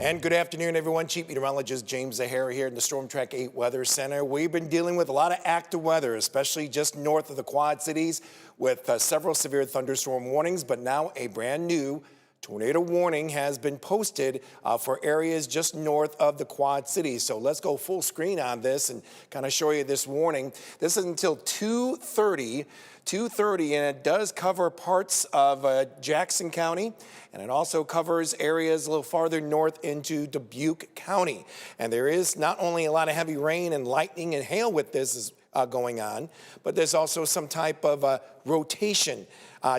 And good afternoon, everyone. Chief Meteorologist James Zahara here in the Storm Track 8 Weather Center. We've been dealing with a lot of active weather, especially just north of the Quad Cities with several severe thunderstorm warnings, but now a brand new tornado warning has been posted for areas just north of the Quad Cities. So let's go full screen on this and kind of show you this warning. This is until 2:30, and it does cover parts of Jackson County, and it also covers areas a little farther north into Dubuque County. And there is not only a lot of heavy rain and lightning and hail with this going on, but there's also some type of rotation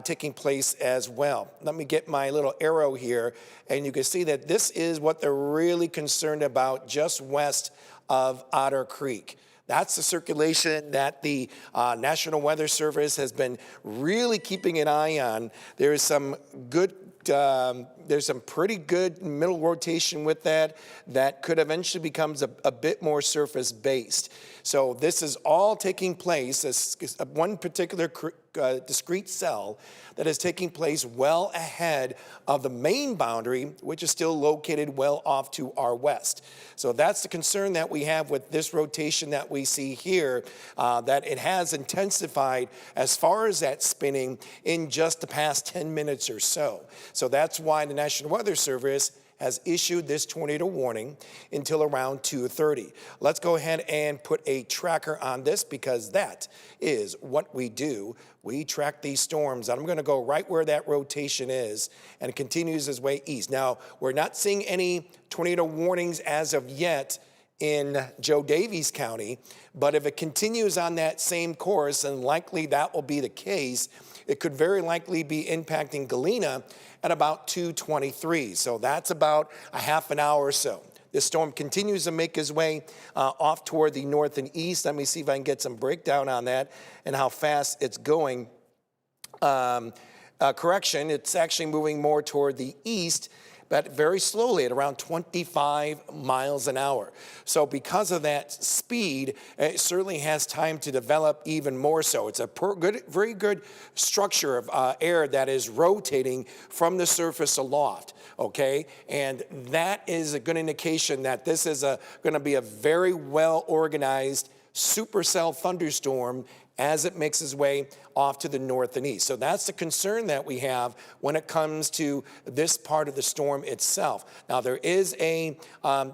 taking place as well. Let me get my little arrow here, and you can see that this is what they're really concerned about just west of Otter Creek. That's the circulation that the National Weather Service has been really keeping an eye on. There is some good there's some pretty good middle rotation with that could eventually becomes a bit more surface based. So this is all taking place as one particular discrete cell that is taking place well ahead of the main boundary, which is still located well off to our west. So that's the concern that we have with this rotation that we see here, that it has intensified as far as that spinning in just the past 10 minutes or so. So that's why the National Weather Service has issued this tornado warning until around 2:30. Let's go ahead and put a tracker on this because that is what we do. We track these storms. I'm going to go right where that rotation is, and it continues its way east. Now, we're not seeing any tornado warnings as of yet in Joe Daviess County, but if it continues on that same course, and likely that will be the case, it could very likely be impacting Galena at about 2:23. So that's about a half an hour or so. This storm continues to make its way off toward the north and east. Let me see if I can get some breakdown on that and how fast it's going. Correction, it's actually moving more toward the east, but very slowly at around 25 miles an hour. So because of that speed, it certainly has time to develop even more so. It's a very good structure of air that is rotating from the surface aloft, okay? And that is a good indication that this is going to be a very well-organized supercell thunderstorm as it makes its way off to the north and east. So that's the concern that we have when it comes to this part of the storm itself. Now, there is a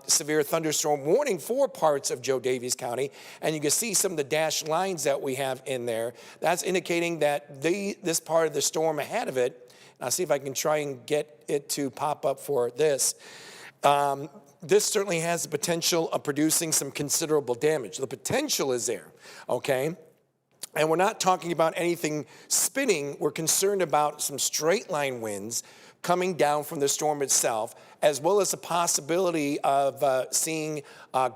severe thunderstorm warning for parts of Joe Daviess County, and you can see some of the dashed lines that we have in there. That's indicating that this part of the storm ahead of it, and I'll see if I can try and get it to pop up for this. This certainly has the potential of producing some considerable damage. The potential is there, okay? And we're not talking about anything spinning. We're concerned about some straight line winds coming down from the storm itself, as well as the possibility of seeing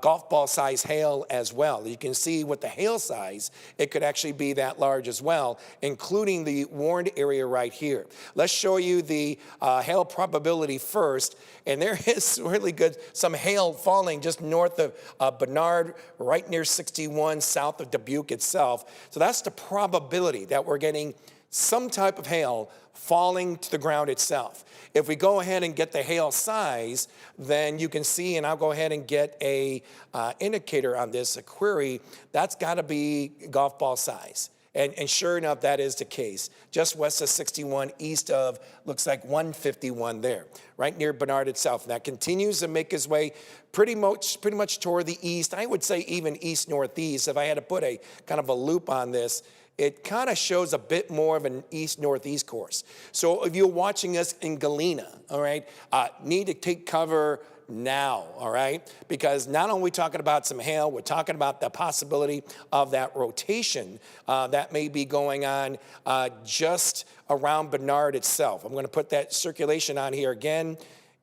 golf ball size hail as well. You can see with the hail size, it could actually be that large as well, including the warned area right here. Let's show you the hail probability first. And there is really good, some hail falling just north of Bernard, right near 61, south of Dubuque itself. So that's the probability that we're getting some type of hail falling to the ground itself. If we go ahead and get the hail size, then you can see, and I'll go ahead and get a indicator on this, a query, that's got to be golf ball size. And sure enough, that is the case. Just west of 61, east of, looks like 151 there, right near Bernard itself. And that continues to make its way pretty much toward the east. I would say even east-northeast. If I had to put a kind of a loop on this, it kind of shows a bit more of an east-northeast course. So if you're watching us in Galena, all right, need to take cover now, all right? Because not only are we talking about some hail, we're talking about the possibility of that rotation that may be going on just around Bernard itself. I'm going to put that circulation on here again,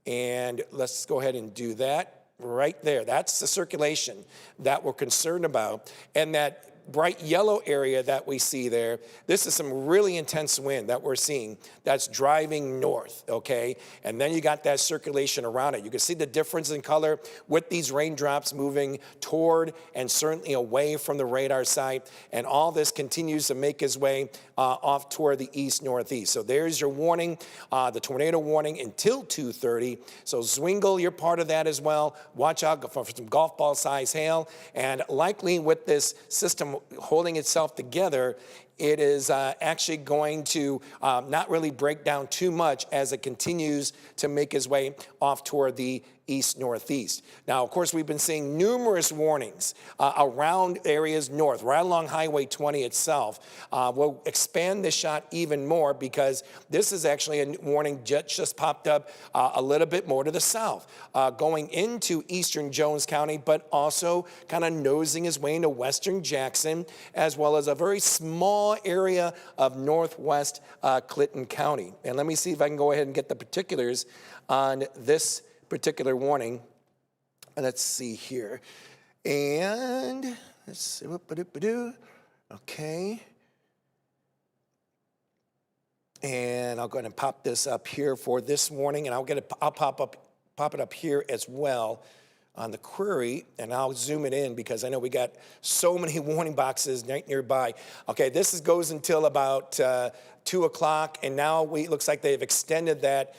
and let's go ahead and do that right there. That's the circulation that we're concerned about, and that bright yellow area that we see there, this is some really intense wind that we're seeing that's driving north, okay? And then you got that circulation around it. You can see the difference in color with these raindrops moving toward and certainly away from the radar site. And all this continues to make its way off toward the east-northeast. So there's your warning, the tornado warning until 2:30. So Zwingle, you're part of that as well. Watch out for some golf ball size hail. And likely with this system holding itself together, it is actually going to not really break down too much as it continues to make its way off toward the east-northeast. Now, of course, we've been seeing numerous warnings around areas north, right along Highway 20 itself. We'll expand this shot even more because this is actually a warning just popped up a little bit more to the south, going into eastern Jones County, but also kind of nosing his way into western Jackson, as well as a very small area of northwest Clinton County. And let me see if I can go ahead and get the particulars on this particular warning. Let's see here. And let's see. Okay. And I'll go ahead and pop this up here for this warning, and I'll pop it up here as well on the query, and I'll zoom it in because I know we got so many warning boxes right nearby. Okay, this goes until about 2 o'clock, and now it looks like they've extended that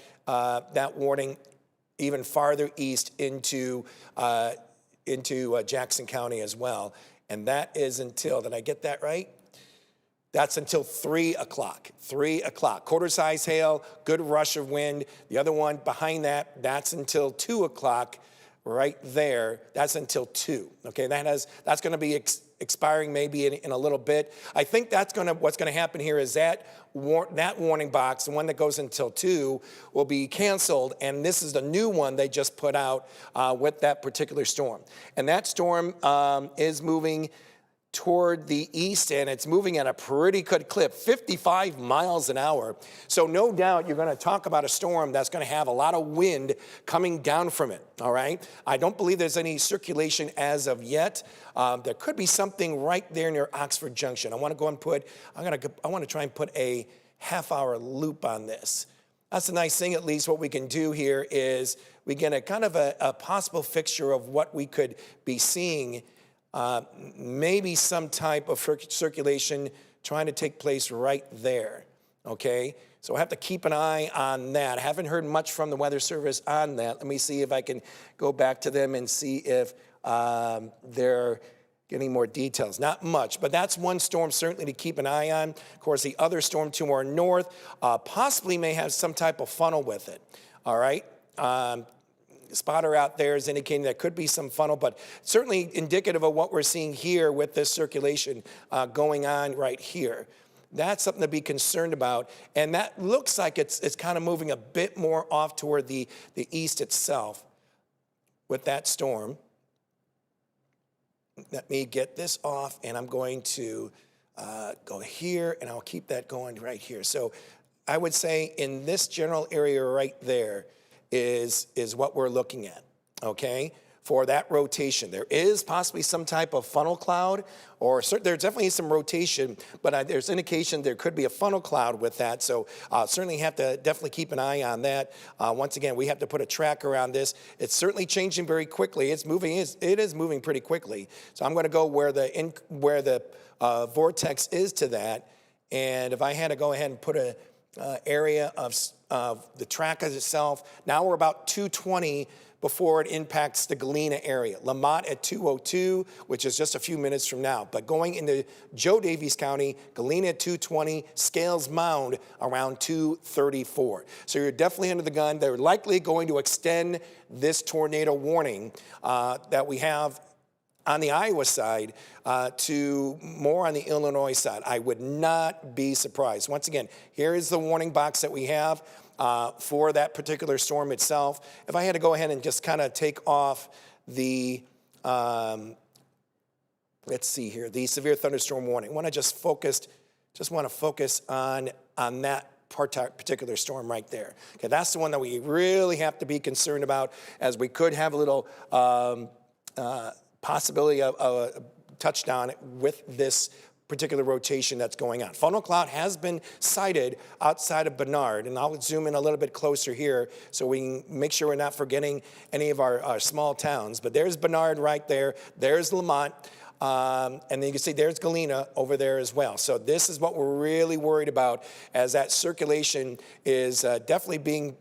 warning even farther east into Jackson County as well. And that is until, did I get that right? That's until 3 o'clock. 3 o'clock. Quarter size hail, good rush of wind. The other one behind that, that's until 2 o'clock right there. That's until 2. Okay, that's going to be expiring maybe in a little bit. I think what's going to happen here is that warning box, the one that goes until 2, will be canceled, and this is the new one they just put out with that particular storm. And that storm is moving toward the east, and it's moving at a pretty good clip, 55 miles an hour. So no doubt you're going to talk about a storm that's going to have a lot of wind coming down from it, all right? I don't believe there's any circulation as of yet. There could be something right there near Oxford Junction. I want to go and I want to try and put a half-hour loop on this. That's a nice thing, at least. What we can do here is we get a kind of a possible fixture of what we could be seeing. Maybe some type of circulation trying to take place right there, okay? So I have to keep an eye on that. I haven't heard much from the Weather Service on that. Let me see if I can go back to them and see if they're getting more details. Not much, but that's one storm certainly to keep an eye on. Of course, the other storm to our north possibly may have some type of funnel with it, all right? Spotter out there is indicating there could be some funnel, but certainly indicative of what we're seeing here with this circulation going on right here. That's something to be concerned about, and that looks like it's kind of moving a bit more off toward the east itself with that storm. Let me get this off, and I'm going to go here, and I'll keep that going right here. So I would say in this general area right there, is what we're looking at, okay, for that rotation. There is possibly some type of funnel cloud, or there definitely is some rotation, but there's indication there could be a funnel cloud with that, so certainly have to definitely keep an eye on that. Once again, we have to put a tracker on this. It's certainly changing very quickly. It is moving pretty quickly, so I'm going to go where the vortex is to that, and if I had to go ahead and put a area of the tracker itself. Now we're about 220 before it impacts the Galena area. Lamont at 202, which is just a few minutes from now. But going into Joe Davies County, Galena at 220, Scales Mound around 234. So you're definitely under the gun. They're likely going to extend this tornado warning that we have on the Iowa side to more on the Illinois side. I would not be surprised. Once again, here is the warning box that we have for that particular storm itself. If I had to go ahead and just kind of take off the, let's see here, the severe thunderstorm warning. I want to focus on that particular storm right there. Okay, that's the one that we really have to be concerned about, as we could have a little possibility of touchdown with this particular rotation that's going on. Funnel cloud has been sighted outside of Bernard, and I'll zoom in a little bit closer here so we can make sure we're not forgetting any of our small towns. But there's Bernard right there. There's Lamont. And then you can see there's Galena over there as well. So this is what we're really worried about, as that circulation is definitely being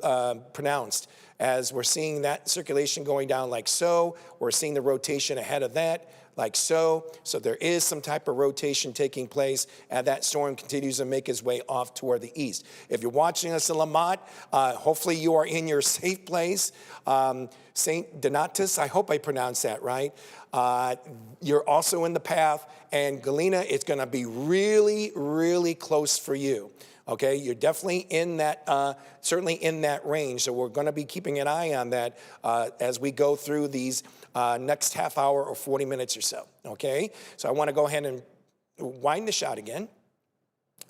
pronounced. As we're seeing that circulation going down like so, we're seeing the rotation ahead of that like so. So there is some type of rotation taking place, and that storm continues to make its way off toward the east. If you're watching us in Lamont, hopefully you are in your safe place. St. Donatus, I hope I pronounced that right. You're also in the path, and Galena, it's going to be really, really close for you. Okay, you're definitely in that, certainly in that range. So we're going to be keeping an eye on that as we go through these next half hour or 40 minutes or so. Okay, so I want to go ahead and wind the shot again.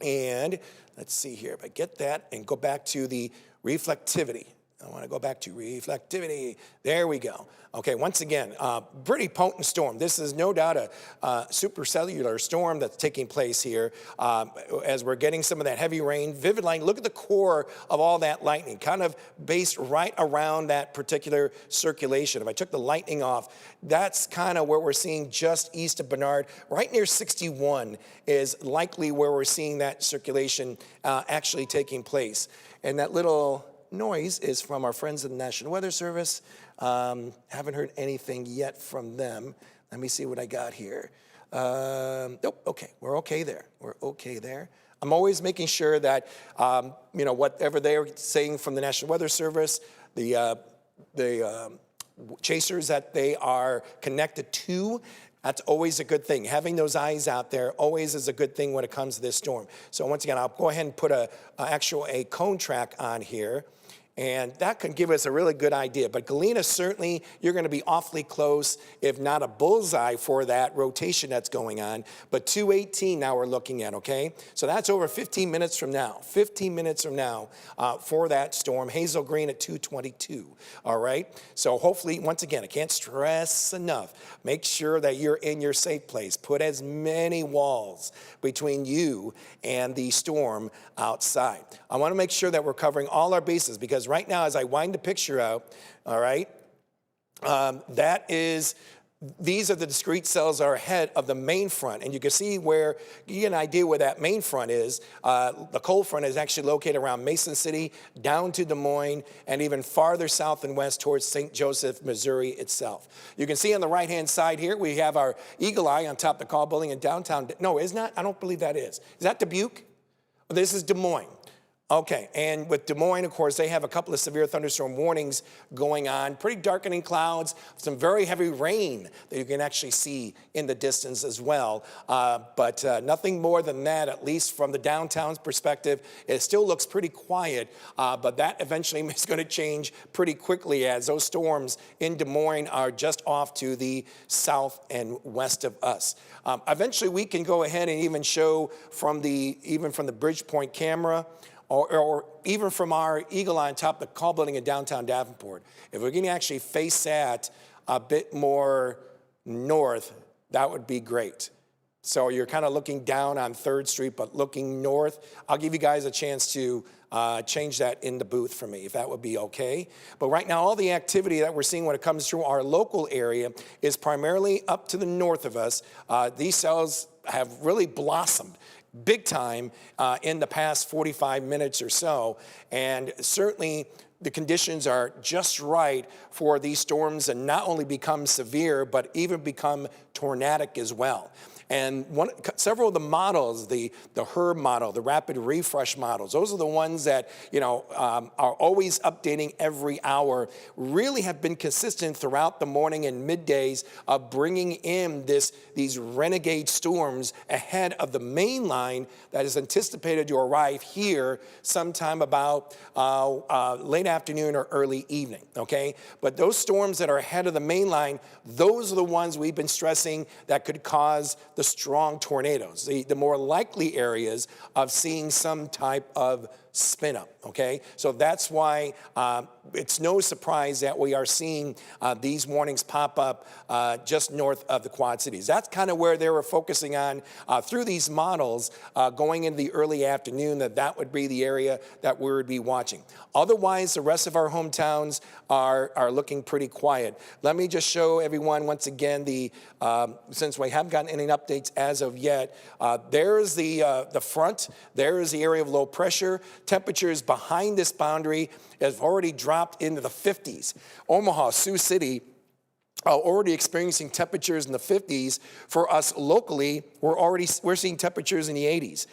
And let's see here if I get that and go back to the reflectivity. I want to go back to reflectivity. There we go. Okay, once again, pretty potent storm. This is no doubt a supercellular storm that's taking place here as we're getting some of that heavy rain. Vivid lightning, look at the core of all that lightning, kind of based right around that particular circulation. If I took the lightning off, that's kind of where we're seeing just east of Bernard. Right near 61 is likely where we're seeing that circulation actually taking place. And that little noise is from our friends at the National Weather Service. Haven't heard anything yet from them. Let me see what I got here. Nope, okay, we're okay there. We're okay there. I'm always making sure that, whatever they're saying from the National Weather Service, the chasers that they are connected to, that's always a good thing. Having those eyes out there always is a good thing when it comes to this storm. So once again, I'll go ahead and put a cone track on here. And that can give us a really good idea. But Galena, certainly, you're going to be awfully close, if not a bullseye for that rotation that's going on. But 218 now we're looking at, okay? So that's over 15 minutes from now. 15 minutes from now for that storm. Hazel Green at 222, all right? So hopefully, once again, I can't stress enough. Make sure that you're in your safe place. Put as many walls between you and the storm outside. I want to make sure that we're covering all our bases, because right now, as I wind the picture out, all right, these are the discrete cells are ahead of the main front. And you can see where, you get an idea where that main front is. The cold front is actually located around Mason City, down to Des Moines, and even farther south and west towards St. Joseph, Missouri itself. You can see on the right-hand side here, we have our Eagle Eye on top of the call building in downtown. No, isn't that? I don't believe that is. Is that Dubuque? This is Des Moines. Okay, and with Des Moines, of course, they have a couple of severe thunderstorm warnings going on. Pretty darkening clouds, some very heavy rain that you can actually see in the distance as well. But nothing more than that, at least from the downtown's perspective. It still looks pretty quiet, but that eventually is going to change pretty quickly, as those storms in Des Moines are just off to the south and west of us. Eventually, we can go ahead and even show from the Bridgepoint camera, or even from our Eagle Eye on top of the call building in downtown Davenport. If we can actually face that a bit more north, that would be great. So you're kind of looking down on 3rd Street, but looking north. I'll give you guys a chance to change that in the booth for me, if that would be okay. But right now, all the activity that we're seeing when it comes through our local area is primarily up to the north of us. These cells have really blossomed big time in the past 45 minutes or so. And certainly the conditions are just right for these storms to not only become severe, but even become tornadic as well. And several of the models, the HERB model, the rapid refresh models, those are the ones that are always updating every hour, really have been consistent throughout the morning and middays of bringing in these renegade storms ahead of the main line that is anticipated to arrive here sometime about late afternoon or early evening, okay? But those storms that are ahead of the main line, those are the ones we've been stressing that could cause the strong tornadoes, the more likely areas of seeing some type of spin up, okay? So that's why it's no surprise that we are seeing these warnings pop up just north of the Quad Cities. That's kind of where they were focusing on through these models going into the early afternoon, that would be the area that we would be watching. Otherwise, the rest of our hometowns are looking pretty quiet. Let me just show everyone once again since we haven't gotten any updates as of yet, there's the front, there is the area of low pressure. Temperatures behind this boundary have already dropped into the 50s. Omaha, Sioux City, already experiencing temperatures in the 50s. For us locally, we're seeing temperatures in the 80s.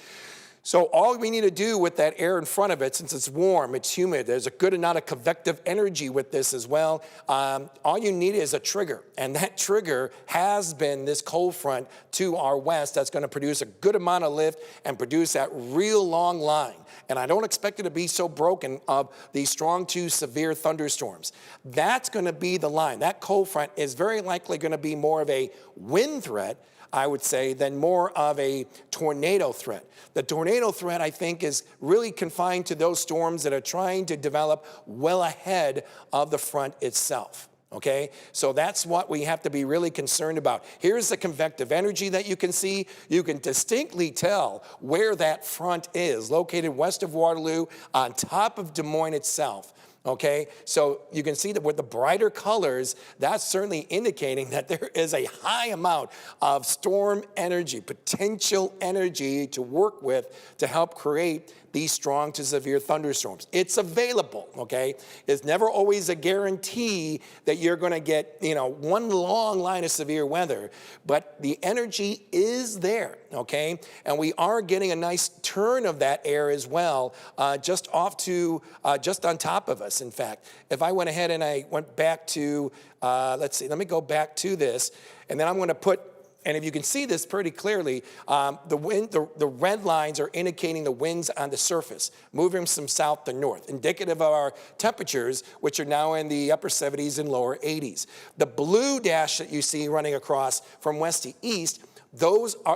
So all we need to do with that air in front of it, since it's warm, it's humid, there's a good amount of convective energy with this as well. All you need is a trigger, and that trigger has been this cold front to our west that's going to produce a good amount of lift and produce that real long line. And I don't expect it to be so broken of these strong to severe thunderstorms. That's going to be the line. That cold front is very likely going to be more of a wind threat, I would say, than more of a tornado threat. The tornado threat, I think, is really confined to those storms that are trying to develop well ahead of the front itself. Okay, so that's what we have to be really concerned about. Here's the convective energy that you can see. You can distinctly tell where that front is, located west of Waterloo, on top of Des Moines itself. Okay, so you can see that with the brighter colors, that's certainly indicating that there is a high amount of storm energy, potential energy to work with to help create these strong to severe thunderstorms. It's available, okay? It's never always a guarantee that you're gonna get, one long line of severe weather, but the energy is there, okay? And we are getting a nice turn of that air as well, just on top of us, in fact. If I went ahead and I went back to, let's see, let me go back to this, and then I'm gonna put, and if you can see this pretty clearly, the red lines are indicating the winds on the surface, moving from south to north, indicative of our temperatures, which are now in the upper 70s and lower 80s. The blue dash that you see running across from west to east,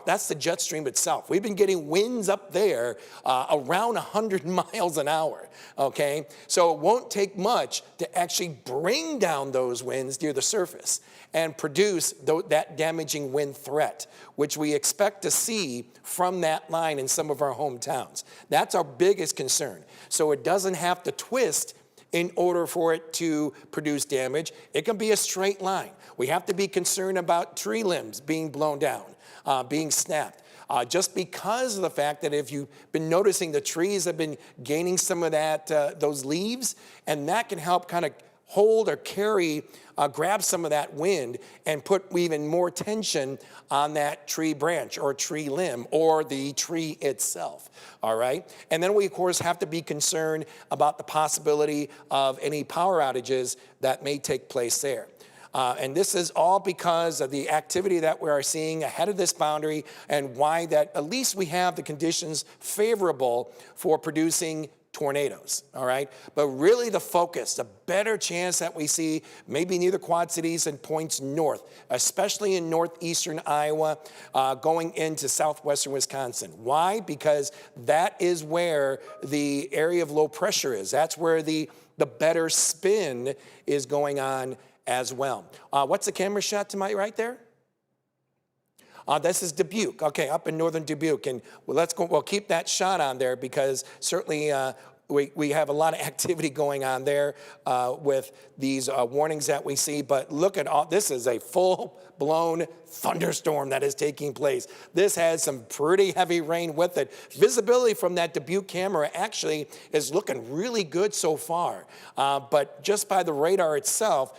that's the jet stream itself. We've been getting winds up there around 100 miles an hour, okay? So it won't take much to actually bring down those winds near the surface and produce that damaging wind threat, which we expect to see from that line in some of our hometowns. That's our biggest concern. So it doesn't have to twist in order for it to produce damage. It can be a straight line. We have to be concerned about tree limbs being blown down, being snapped. Just because of the fact that if you've been noticing, the trees have been gaining some of those leaves, and that can help kind of hold or carry, grab some of that wind and put even more tension on that tree branch or tree limb or the tree itself, all right? And then we, of course, have to be concerned about the possibility of any power outages that may take place there. And this is all because of the activity that we are seeing ahead of this boundary and why that at least we have the conditions favorable for producing tornadoes, all right? But really the focus, the better chance that we see maybe near the Quad Cities and points north, especially in northeastern Iowa, going into southwestern Wisconsin. Why? Because that is where the area of low pressure is. That's where the better spin is going on as well. What's the camera shot to my right there? This is Dubuque, okay, up in northern Dubuque. And we'll keep that shot on there because certainly we have a lot of activity going on there with these warnings that we see. But look at this is a full-blown thunderstorm that is taking place. This has some pretty heavy rain with it. Visibility from that Dubuque camera actually is looking really good so far. But just by the radar itself,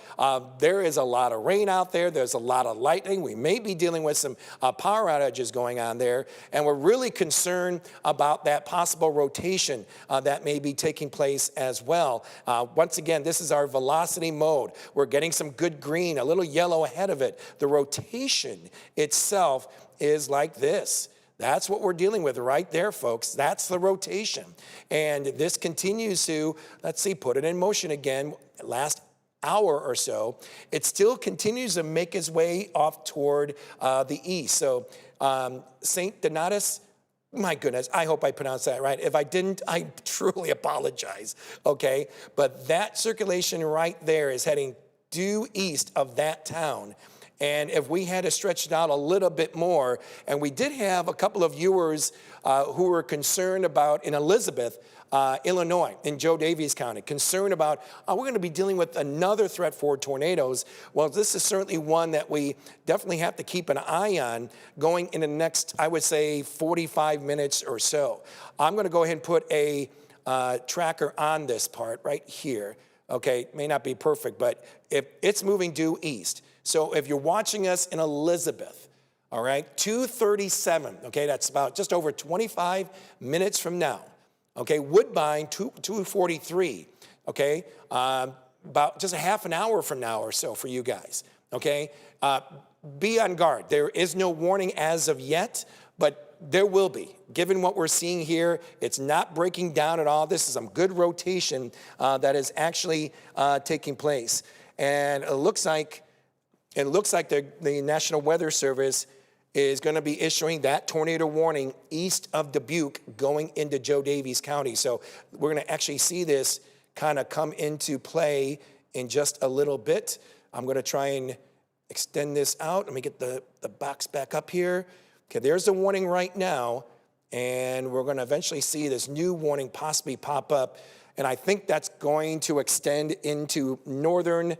there is a lot of rain out there. There's a lot of lightning. We may be dealing with some power outages going on there. And we're really concerned about that possible rotation that may be taking place as well. Once again, this is our velocity mode. We're getting some good green, a little yellow ahead of it. The rotation itself is like this. That's what we're dealing with right there, folks. That's the rotation. And this continues to, let's see, put it in motion again, last hour or so. It still continues to make its way off toward the east. So St. Donatus, My goodness, I hope I pronounced that right. If I didn't, I truly apologize, okay? But that circulation right there is heading due east of that town. And if we had to stretch it out a little bit more, and we did have a couple of viewers who were concerned about in Elizabeth, Illinois, in Joe Daviess County, concerned about, we're going to be dealing with another threat for tornadoes. Well, this is certainly one that we definitely have to keep an eye on going in the next, I would say, 45 minutes or so. I'm going to go ahead and put a tracker on this part right here. Okay, it may not be perfect, but if it's moving due east. So if you're watching us in Elizabeth, all right, 2:37, okay, that's about just over 25 minutes from now. Okay, Woodbine, 2:43, okay, about just a half an hour from now or so for you guys, okay? Be on guard. There is no warning as of yet, but there will be. Given what we're seeing here, it's not breaking down at all. This is some good rotation that is actually taking place. And it looks like the National Weather Service is going to be issuing that tornado warning east of Dubuque going into Joe Daviess County. So we're going to actually see this kind of come into play in just a little bit. I'm going to try and extend this out. Let me get the box back up here. Okay, there's the warning right now, and we're going to eventually see this new warning possibly pop up, and I think that's going to extend into northern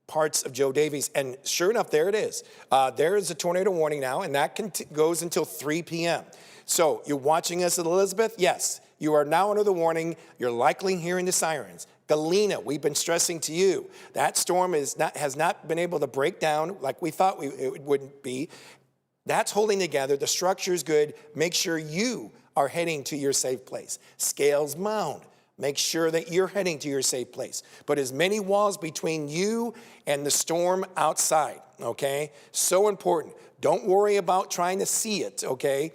parts of Joe Daviess, and sure enough, there it is. There is a tornado warning now, and that goes until 3 p.m. So you're watching us at Elizabeth? Yes, you are now under the warning. You're likely hearing the sirens. Galena, we've been stressing to you, that storm has not been able to break down like we thought it wouldn't be. That's holding together. The structure is good. Make sure you are heading to your safe place. Scales Mound. Make sure that you're heading to your safe place. Put as many walls between you and the storm outside, okay? So important. Don't worry about trying to see it, okay?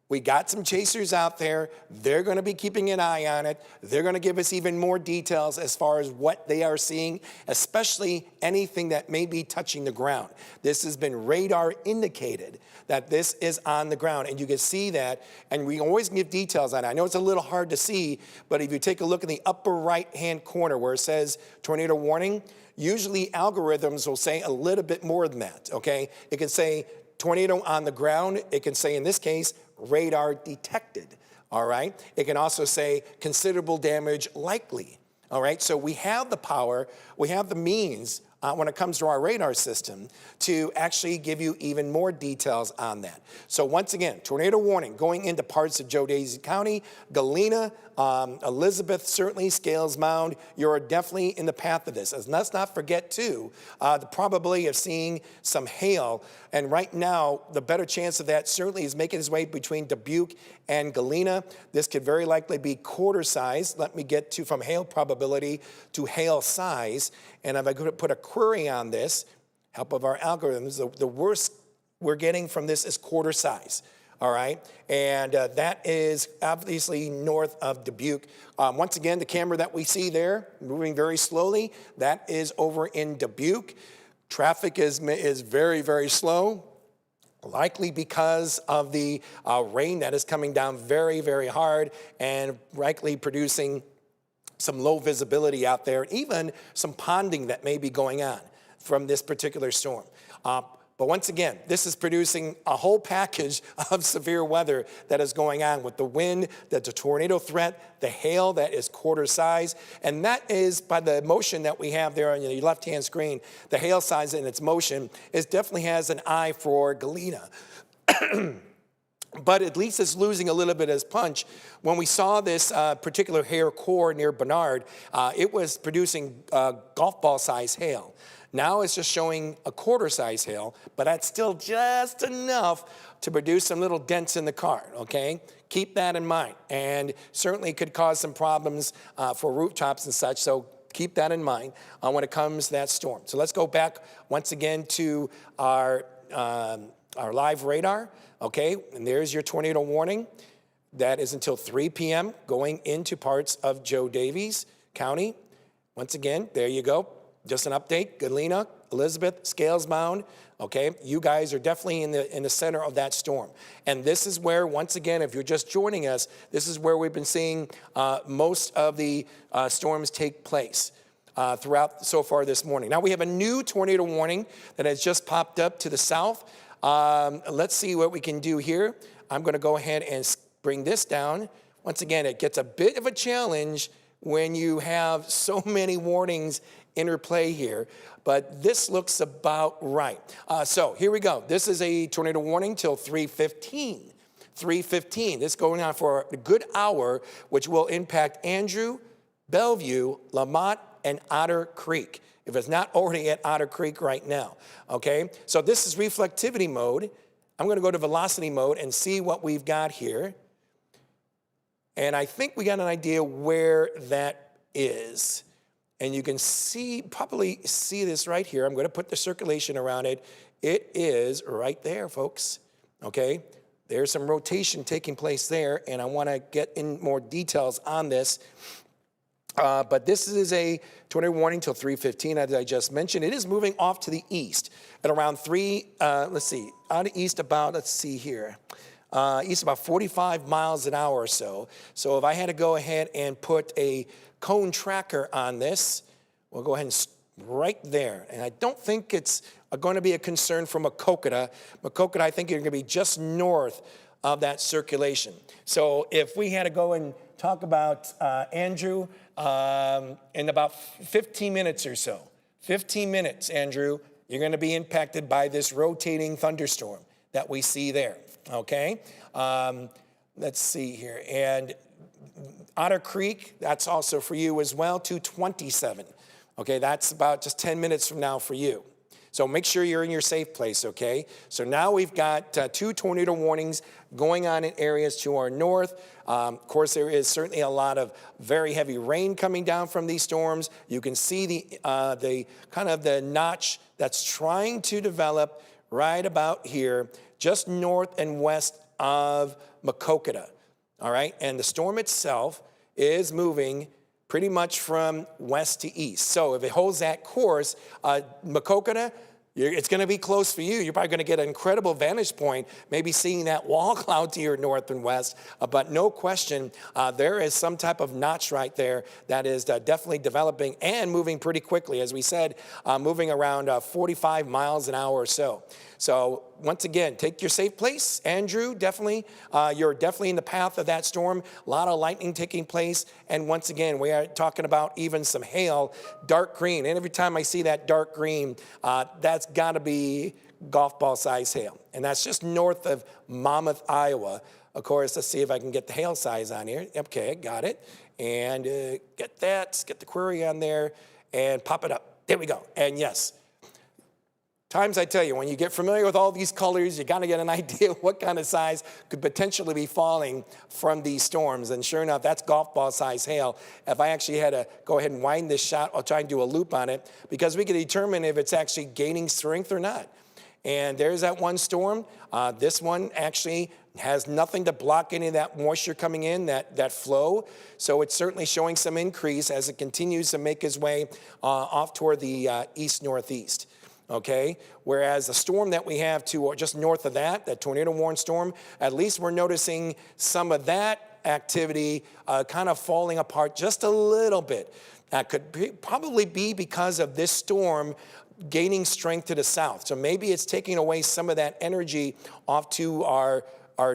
We got some chasers out there. They're going to be keeping an eye on it. They're going to give us even more details as far as what they are seeing, especially anything that may be touching the ground. This has been radar indicated that this is on the ground, and you can see that, and we always give details on it. I know it's a little hard to see, but if you take a look in the upper right-hand corner where it says tornado warning, usually algorithms will say a little bit more than that, okay? It can say tornado on the ground. It can say, in this case, radar detected, all right? It can also say considerable damage likely, all right? So we have the power, we have the means when it comes to our radar system to actually give you even more details on that. So once again, tornado warning going into parts of Joe Daviess County, Galena, Elizabeth, certainly Scales Mound. You're definitely in the path of this. And let's not forget, too, the probability of seeing some hail. And right now, the better chance of that certainly is making its way between Dubuque and Galena. This could very likely be quarter size. Let me get to from hail probability to hail size. And if I could put a query on this, help of our algorithms, the worst we're getting from this is quarter size. All right, and that is obviously north of Dubuque. Once again, the camera that we see there, moving very slowly, that is over in Dubuque. Traffic is very, very slow, likely because of the rain that is coming down very, very hard and likely producing some low visibility out there, and even some ponding that may be going on from this particular storm. But once again, this is producing a whole package of severe weather that is going on with the wind, the tornado threat, the hail that is quarter size. And that is by the motion that we have there on your left-hand screen, the hail size in its motion, it definitely has an eye for Galena. But at least it's losing a little bit of its punch. When we saw this particular hail core near Bernard, it was producing golf ball size hail. Now it's just showing a quarter size hail, but that's still just enough to produce some little dents in the car, okay? Keep that in mind. And certainly could cause some problems for rooftops and such, so keep that in mind when it comes to that storm. So let's go back once again to our live radar, okay? And there's your tornado warning. That is until 3 p.m. going into parts of Joe Daviess County. Once again, there you go. just an update, Galena, Elizabeth, Scales Mound, okay, you guys are definitely in the center of that storm. And this is where, once again, if you're just joining us, this is where we've been seeing most of the storms take place throughout so far this morning. Now we have a new tornado warning that has just popped up to the south. Let's see what we can do here. I'm going to go ahead and bring this down. Once again, it gets a bit of a challenge when you have so many warnings interplay here, but this looks about right. So here we go. This is a tornado warning till 3:15. 3:15. This is going on for a good hour, which will impact Andrew, Bellevue, Lamont, and Otter Creek, if it's not already at Otter Creek right now, okay? So this is reflectivity mode. I'm going to go to velocity mode and see what we've got here. And I think we got an idea where that is. And you can probably see this right here. I'm going to put the circulation around it. It is right there, folks, okay? There's some rotation taking place there, and I want to get in more details on this. But this is a tornado warning till 3:15, as I just mentioned. It is moving off to the east at around out of east about, east about 45 miles an hour or so. So if I had to go ahead and put a cone tracker on this, we'll go ahead and right there. And I don't think it's going to be a concern for Maquoketa. Maquoketa, I think you're going to be just north of that circulation. So if we had to go and talk about Andrew in about 15 minutes or so, 15 minutes, Andrew, you're going to be impacted by this rotating thunderstorm that we see there, okay? Let's see here. And Otter Creek, that's also for you as well, 2:27. Okay, that's about just 10 minutes from now for you. So make sure you're in your safe place, okay? So now we've got 2 tornado warnings going on in areas to our north. Of course, there is certainly a lot of very heavy rain coming down from these storms. You can see the kind of the notch that's trying to develop right about here, just north and west of Maquoketa. All right, and the storm itself is moving pretty much from west to east. So if it holds that course, Maquoketa, it's going to be close for you. You're probably going to get an incredible vantage point, maybe seeing that wall cloud to your north and west. But no question, there is some type of notch right there that is definitely developing and moving pretty quickly. As we said, moving around 45 miles an hour or so. So once again, take your safe place. Andrew, definitely, you're definitely in the path of that storm. A lot of lightning taking place. And once again, we are talking about even some hail, dark green. And every time I see that dark green, that's got to be golf ball size hail. And that's just north of Monmouth, Iowa. Of course, let's see if I can get the hail size on here. Okay, got it. And get the query on there and pop it up. There we go. And yes. Times I tell you, when you get familiar with all these colors, you got to get an idea what kind of size could potentially be falling from these storms. And sure enough, that's golf ball size hail. If I actually had to go ahead and wind this shot, I'll try and do a loop on it because we can determine if it's actually gaining strength or not. And there's that one storm. This one actually has nothing to block any of that moisture coming in, that flow. So it's certainly showing some increase as it continues to make its way off toward the east-northeast. Okay, whereas the storm that we have to just north of that tornado warning storm, at least we're noticing some of that activity kind of falling apart just a little bit. That could probably be because of this storm gaining strength to the south. So maybe it's taking away some of that energy off to our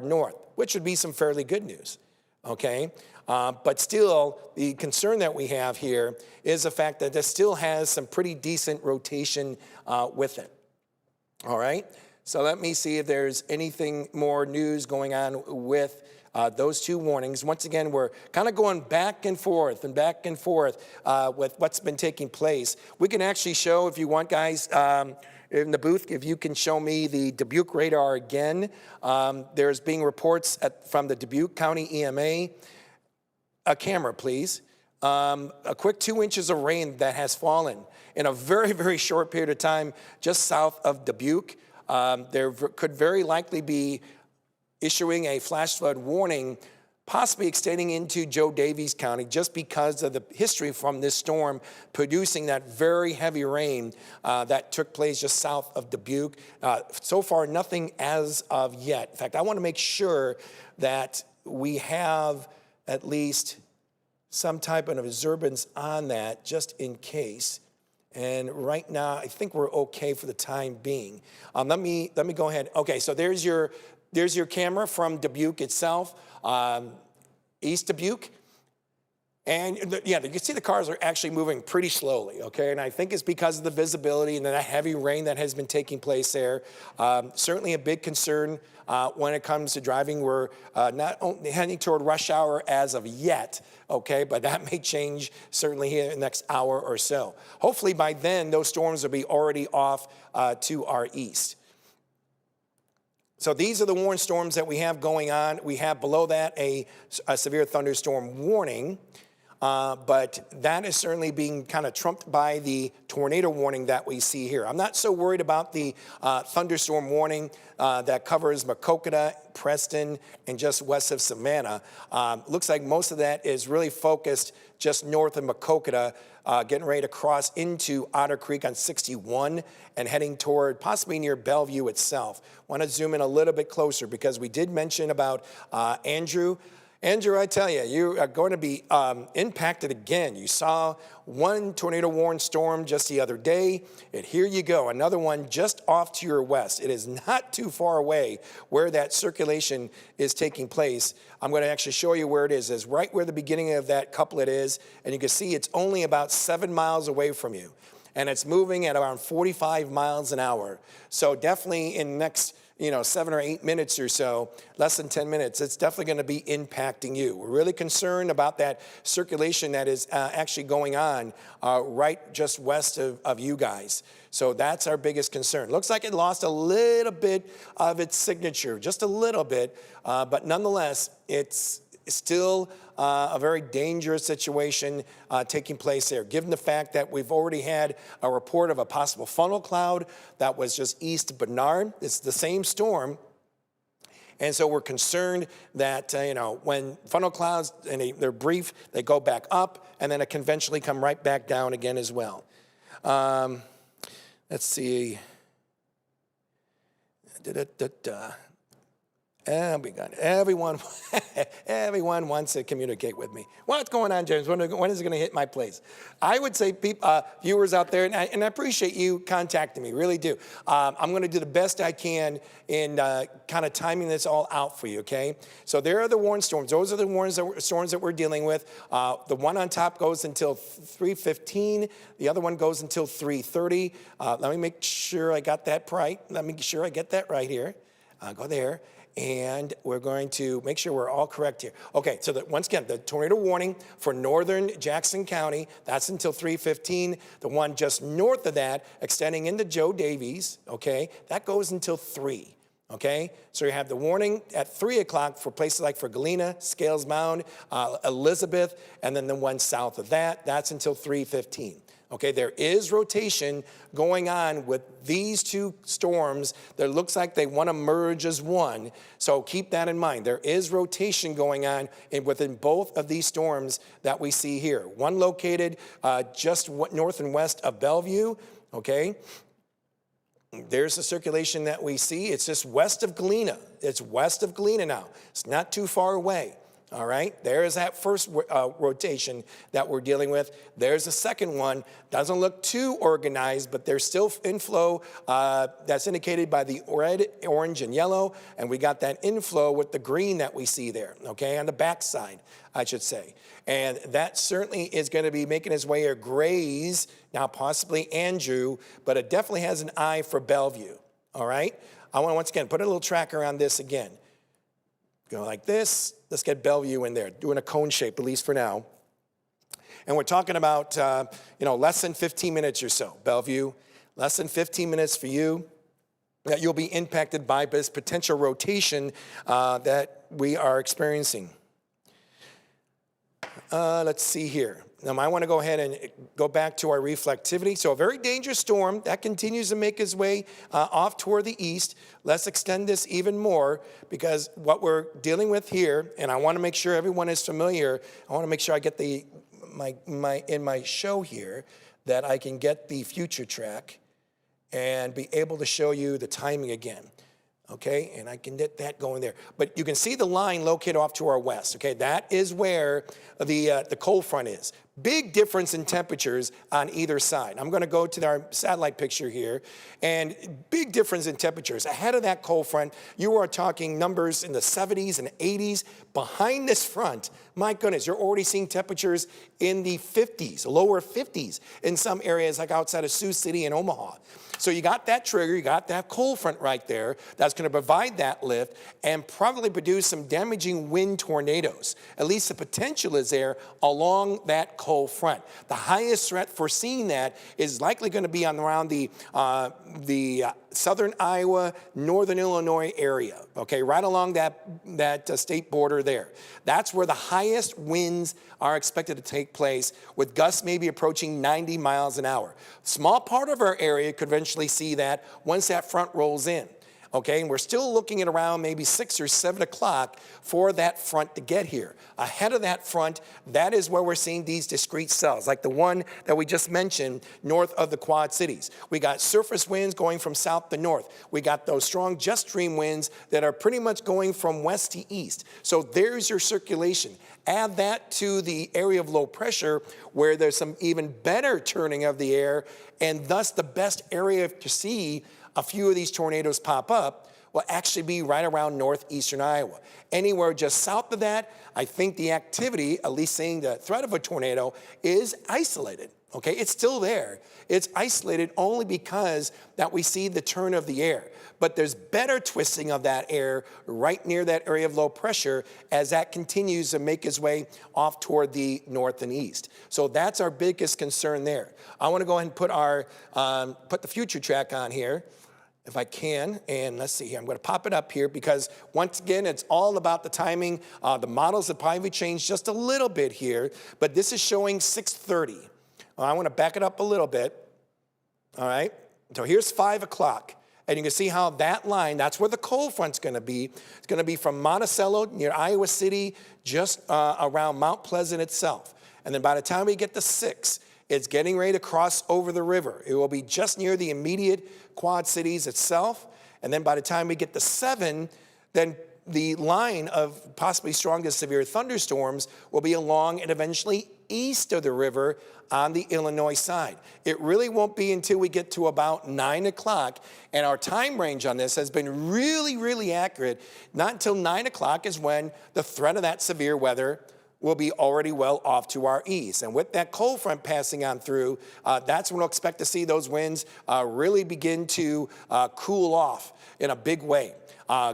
north, which would be some fairly good news. Okay. But still, the concern that we have here is the fact that this still has some pretty decent rotation with it. All right, so let me see if there's anything more news going on with those 2 warnings. Once again, we're kind of going back and forth with what's been taking place. We can actually show, if you want, guys, in the booth, if you can show me the Dubuque radar again. There's being reports from the Dubuque County EMA. A camera, please. A quick 2 inches of rain that has fallen in a very, very short period of time just south of Dubuque. There could very likely be issuing a flash flood warning possibly extending into Joe Daviess County just because of the history from this storm producing that very heavy rain that took place just south of Dubuque. So far, nothing as of yet. In fact, I want to make sure that we have at least some type of observance on that just in case. And right now, I think we're okay for the time being. Let me go ahead. Okay, so there's your camera from Dubuque itself. East Dubuque. And yeah, you can see the cars are actually moving pretty slowly, okay? And I think it's because of the visibility and that heavy rain that has been taking place there. Certainly a big concern when it comes to driving. We're not only heading toward rush hour as of yet, okay? But that may change certainly here in the next hour or so. Hopefully by then, those storms will be already off to our east. So these are the warned storms that we have going on. We have below that a severe thunderstorm warning, but that is certainly being kind of trumped by the tornado warning that we see here. I'm not so worried about the thunderstorm warning that covers Maquoketa, Preston, and just west of Savannah. Looks like most of that is really focused just north of Maquoketa, getting ready to cross into Otter Creek on 61 and heading toward possibly near Bellevue itself. Want to zoom in a little bit closer because we did mention about Andrew. Andrew, I tell you, you are going to be impacted again. You saw one tornado warned storm just the other day, and here you go, another one just off to your west. It is not too far away where that circulation is taking place. I'm going to actually show you where it is. It's right where the beginning of that couplet is, and you can see it's only about 7 miles away from you, and it's moving at around 45 miles an hour. So definitely in the next 7 or 8 minutes or so, less than 10 minutes, it's definitely going to be impacting you. We're really concerned about that circulation that is actually going on right just west of you guys. So that's our biggest concern. Looks like it lost a little bit of its signature, just a little bit, but nonetheless, it's still a very dangerous situation taking place there, given the fact that we've already had a report of a possible funnel cloud that was just east of Bernard. It's the same storm. And so we're concerned that, when funnel clouds, and they're brief, they go back up, and then it can eventually come right back down again as well. Let's see. And we got everyone. Everyone wants to communicate with me. What's going on, James? When is it going to hit my place? I would say, viewers out there, and I appreciate you contacting me, really do. I'm going to do the best I can in kind of timing this all out for you. Okay. So there are the warned storms. Those are the storms that we're dealing with. The one on top goes until 3:15. The other one goes until 3:30. Let me make sure I got that right. Let me make sure I get that right here. Go there. And we're going to make sure we're all correct here. Okay, so once again, the tornado warning for northern Jackson County, that's until 3:15. The one just north of that, extending into Joe Daviess, okay, that goes until 3. Okay, so you have the warning at 3 o'clock for places like for Galena, Scales Mound, Elizabeth, and then the one south of that, that's until 3:15. Okay, there is rotation going on with these two storms that looks like they want to merge as one. So keep that in mind. There is rotation going on within both of these storms that we see here. One located just north and west of Bellevue, okay? There's the circulation that we see. It's just west of Galena. It's west of Galena now. It's not too far away. All right, there's that first rotation that we're dealing with. There's the second one. Doesn't look too organized, but there's still inflow that's indicated by the red, orange, and yellow. And we got that inflow with the green that we see there, okay, on the backside, I should say. And that certainly is going to be making its way or graze, now possibly Andrew, but it definitely has an eye for Bellevue, all right? I want to once again put a little tracker on this again. Go like this. Let's get Bellevue in there, doing a cone shape, at least for now. And we're talking about, less than 15 minutes or so. Bellevue, less than 15 minutes for you. That you'll be impacted by this potential rotation that we are experiencing. Let's see here. Now, I want to go ahead and go back to our reflectivity. So a very dangerous storm that continues to make its way off toward the east. Let's extend this even more because what we're dealing with here, and I want to make sure everyone is familiar. I want to make sure I get in my show here that I can get the future track and be able to show you the timing again. Okay, and I can get that going there. But you can see the line located off to our west. Okay, that is where the cold front is. Big difference in temperatures on either side. I'm going to go to our satellite picture here, and big difference in temperatures. Ahead of that cold front, you are talking numbers in the 70s and 80s. Behind this front, my goodness, you're already seeing temperatures in the 50s, lower 50s in some areas like outside of Sioux City and Omaha. So you got that trigger, you got that cold front right there that's going to provide that lift and probably produce some damaging wind tornadoes. At least the potential is there along that cold front. The highest threat for seeing that is likely going to be on around the southern Iowa, northern Illinois area, okay, right along that state border there. That's where the highest winds are expected to take place, with gusts maybe approaching 90 miles an hour. Small part of our area could eventually see that once that front rolls in. Okay, and we're still looking at around maybe 6 or 7 o'clock for that front to get here. Ahead of that front, that is where we're seeing these discrete cells, like the one that we just mentioned north of the Quad Cities. We got surface winds going from south to north. We got those strong jet stream winds that are pretty much going from west to east. So there's your circulation. Add that to the area of low pressure where there's some even better turning of the air, and thus the best area to see a few of these tornadoes pop up will actually be right around northeastern Iowa. Anywhere just south of that, I think the activity, at least seeing the threat of a tornado, is isolated. Okay, it's still there. It's isolated only because that we see the turn of the air. But there's better twisting of that air right near that area of low pressure as that continues to make its way off toward the north and east. So that's our biggest concern there. I want to go ahead and put the future track on here, if I can, and let's see here. I'm going to pop it up here because, once again, it's all about the timing. The models have probably changed just a little bit here, but this is showing 6:30. I want to back it up a little bit. All right, so here's 5 o'clock, and you can see how that line, that's where the cold front's going to be. It's going to be from Monticello near Iowa City, just around Mount Pleasant itself. And then by the time we get to 6, it's getting ready to cross over the river. It will be just near the immediate Quad Cities itself. And then by the time we get to 7, then the line of possibly strong to severe thunderstorms will be along and eventually east of the river on the Illinois side. It really won't be until we get to about 9 o'clock, and our time range on this has been really, really accurate. Not until 9 o'clock is when the threat of that severe weather will be already well off to our east. And with that cold front passing on through, that's when we'll expect to see those winds really begin to cool off in a big way.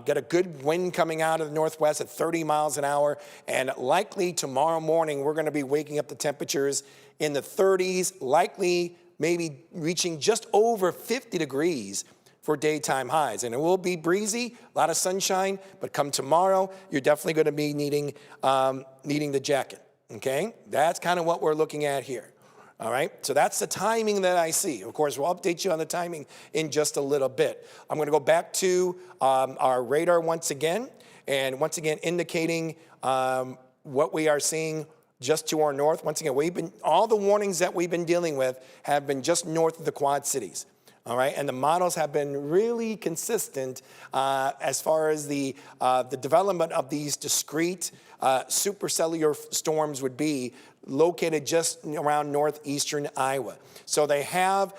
Get a good wind coming out of the northwest at 30 miles an hour, and likely tomorrow morning we're going to be waking up the temperatures in the 30s, likely maybe reaching just over 50 degrees for daytime highs. And it will be breezy, a lot of sunshine, but come tomorrow, you're definitely going to be needing the jacket, okay? That's kind of what we're looking at here. All right, so that's the timing that I see. Of course, we'll update you on the timing in just a little bit. I'm going to go back to our radar once again, and once again indicating what we are seeing just to our north. Once again, all the warnings that we've been dealing with have been just north of the Quad Cities. All right, and the models have been really consistent as far as the development of these discrete supercellular storms would be located just around northeastern Iowa. So they have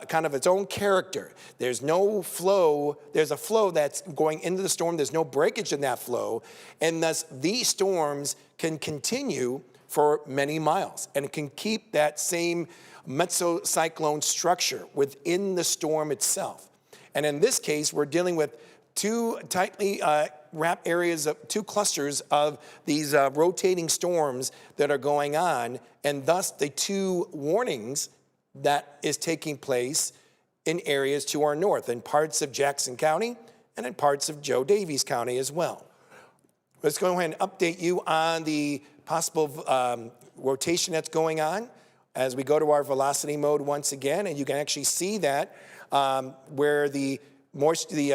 kind of its own character. There's no flow. There's a flow that's going into the storm. There's no breakage in that flow. And thus, these storms can continue for many miles. And it can keep that same mesocyclone structure within the storm itself. And in this case, we're dealing with two tightly wrapped areas, two clusters of these rotating storms that are going on, and thus the two warnings that is taking place in areas to our north, in parts of Jackson County and in parts of Joe Daviess County as well. Let's go ahead and update you on the possible rotation that's going on as we go to our velocity mode once again, and you can actually see that where the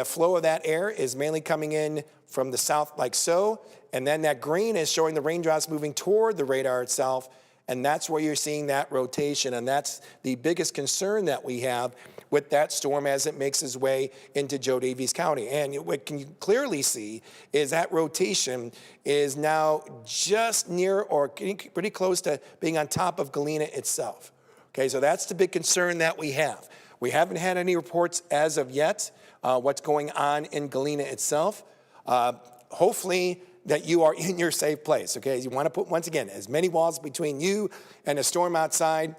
flow of that air is mainly coming in from the south like so, and then that green is showing the raindrops moving toward the radar itself, and that's where you're seeing that rotation, and that's the biggest concern that we have with that storm as it makes its way into Joe Daviess County. And what can you clearly see is that rotation is now just near or pretty close to being on top of Galena itself. Okay, so that's the big concern that we have. We haven't had any reports as of yet what's going on in Galena itself. Hopefully that you are in your safe place, okay? You want to put, once again, as many walls between you and a storm outside.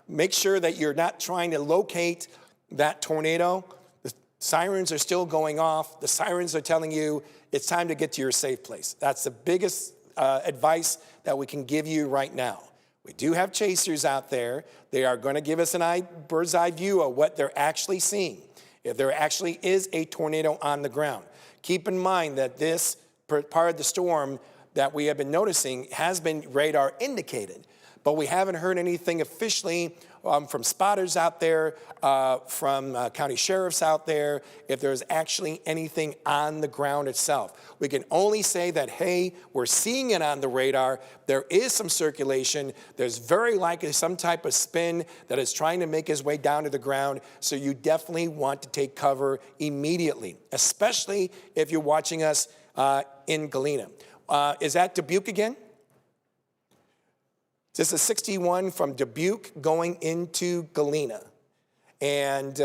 Make sure that you're not trying to locate that tornado. The sirens are still going off. The sirens are telling you it's time to get to your safe place. That's the biggest advice that we can give you right now. We do have chasers out there. They are going to give us a bird's eye view of what they're actually seeing, if there actually is a tornado on the ground. Keep in mind that this part of the storm that we have been noticing has been radar indicated, but we haven't heard anything officially from spotters out there, from county sheriffs out there, if there's actually anything on the ground itself. We can only say that, hey, we're seeing it on the radar. There is some circulation. There's very likely some type of spin that is trying to make its way down to the ground, so you definitely want to take cover immediately, especially if you're watching us in Galena. Is that Dubuque again? This is 61 from Dubuque going into Galena. And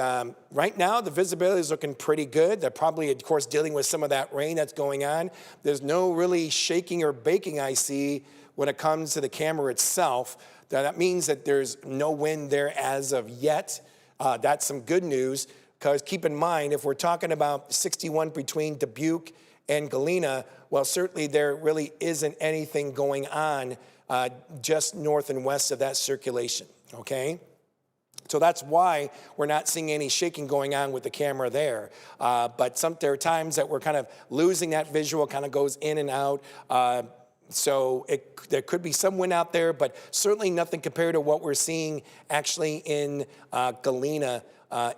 right now, the visibility is looking pretty good. They're probably, of course, dealing with some of that rain that's going on. There's no really shaking or baking I see when it comes to the camera itself. That means that there's no wind there as of yet. That's some good news, because keep in mind, if we're talking about 61 between Dubuque and Galena, well, certainly there really isn't anything going on just north and west of that circulation, okay? So that's why we're not seeing any shaking going on with the camera there. But there are times that we're kind of losing that visual, kind of goes in and out. So there could be some wind out there, but certainly nothing compared to what we're seeing actually in Galena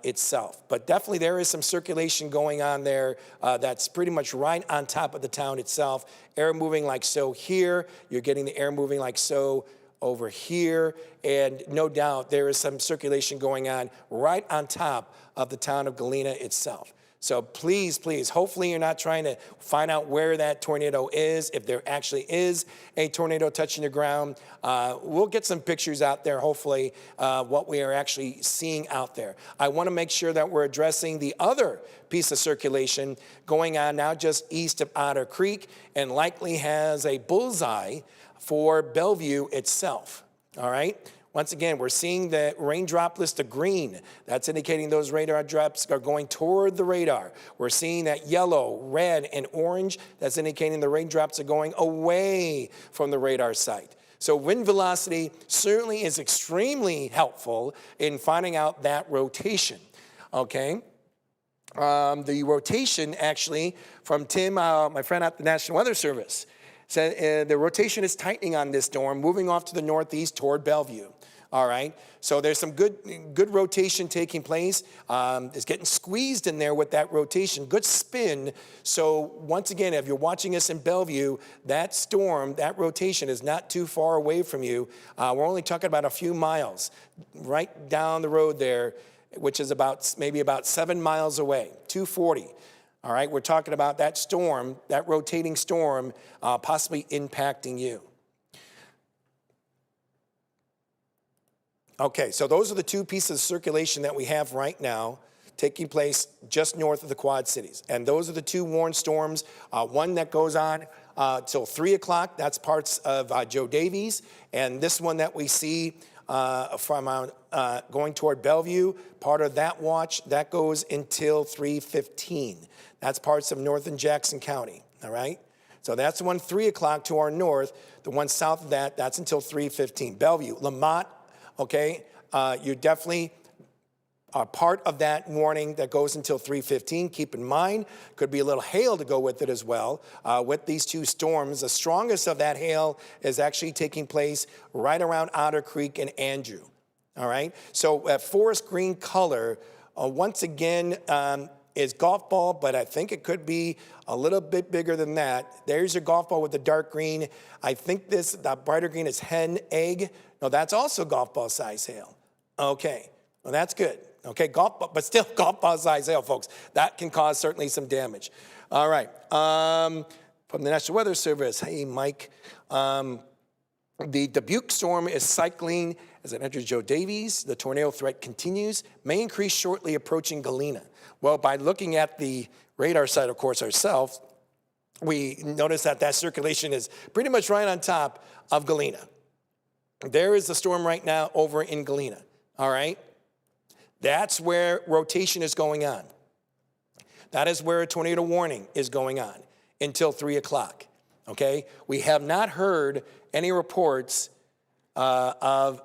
itself. But definitely there is some circulation going on there that's pretty much right on top of the town itself. Air moving like so here. You're getting the air moving like so over here. And no doubt there is some circulation going on right on top of the town of Galena itself. So please, please, hopefully you're not trying to find out where that tornado is, if there actually is a tornado touching the ground. We'll get some pictures out there, hopefully, what we are actually seeing out there. I want to make sure that we're addressing the other piece of circulation going on now just east of Otter Creek, and likely has a bullseye for Bellevue itself, all right? Once again, we're seeing the raindrop list of green. That's indicating those radar drops are going toward the radar. We're seeing that yellow, red, and orange. That's indicating the raindrops are going away from the radar site. So wind velocity certainly is extremely helpful in finding out that rotation, okay? The rotation actually from Tim, my friend at the National Weather Service, said the rotation is tightening on this storm, moving off to the northeast toward Bellevue. All right, so there's some good rotation taking place. It's getting squeezed in there with that rotation, good spin. So once again, if you're watching us in Bellevue, that storm, that rotation is not too far away from you. We're only talking about a few miles right down the road there, which is maybe about 7 miles away, 240. All right, we're talking about that storm, that rotating storm, possibly impacting you. Okay, so those are the two pieces of circulation that we have right now taking place just north of the Quad Cities. And those are the two warned storms, one that goes on till 3 o'clock, that's parts of Joe Daviess, and this one that we see from going toward Bellevue, part of that watch, that goes until 3:15. That's parts of northern Jackson County, all right? So that's the one 3 o'clock to our north. The one south of that, that's until 3:15. Bellevue, Lamont, okay, you're definitely part of that warning that goes until 3:15. Keep in mind, could be a little hail to go with it as well. With these two storms, the strongest of that hail is actually taking place right around Otter Creek and Andrew. All right, so that forest green color, once again, is golf ball, but I think it could be a little bit bigger than that. There's your golf ball with the dark green. I think that brighter green is hen egg. No, that's also golf ball size hail. Okay, well, that's good. Okay, golf ball, but still golf ball size hail, folks. That can cause certainly some damage. All right, from the National Weather Service, hey, Mike. The Dubuque storm is cycling as it enters Joe Davies. The tornado threat continues, may increase shortly approaching Galena. Well, by looking at the radar site, of course, ourselves, we notice that circulation is pretty much right on top of Galena. There is the storm right now over in Galena, all right? That's where rotation is going on. That is where a tornado warning is going on until 3 o'clock, okay? We have not heard any reports of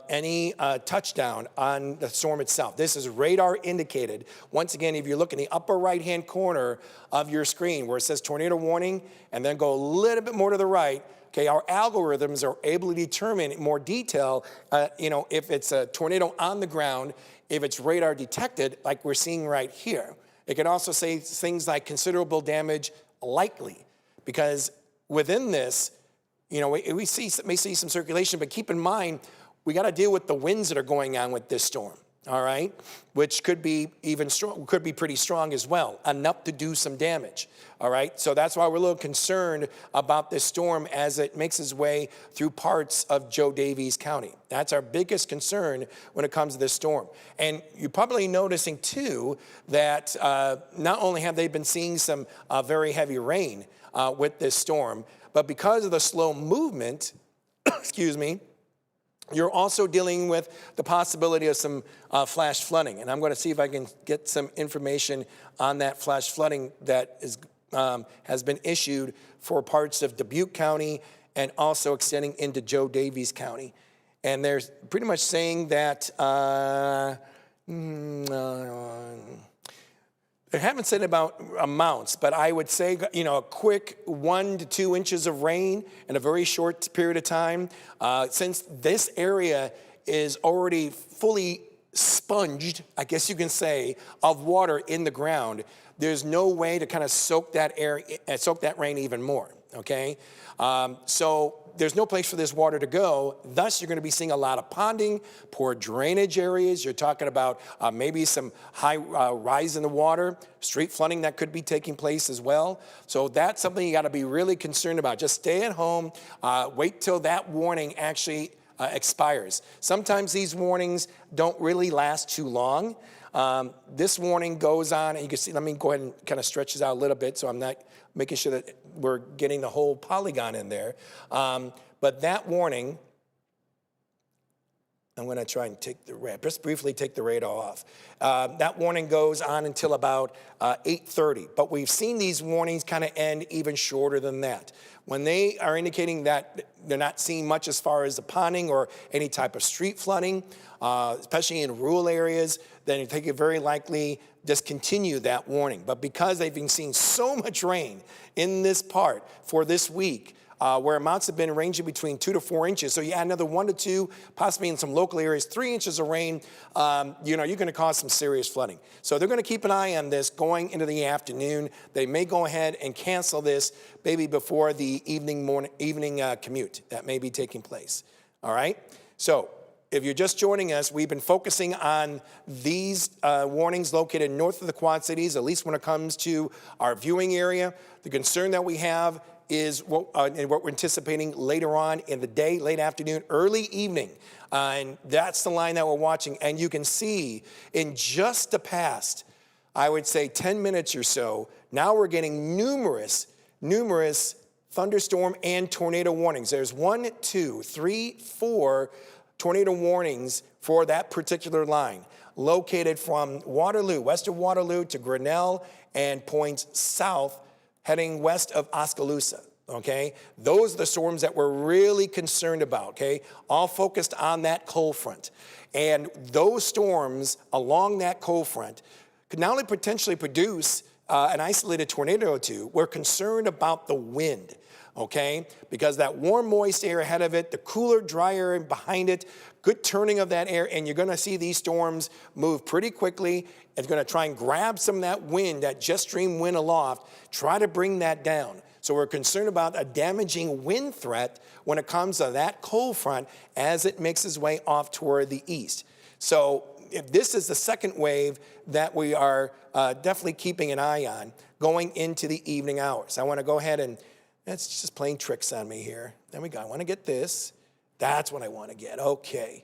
any touchdown on the storm itself. This is radar indicated. Once again, if you look in the upper right-hand corner of your screen where it says tornado warning and then go a little bit more to the right, okay, our algorithms are able to determine in more detail, if it's a tornado on the ground, if it's radar detected, like we're seeing right here. It can also say things like considerable damage likely, because within this, we may see some circulation, but keep in mind, we got to deal with the winds that are going on with this storm, all right? Which could be even strong, could be pretty strong as well, enough to do some damage, all right? So that's why we're a little concerned about this storm as it makes its way through parts of Joe Davies County. That's our biggest concern when it comes to this storm. And you're probably noticing too that not only have they been seeing some very heavy rain with this storm, but because of the slow movement, excuse me, you're also dealing with the possibility of some flash flooding. And I'm going to see if I can get some information on that flash flooding that has been issued for parts of Dubuque County and also extending into Joe Davies County. And they're pretty much saying that they haven't said about amounts, but I would say, a quick 1 to 2 inches of rain in a very short period of time. Since this area is already fully sponged, I guess you can say, of water in the ground, there's no way to kind of soak that rain even more, okay? So there's no place for this water to go. Thus, you're going to be seeing a lot of ponding, poor drainage areas. You're talking about maybe some high rise in the water, street flooding that could be taking place as well. So that's something you got to be really concerned about. Just stay at home. Wait till that warning actually expires. Sometimes these warnings don't really last too long. This warning goes on, and you can see, let me go ahead and kind of stretch this out a little bit so I'm not making sure that we're getting the whole polygon in there. But that warning, I'm going to try and just briefly take the radar off. That warning goes on until about 8:30, but we've seen these warnings kind of end even shorter than that. When they are indicating that they're not seeing much as far as the ponding or any type of street flooding, especially in rural areas, then you think it very likely discontinue that warning. But because they've been seeing so much rain in this part for this week, where amounts have been ranging between 2 to 4 inches. So you add another 1 to 2, possibly in some local areas, 3 inches of rain, you're going to cause some serious flooding. So they're going to keep an eye on this going into the afternoon. They may go ahead and cancel this maybe before the evening commute that may be taking place. All right? So if you're just joining us, we've been focusing on these warnings located north of the Quad Cities, at least when it comes to our viewing area. The concern that we have is what we're anticipating later on in the day, late afternoon, early evening. And that's the line that we're watching. And you can see in just the past, I would say 10 minutes or so, now we're getting numerous thunderstorm and tornado warnings. There's 1, 2, 3, 4 tornado warnings for that particular line, located from Waterloo, west of Waterloo to Grinnell and points south, heading west of Oskaloosa. okay? Those are the storms that we're really concerned about, okay? All focused on that cold front. And those storms along that cold front could not only potentially produce an isolated tornado or two, we're concerned about the wind, okay? Because that warm, moist air ahead of it, the cooler, dry air behind it, good turning of that air, and you're gonna see these storms move pretty quickly. It's gonna try and grab some of that wind, that jet stream wind aloft, try to bring that down. So we're concerned about a damaging wind threat when it comes to that cold front as it makes its way off toward the east. So if this is the second wave that we are definitely keeping an eye on going into the evening hours. I want to go ahead and, that's just playing tricks on me here. There we go. I want to get this. That's what I want to get. Okay.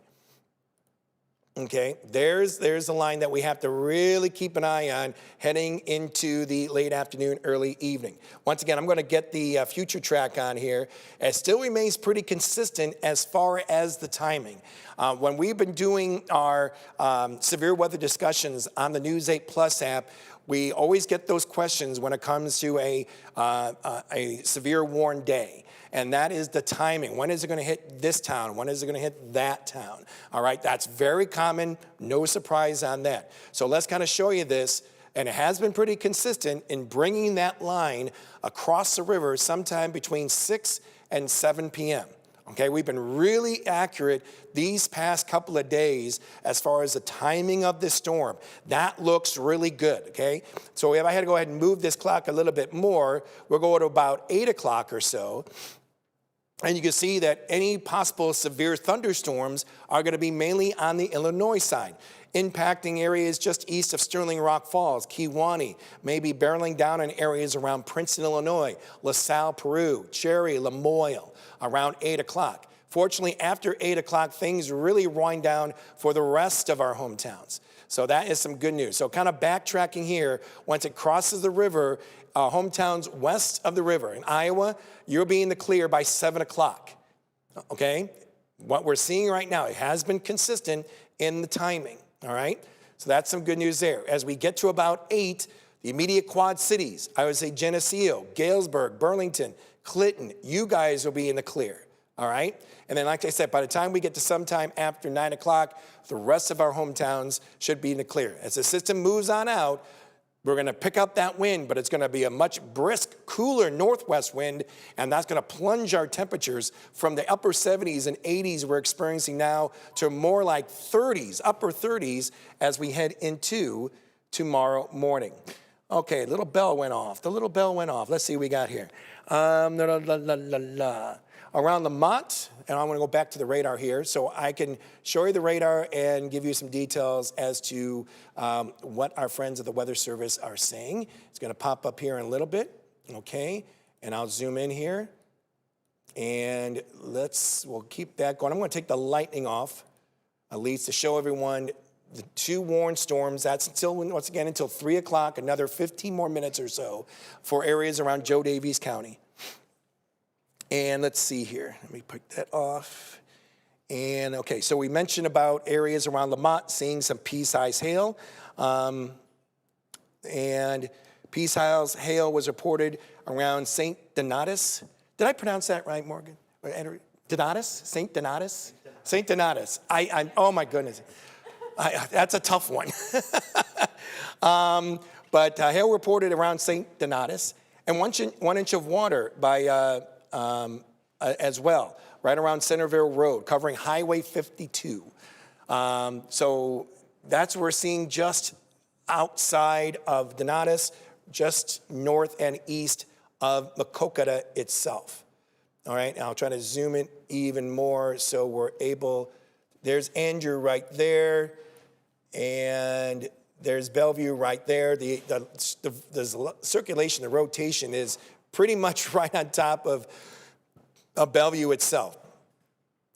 Okay, there's a line that we have to really keep an eye on heading into the late afternoon, early evening. Once again, I'm going to get the future track on here. It still remains pretty consistent as far as the timing. When we've been doing our severe weather discussions on the News 8 Plus app, we always get those questions when it comes to a severe warned day. And that is the timing. When is it going to hit this town? When is it going to hit that town? All right, that's very common. No surprise on that. So let's kind of show you this. And it has been pretty consistent in bringing that line across the river sometime between 6 and 7 p.m. Okay, we've been really accurate these past couple of days as far as the timing of this storm. That looks really good, okay? So if I had to go ahead and move this clock a little bit more, we'll go to about 8 o'clock or so. And you can see that any possible severe thunderstorms are going to be mainly on the Illinois side, impacting areas just east of Sterling Rock Falls, Kewaunee, maybe barreling down in areas around Princeton, Illinois, LaSalle, Peru, Cherry, Lamoille, around 8 o'clock. Fortunately, after 8 o'clock, things really wind down for the rest of our hometowns. So that is some good news. So kind of backtracking here, once it crosses the river, hometowns west of the river in Iowa, you'll be in the clear by 7 o'clock, okay? What we're seeing right now, it has been consistent in the timing, all right? So that's some good news there. As we get to about 8, the immediate Quad Cities, I would say Geneseo, Galesburg, Burlington, Clinton, you guys will be in the clear, all right? And then, like I said, by the time we get to sometime after 9 o'clock, the rest of our hometowns should be in the clear. As the system moves on out, we're going to pick up that wind, but it's going to be a much brisk, cooler northwest wind, and that's going to plunge our temperatures from the upper 70s and 80s we're experiencing now to more like 30s, upper 30s, as we head into tomorrow morning. Okay, little bell went off. The little bell went off. Let's see what we got here. Around Lamont, and I'm going to go back to the radar here so I can show you the radar and give you some details as to what our friends at the Weather Service are saying. It's going to pop up here in a little bit, okay? And I'll zoom in here. And we'll keep that going. I'm going to take the lightning off, at least to show everyone the 2 warned storms. That's until, once again, until 3 o'clock, another 15 more minutes or so for areas around Joe Daviess County. And let's see here. Let me pick that off. And okay, so we mentioned about areas around Lamont seeing some pea-sized hail. And pea-sized hail was reported around St. Donatus. Did I pronounce that right, Morgan? Donatus? St. Donatus? St. Donatus. Oh my goodness. That's a tough one. But hail reported around St. Donatus. And 1 inch of water by as well, right around Centerville Road, covering Highway 52. So that's what we're seeing just outside of Donatus, just north and east of Maquoketa itself. All right, and I'll try to zoom in even more so we're able, there's Andrew right there, and there's Bellevue right there. The circulation, the rotation is pretty much right on top of Bellevue itself,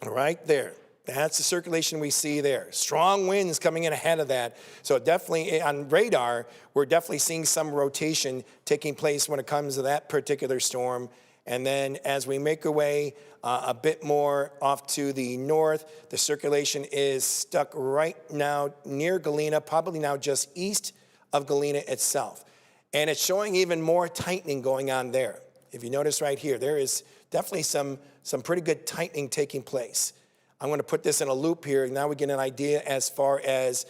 right there. That's the circulation we see there. Strong winds coming in ahead of that. So definitely on radar, we're definitely seeing some rotation taking place when it comes to that particular storm. And then as we make our way a bit more off to the north, the circulation is stuck right now near Galena, probably now just east of Galena itself. And it's showing even more tightening going on there. if you notice right here, there is definitely some pretty good tightening taking place. I'm going to put this in a loop here. Now we get an idea as far as,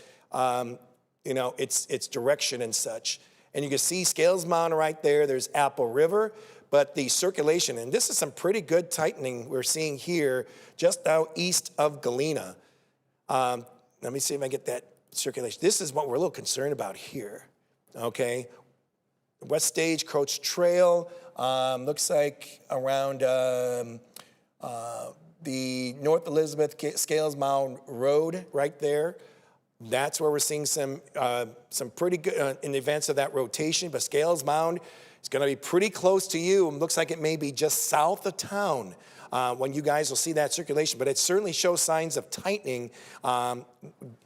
its direction and such. And you can see Scales Mound right there. There's Apple River. But the circulation, and this is some pretty good tightening we're seeing here just out east of Galena. Let me see if I get that circulation. This is what we're a little concerned about here, okay? West Stagecoach Trail looks like around the North Elizabeth Scales Mound Road right there. That's where we're seeing some pretty good in advance of that rotation, but Scales Mound is going to be pretty close to you. It looks like it may be just south of town when you guys will see that circulation, but it certainly shows signs of tightening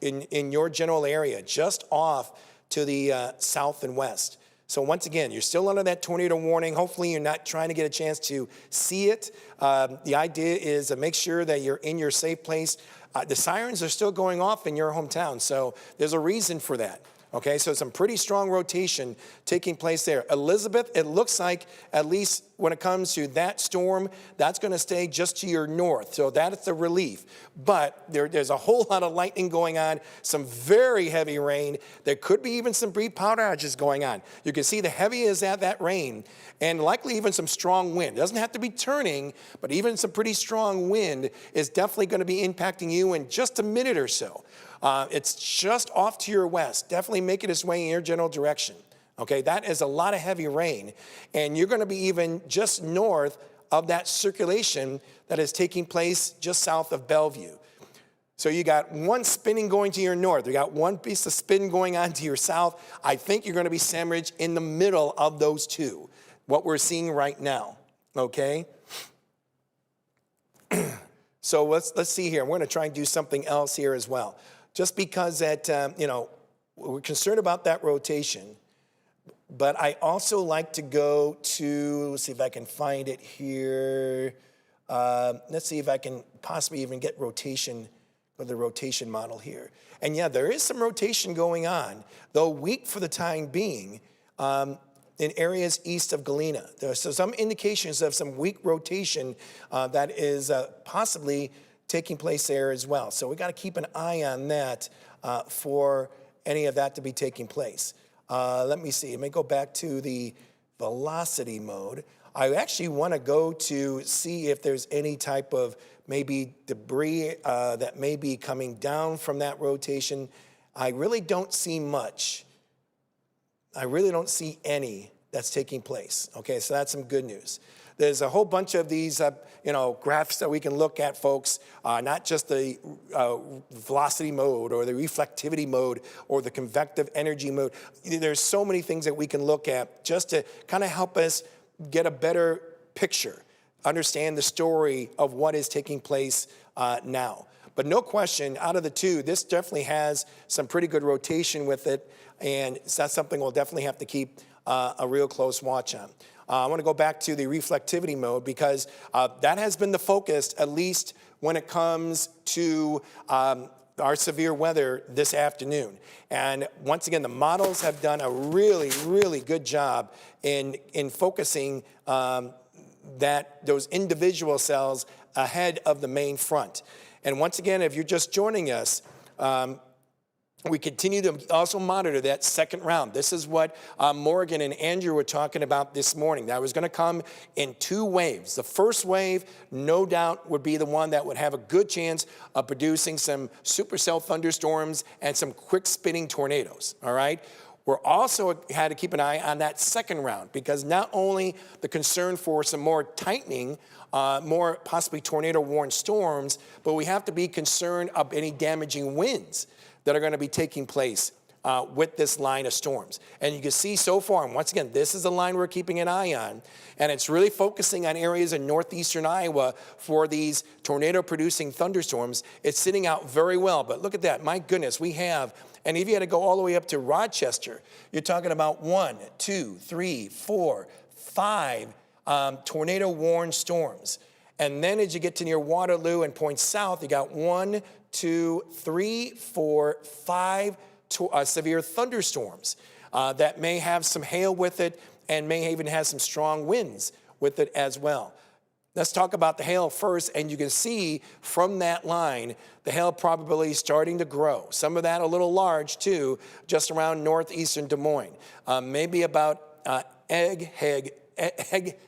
in your general area, just off to the south and west. So once again, you're still under that tornado warning. Hopefully you're not trying to get a chance to see it. The idea is to make sure that you're in your safe place. The sirens are still going off in your hometown, so there's a reason for that. Okay, so some pretty strong rotation taking place there. Elizabeth, it looks like, at least when it comes to that storm, that's going to stay just to your north. So that's the relief. But there's a whole lot of lightning going on, some very heavy rain. There could be even some brief power outages going on. You can see the heavy is at that rain, and likely even some strong wind. It doesn't have to be turning, but even some pretty strong wind is definitely going to be impacting you in just a minute or so. It's just off to your west. Definitely making its way in your general direction. Okay, that is a lot of heavy rain. And you're going to be even just north of that circulation that is taking place just south of Bellevue. So you got one spinning going to your north. You got one piece of spin going on to your south. I think you're going to be sandwiched in the middle of those two, what we're seeing right now. Okay? So let's see here. We're going to try and do something else here as well. Just because that, we're concerned about that rotation, but I also like to go to, let's see if I can find it here. Let's see if I can possibly even get rotation, with the rotation model here. And yeah, there is some rotation going on, though weak for the time being, in areas east of Galena. There's some indications of some weak rotation that is possibly taking place there as well. So we got to keep an eye on that for any of that to be taking place. Let me see. Let me go back to the velocity mode. I actually want to go to see if there's any type of maybe debris that may be coming down from that rotation. I really don't see much. I really don't see any that's taking place. Okay, so that's some good news. There's a whole bunch of these, graphs that we can look at, folks, not just the velocity mode or the reflectivity mode or the convective energy mode. There's so many things that we can look at just to kind of help us get a better picture, understand the story of what is taking place now. But no question, out of the two, this definitely has some pretty good rotation with it, and that's something we'll definitely have to keep a real close watch on. I want to go back to the reflectivity mode because that has been the focus, at least when it comes to our severe weather this afternoon. And once again, the models have done a really, really good job in focusing those individual cells ahead of the main front. And once again, if you're just joining us, we continue to also monitor that second round. This is what Morgan and Andrew were talking about this morning. That was going to come in two waves. The first wave, no doubt, would be the one that would have a good chance of producing some supercell thunderstorms and some quick spinning tornadoes, all right? We're also had to keep an eye on that second round because not only the concern for some more tightening, more possibly tornado-warned storms, but we have to be concerned of any damaging winds that are going to be taking place with this line of storms. And you can see so far, and once again, this is the line we're keeping an eye on, and it's really focusing on areas in northeastern Iowa for these tornado-producing thunderstorms. It's sitting out very well, but look at that. My goodness, we have, and if you had to go all the way up to Rochester, you're talking about 1, 2, 3, 4, 5 tornado-warned storms. And then as you get to near Waterloo and point south, you got 1, 2, 3, 4, 5 severe thunderstorms that may have some hail with it and may even have some strong winds with it as well. Let's talk about the hail first, and you can see from that line, the hail probability starting to grow. Some of that a little large too, just around northeastern Des Moines. Maybe about egg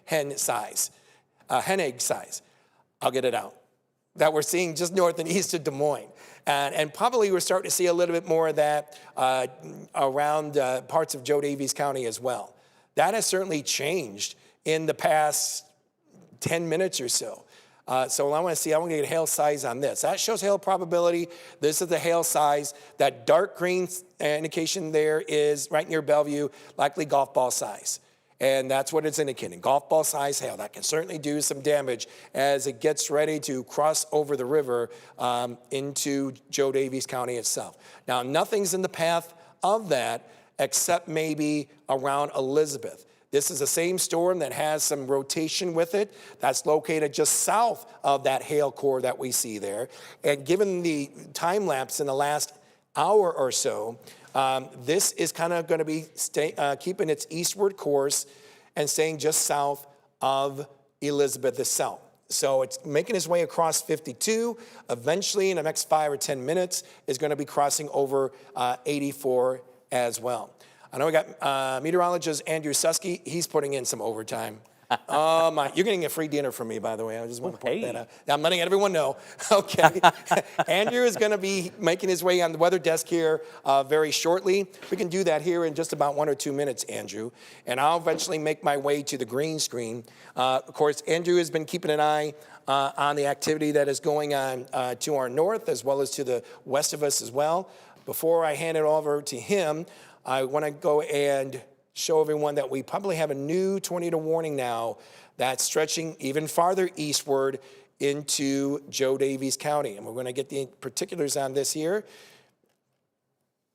hen size, hen egg size. I'll get it out. That we're seeing just north and east of Des Moines. And probably we're starting to see a little bit more of that around parts of Joe Daviess County as well. That has certainly changed in the past 10 minutes or so. So I want to get a hail size on this. That shows hail probability. This is the hail size. That dark green indication there is right near Bellevue, likely golf ball size. And that's what it's indicating, golf ball size hail. That can certainly do some damage as it gets ready to cross over the river into Joe Daviess County itself. Now, nothing's in the path of that except maybe around Elizabeth. This is the same storm that has some rotation with it. That's located just south of that hail core that we see there. And given the time lapse in the last hour or so, this is kind of going to be keeping its eastward course and staying just south of Elizabeth itself. So it's making its way across 52. Eventually, in the next 5 or 10 minutes, is going to be crossing over 84 as well. I know we got meteorologist Andrew Susky. He's putting in some overtime. Oh my! You're getting a free dinner from me, by the way. I just want to point that out. I'm letting everyone know. Okay, Andrew is going to be making his way on the weather desk here very shortly. We can do that here in just about 1 or 2 minutes, Andrew. And I'll eventually make my way to the green screen. Of course, Andrew has been keeping an eye on the activity that is going on to our north as well as to the west of us as well. Before I hand it over to him, I want to go and show everyone that we probably have a new tornado warning now that's stretching even farther eastward into Joe Daviess County. And we're going to get the particulars on this here.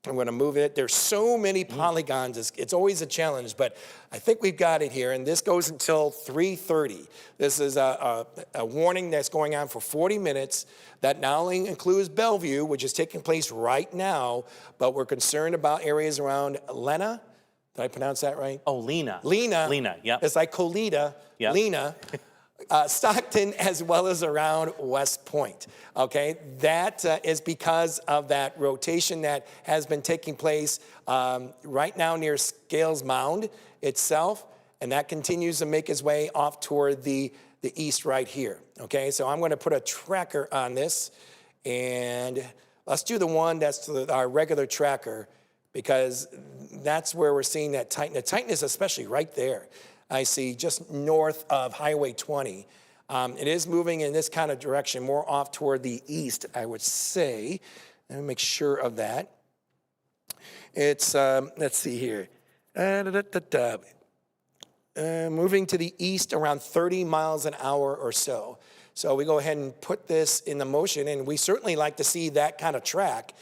I'm going to move it. There's so many polygons. It's always a challenge, but I think we've got it here. And this goes until 3:30. This is a warning that's going on for 40 minutes that not only includes Bellevue, which is taking place right now, but we're concerned about areas around Lena. Did I pronounce that right? Oh, Lena. Lena, yeah. It's like Colita, yep. Lena. Stockton, as well as around West Point, okay? That is because of that rotation that has been taking place right now near Scales Mound itself, and that continues to make its way off toward the east right here, okay? So I'm gonna put a tracker on this, and let's do the one that's our regular tracker, because that's where we're seeing that tightness. Tightness especially right there. I see just north of Highway 20. It is moving in this kind of direction, more off toward the east, I would say. Let me make sure of that. It's, let's see here. Moving to the east around 30 miles an hour or so. So we go ahead and put this in the motion, and we certainly like to see that kind of track.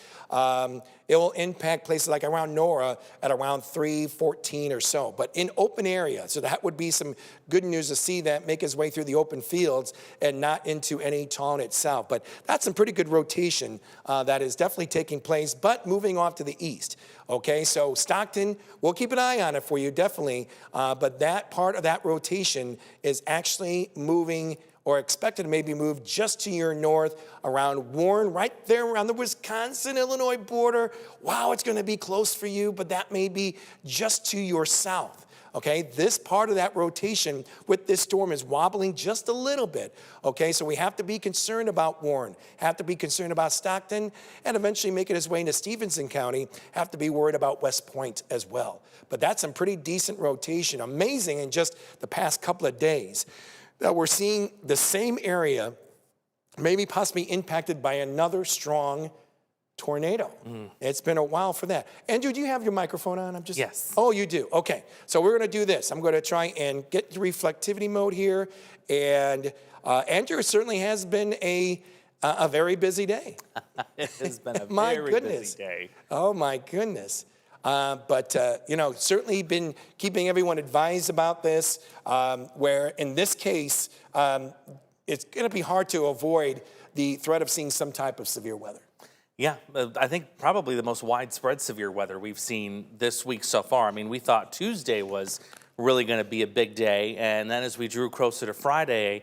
It will impact places like around Nora at around 3:14 or so, but in open area. So that would be some good news to see that make its way through the open fields and not into any town itself. But that's some pretty good rotation that is definitely taking place, but moving off to the east. Okay, so Stockton, we'll keep an eye on it for you, definitely. But that part of that rotation is actually moving or expected to maybe move just to your north around Warren, right there around the Wisconsin-Illinois border. Wow, it's going to be close for you, but that may be just to your south. Okay, this part of that rotation with this storm is wobbling just a little bit. Okay, so we have to be concerned about Warren, have to be concerned about Stockton, and eventually making its way into Stevenson County, have to be worried about West Point as well. But that's some pretty decent rotation, amazing in just the past couple of days. That we're seeing the same area maybe possibly impacted by another strong tornado. It's been a while for that. Andrew, do you have your microphone on? Yes. Oh, you do? Okay. So we're going to do this. I'm going to try and get to reflectivity mode here. And Andrew, certainly has been a very busy day. It has been a very busy day. Oh, my goodness. But certainly been keeping everyone advised about this, where in this case, it's going to be hard to avoid the threat of seeing some type of severe weather. Yeah, I think probably the most widespread severe weather we've seen this week so far. I mean, we thought Tuesday was really going to be a big day. And then as we drew closer to Friday,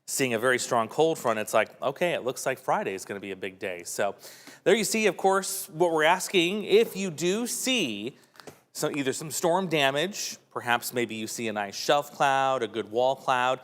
seeing a very strong cold front, it's like, okay, it looks like Friday is going to be a big day. So there you see, of course, what we're asking. If you do see either some storm damage, perhaps maybe you see a nice shelf cloud, a good wall cloud,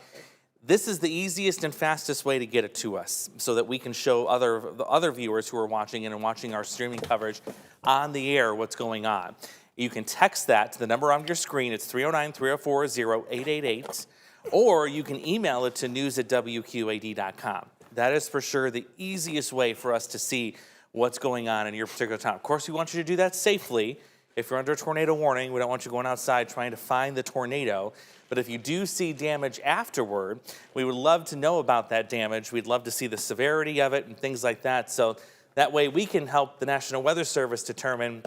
this is the easiest and fastest way to get it to us so that we can show the other viewers who are watching and watching our streaming coverage on the air what's going on. You can text that to the number on your screen. It's 309-304-0888. Or you can email it to news@wqad.com. That is for sure the easiest way for us to see what's going on in your particular town. Of course, we want you to do that safely. If you're under a tornado warning, we don't want you going outside trying to find the tornado. But if you do see damage afterward, we would love to know about that damage. We'd love to see the severity of it and things like that. So that way we can help the National Weather Service determine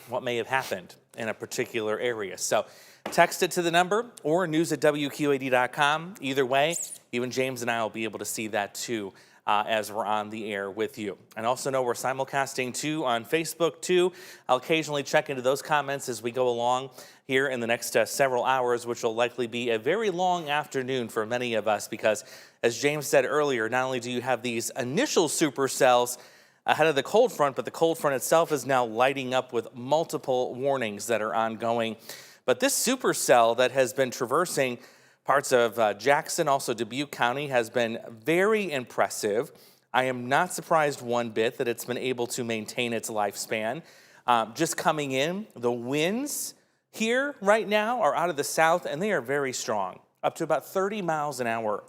what may have happened in a particular area. So text it to the number or news@wqad.com. Either way, even James and I will be able to see that too as we're on the air with you. And also know we're simulcasting too on Facebook too. I'll occasionally check into those comments as we go along here in the next several hours, which will likely be a very long afternoon for many of us because, as James said earlier, not only do you have these initial supercells ahead of the cold front, but the cold front itself is now lighting up with multiple warnings that are ongoing. But this supercell that has been traversing parts of Jackson, also Dubuque County, has been very impressive. I am not surprised one bit that it's been able to maintain its lifespan. Just coming in, the winds here right now are out of the south, and they are very strong, up to about 30 miles an hour.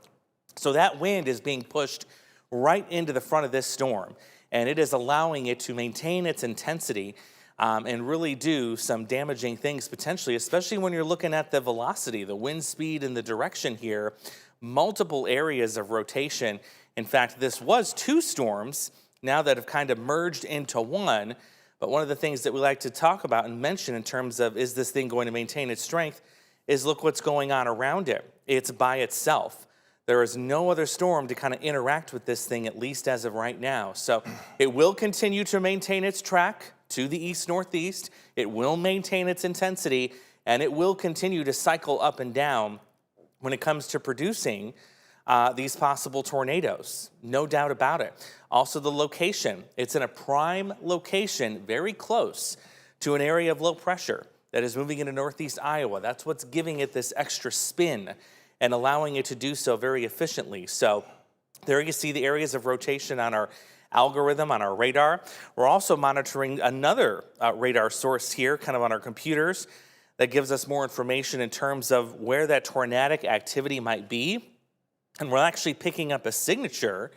So that wind is being pushed right into the front of this storm, and it is allowing it to maintain its intensity and really do some damaging things potentially, especially when you're looking at the velocity, the wind speed, and the direction here. Multiple areas of rotation. In fact, this was two storms now that have kind of merged into one. But one of the things that we like to talk about and mention in terms of is this thing going to maintain its strength is look what's going on around it. It's by itself. There is no other storm to kind of interact with this thing, at least as of right now. So it will continue to maintain its track to the east-northeast. It will maintain its intensity, and it will continue to cycle up and down when it comes to producing these possible tornadoes. No doubt about it. Also the location. It's in a prime location, very close to an area of low pressure that is moving into northeast Iowa. That's what's giving it this extra spin and allowing it to do so very efficiently. So there you see the areas of rotation on our algorithm, on our radar. We're also monitoring another radar source here, kind of on our computers, that gives us more information in terms of where that tornadic activity might be. And we're actually picking up a signature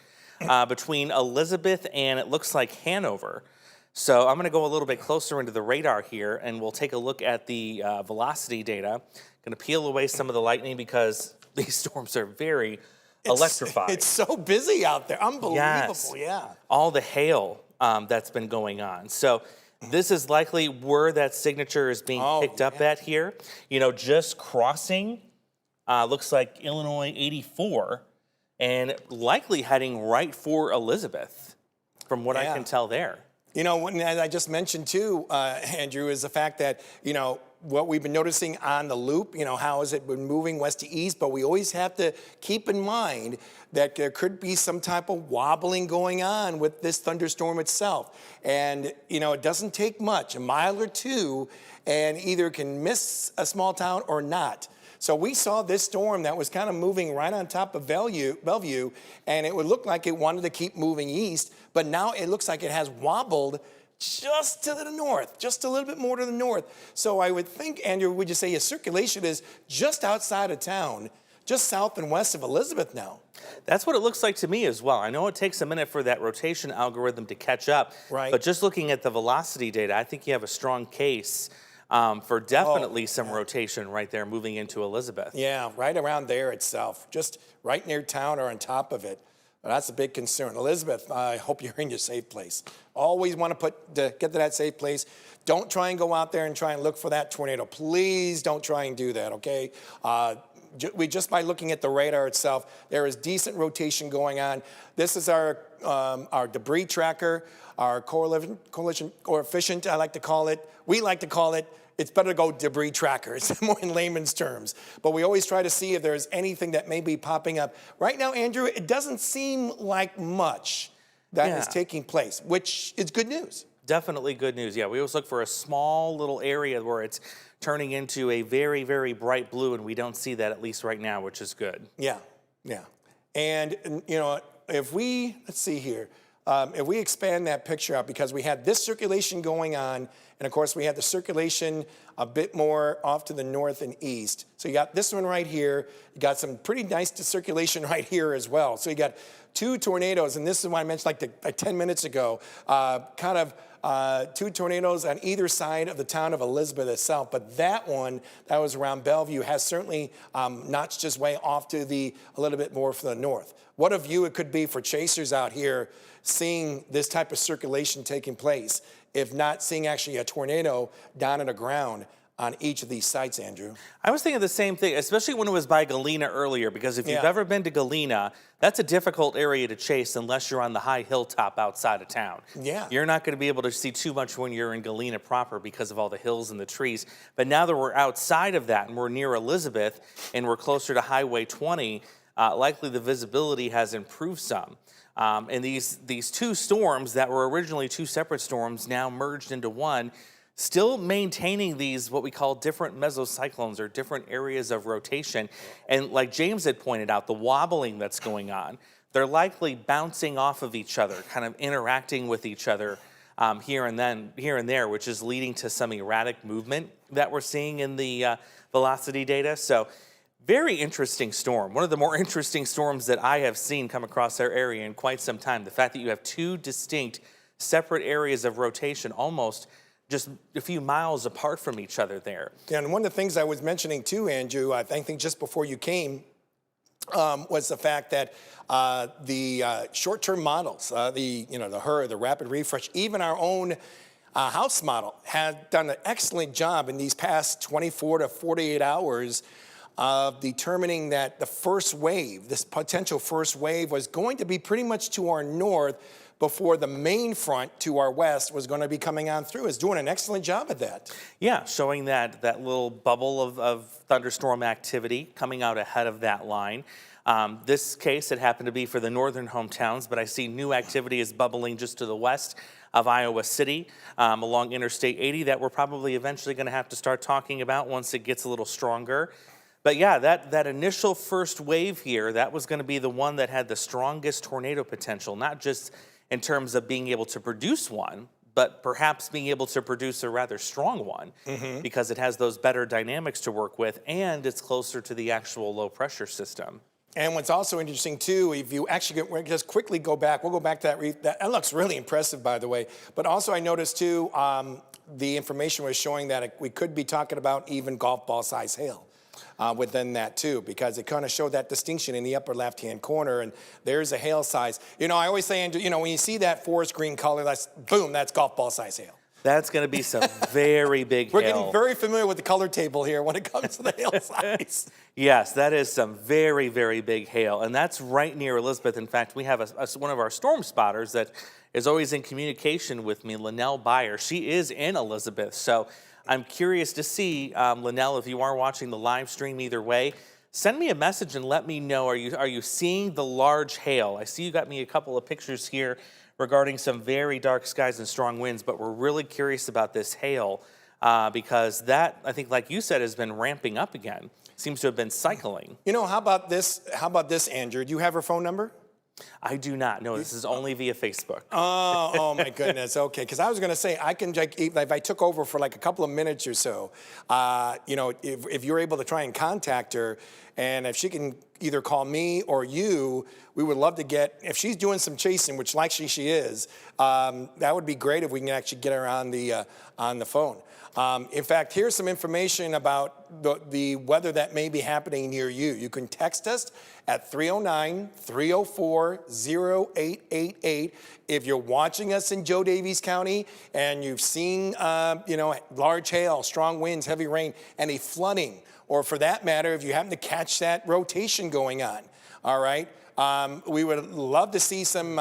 between Elizabeth and it looks like Hanover. So I'm going to go a little bit closer into the radar here, and we'll take a look at the velocity data. Going to peel away some of the lightning because these storms are very electrifying. It's so busy out there. Unbelievable, yes. Yeah. All the hail that's been going on. So this is likely where that signature is being picked up at here. You know, just crossing, looks like Illinois 84, and likely heading right for Elizabeth, from what I can tell there. You know, what I just mentioned too, Andrew, is the fact that, you know, what we've been noticing on the loop, you know, how has it been moving west to east, but we always have to keep in mind that there could be some type of wobbling going on with this thunderstorm itself. And, you know, it doesn't take much, a mile or two, and either can miss a small town or not. So we saw this storm that was kind of moving right on top of Bellevue, and it would look like it wanted to keep moving east, but now it looks like it has wobbled just to the north, just a little bit more to the north. So I would think, Andrew, would you say your circulation is just outside of town, just south and west of Elizabeth now? That's what it looks like to me as well. I know it takes a minute for that rotation algorithm to catch up, right? But just looking at the velocity data, I think you have a strong case for definitely some rotation right there moving into Elizabeth. Yeah, right around there itself, just right near town or on top of it. Well, that's a big concern. Elizabeth, I hope you're in your safe place. Always want to get to that safe place. Don't try and go out there and try and look for that tornado. Please don't try and do that, okay? Just by looking at the radar itself, there is decent rotation going on. This is our debris tracker, our coalition coefficient, I like to call it. We like to call it. it's better to go debris trackers, more in layman's terms. But we always try to see if there's anything that may be popping up. Right now, Andrew, it doesn't seem like much that is taking place, which is good news. Definitely good news. Yeah, we always look for a small little area where it's turning into a very, very bright blue, and we don't see that, at least right now, which is good. Yeah, yeah. And, you know, if we, let's see here, if we expand that picture out, because we had this circulation going on, and of course we had the circulation a bit more off to the north and east. So you got this one right here. You got some pretty nice circulation right here as well. So you got two tornadoes, and this is what I mentioned like 10 minutes ago, two tornadoes on either side of the town of Elizabeth itself. But that one that was around Bellevue has certainly notched its way off to a little bit more for the north. What a view it could be for chasers out here seeing this type of circulation taking place, if not seeing actually a tornado down on the ground on each of these sites, Andrew. I was thinking the same thing, especially when it was by Galena earlier, because if you've ever been to Galena, that's a difficult area to chase unless you're on the high hilltop outside of town. Yeah. You're not going to be able to see too much when you're in Galena proper because of all the hills and the trees. But now that we're outside of that and we're near Elizabeth and we're closer to Highway 20, likely the visibility has improved some. And these two storms that were originally two separate storms now merged into one, still maintaining these what we call different mesocyclones or different areas of rotation. And like James had pointed out, the wobbling that's going on, they're likely bouncing off of each other, kind of interacting with each other here and there, which is leading to some erratic movement that we're seeing in the velocity data. So very interesting storm. One of the more interesting storms that I have seen come across our area in quite some time. The fact that you have two distinct separate areas of rotation almost just a few miles apart from each other there. Yeah, and one of the things I was mentioning too, Andrew, I think just before you came, was the fact that the short-term models, the rapid refresh, even our own house model had done an excellent job in these past 24 to 48 hours of determining that the first wave, this potential first wave, was going to be pretty much to our north before the main front to our west was going to be coming on through. Is doing an excellent job at that. Yeah, showing that little bubble of thunderstorm activity coming out ahead of that line. This case, it happened to be for the northern hometowns, but I see new activity is bubbling just to the west of Iowa City along Interstate 80 that we're probably eventually going to have to start talking about once it gets a little stronger. But yeah, that initial first wave here, that was going to be the one that had the strongest tornado potential, not just in terms of being able to produce one, but perhaps being able to produce a rather strong one because it has those better dynamics to work with and it's closer to the actual low pressure system. And what's also interesting too, if you actually just quickly go back, we'll go back to that looks really impressive, by the way. But also I noticed too, the information was showing that we could be talking about even golf ball size hail. Within that too, because it kind of showed that distinction in the upper left-hand corner, and there's a hail size. You know, I always say, Andrew, when you see that forest green color, that's golf ball size hail. That's going to be some very big hail. We're getting very familiar with the color table here when it comes to the hail size. Yes, that is some very, very big hail, and that's right near Elizabeth. In fact, we have one of our storm spotters that is always in communication with me, Linnell Byer. She is in Elizabeth, so I'm curious to see, Linnell, if you are watching the live stream either way, send me a message and let me know, are you seeing the large hail? I see you got me a couple of pictures here regarding some very dark skies and strong winds, but we're really curious about this hail because that, I think, like you said, has been ramping up again. Seems to have been cycling. How about this, Andrew? Do you have her phone number? I do not. No, this is only via Facebook. Oh my goodness. Okay, because I was going to say, I can, if I took over for like a couple of minutes or so, if you're able to try and contact her, and if she can either call me or you, we would love to get, if she's doing some chasing, which likely she is, that would be great if we can actually get her on the phone. In fact, here's some information about the weather that may be happening near you. You can text us at 309-304-0888. If you're watching us in Joe Davies County and you've seen, large hail, strong winds, heavy rain, any flooding, or for that matter, if you happen to catch that rotation going on, all right? We would love to see some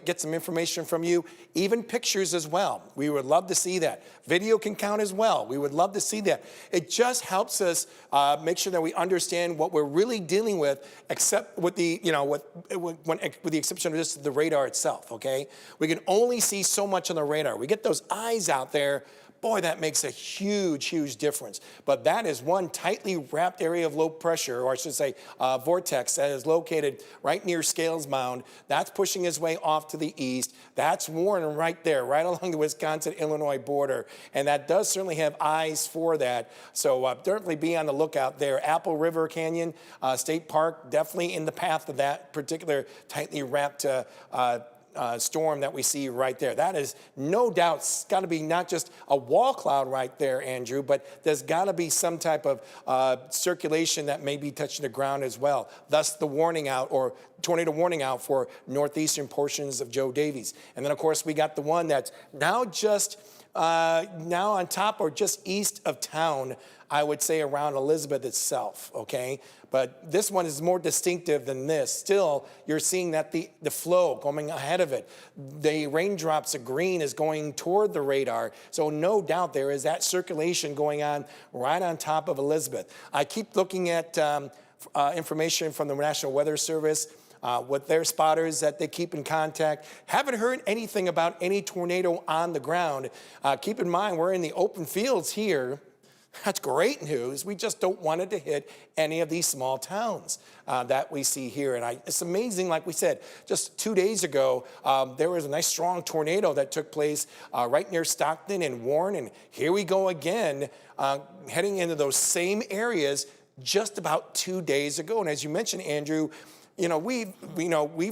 get some information from you, even pictures as well. We would love to see that. Video can count as well. We would love to see that. It just helps us make sure that we understand what we're really dealing with, except with the, with the exception of just the radar itself, okay? We can only see so much on the radar. We get those eyes out there. Boy, that makes a huge, huge difference. But that is one tightly wrapped area of low pressure, or I should say vortex, that is located right near Scales Mound. That's pushing its way off to the east. That's Warren right there, right along the Wisconsin-Illinois border. And that does certainly have eyes for that. So definitely be on the lookout there. Apple River Canyon State Park, definitely in the path of that particular tightly wrapped storm that we see right there. That is no doubt got to be not just a wall cloud right there, Andrew, but there's got to be some type of circulation that may be touching the ground as well. Thus the warning out, or tornado warning out, for northeastern portions of Joe Davies. And then of course we got the one that's now just now on top or just east of town, I would say around Elizabeth itself, okay? But this one is more distinctive than this. Still, you're seeing that the flow coming ahead of it. The raindrops of green is going toward the radar. So no doubt there is that circulation going on right on top of Elizabeth. I keep looking at information from the National Weather Service with their spotters that they keep in contact. Haven't heard anything about any tornado on the ground. Keep in mind, we're in the open fields here. That's great news. We just don't want it to hit any of these small towns that we see here. And it's amazing, like we said, just 2 days ago, there was a nice strong tornado that took place right near Stockton and Warren. And here we go again, heading into those same areas just about 2 days ago. And as you mentioned, Andrew, we've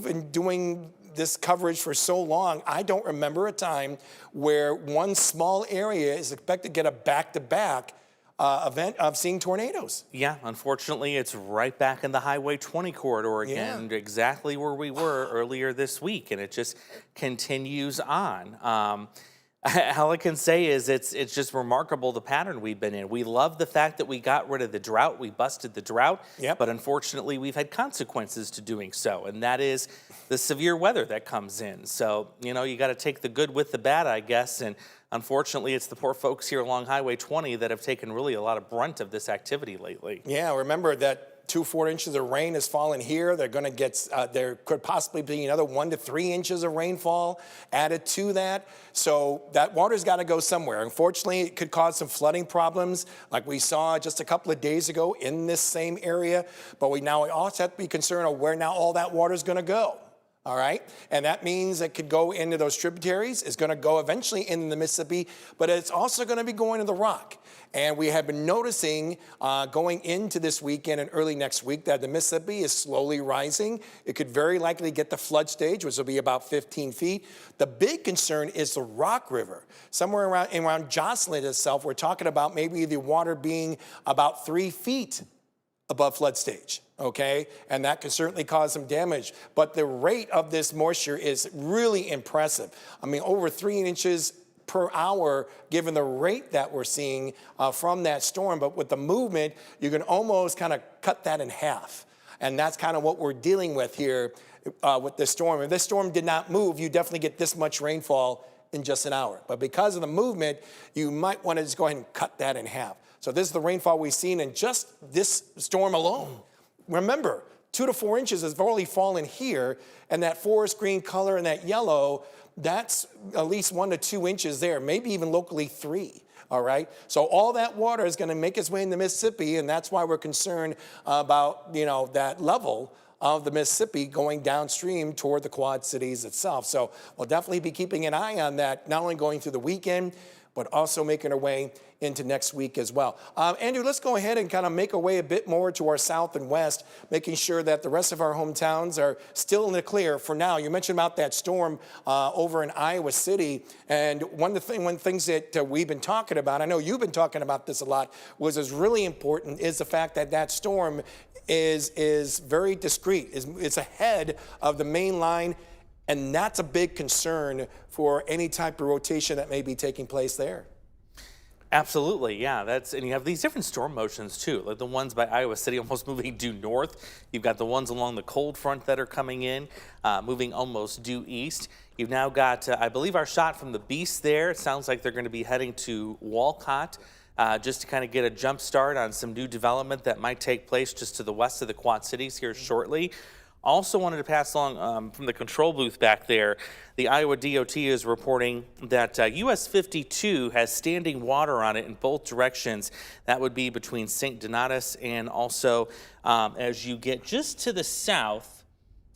been doing this coverage for so long. I don't remember a time where one small area is expected to get a back-to-back event of seeing tornadoes. Yeah, unfortunately, it's right back in the Highway 20 corridor again, exactly where we were earlier this week, and it just continues on. All I can say is it's just remarkable the pattern we've been in. We love the fact that we got rid of the drought, we busted the drought, but unfortunately we've had consequences to doing so, and that is the severe weather that comes in. So, you got to take the good with the bad, I guess, and unfortunately it's the poor folks here along Highway 20 that have taken really a lot of brunt of this activity lately. Yeah, remember that 2-4 inches of rain has fallen here. They're going to get, there could possibly be another 1 to 3 inches of rainfall added to that. So that water's got to go somewhere. Unfortunately, it could cause some flooding problems like we saw just a couple of days ago in this same area. But we also have to be concerned of where now all that water is going to go. All right, and that means it could go into those tributaries. It's going to go eventually into the Mississippi, but it's also going to be going to the Rock. And we have been noticing going into this weekend and early next week that the Mississippi is slowly rising. It could very likely get the flood stage, which will be about 15 feet. The big concern is the Rock River. Somewhere around Jocelyn itself, we're talking about maybe the water being about 3 feet above flood stage, okay? And that can certainly cause some damage. But the rate of this moisture is really impressive. I mean, over 3 inches per hour, given the rate that we're seeing from that storm. But with the movement, you can almost kind of cut that in half. And that's kind of what we're dealing with here with this storm. If this storm did not move, you definitely get this much rainfall in just an hour. But because of the movement, you might want to just go ahead and cut that in half. So this is the rainfall we've seen in just this storm alone. Remember, 2 to 4 inches has already fallen here, and that forest green color and that yellow, that's at least 1 to 2 inches there, maybe even locally 3. All right, so all that water is going to make its way in the Mississippi, and that's why we're concerned about that level of the Mississippi going downstream toward the Quad Cities itself. So we'll definitely be keeping an eye on that, not only going through the weekend, but also making our way into next week as well. Andrew, let's go ahead and kind of make our way a bit more to our south and west, making sure that the rest of our hometowns are still in the clear for now. You mentioned about that storm over in Iowa City, and one of the things that we've been talking about, I know you've been talking about this a lot, is really important, is the fact that that storm is very discreet. It's ahead of the main line, and that's a big concern for any type of rotation that may be taking place there. Absolutely, yeah. And you have these different storm motions too, like the ones by Iowa City almost moving due north. You've got the ones along the cold front that are coming in, moving almost due east. You've now got, I believe, our shot from the Beast there. It sounds like they're going to be heading to Walcott just to kind of get a jump start on some new development that might take place just to the west of the Quad Cities here shortly. Also wanted to pass along from the control booth back there, the Iowa DOT is reporting that US 52 has standing water on it in both directions. That would be between St. Donatus and also as you get just to the south,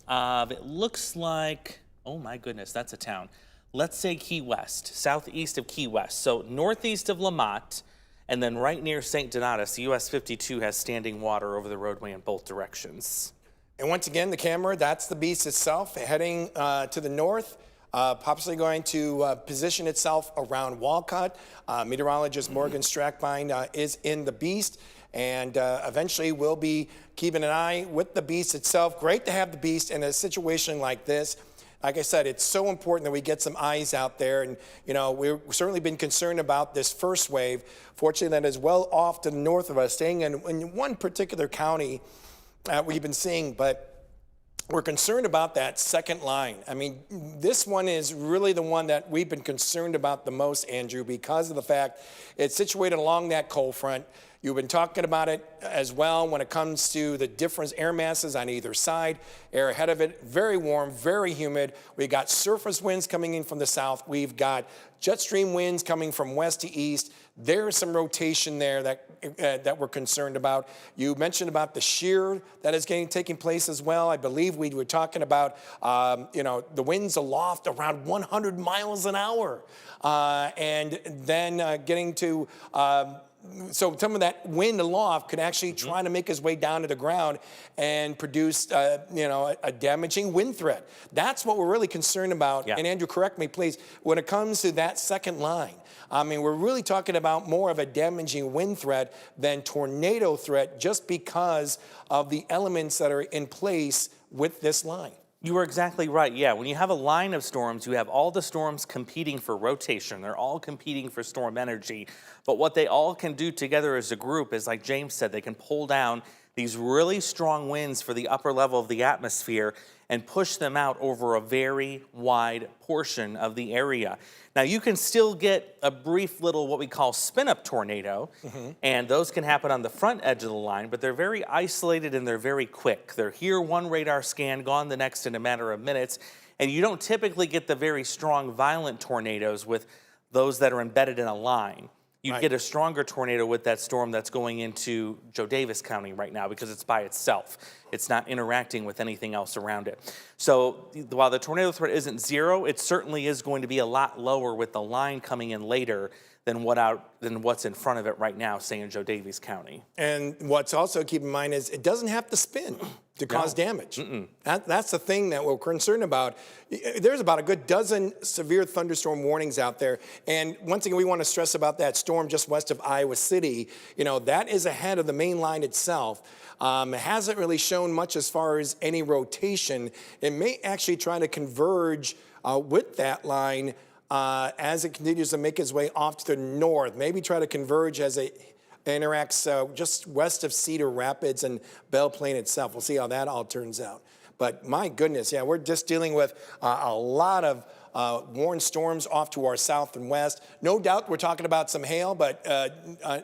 it looks like, oh my goodness, that's a town. Let's say Key West, southeast of Key West. So northeast of Lamont, and then right near St. Donatus, US 52 has standing water over the roadway in both directions. And once again, the camera, that's the Beast itself, heading to the north, possibly going to position itself around Walcott. Meteorologist Morgan Strackbein is in the Beast, and eventually we'll be keeping an eye with the Beast itself. Great to have the Beast in a situation like this. Like I said, it's so important that we get some eyes out there. And, you know, we've certainly been concerned about this first wave. Fortunately, that is well off to the north of us, staying in one particular county we've been seeing, but we're concerned about that second line. I mean, this one is really the one that we've been concerned about the most, Andrew, because of the fact it's situated along that cold front. You've been talking about it as well when it comes to the different air masses on either side. Air ahead of it, very warm, very humid. We got surface winds coming in from the south. We've got jet stream winds coming from west to east. There's some rotation there that we're concerned about. You mentioned about the shear that is taking place as well. I believe we were talking about, the winds aloft around 100 miles an hour. And then getting to... So some of that wind aloft could actually try to make its way down to the ground and produce, a damaging wind threat. That's what we're really concerned about. Yeah. And Andrew, correct me, please. When it comes to that second line, I mean, we're really talking about more of a damaging wind threat than tornado threat, just because of the elements that are in place with this line. You are exactly right. Yeah, when you have a line of storms, you have all the storms competing for rotation. They're all competing for storm energy. But what they all can do together as a group is, like James said, they can pull down these really strong winds for the upper level of the atmosphere and push them out over a very wide portion of the area. Now, you can still get a brief little what we call spin-up tornado, and those can happen on the front edge of the line, but they're very isolated and they're very quick. They're here, one radar scan, gone the next in a matter of minutes, and you don't typically get the very strong, violent tornadoes with those that are embedded in a line. You get a stronger tornado with that storm that's going into Joe Davis County right now because it's by itself. It's not interacting with anything else around it. So while the tornado threat isn't zero, it certainly is going to be a lot lower with the line coming in later than what's in front of it right now, say in Joe Davis County. And what's also keep in mind is it doesn't have to spin to cause damage. That's the thing that we're concerned about. There's about a good dozen severe thunderstorm warnings out there. And once again, we want to stress about that storm just west of Iowa City. You know, that is ahead of the main line itself. It hasn't really shown much as far as any rotation. It may actually try to converge with that line as it continues to make its way off to the north. Maybe try to converge as it interacts just west of Cedar Rapids and Belle Plaine itself. We'll see how that all turns out. But my goodness, yeah, we're just dealing with a lot of warned storms off to our south and west. No doubt we're talking about some hail, but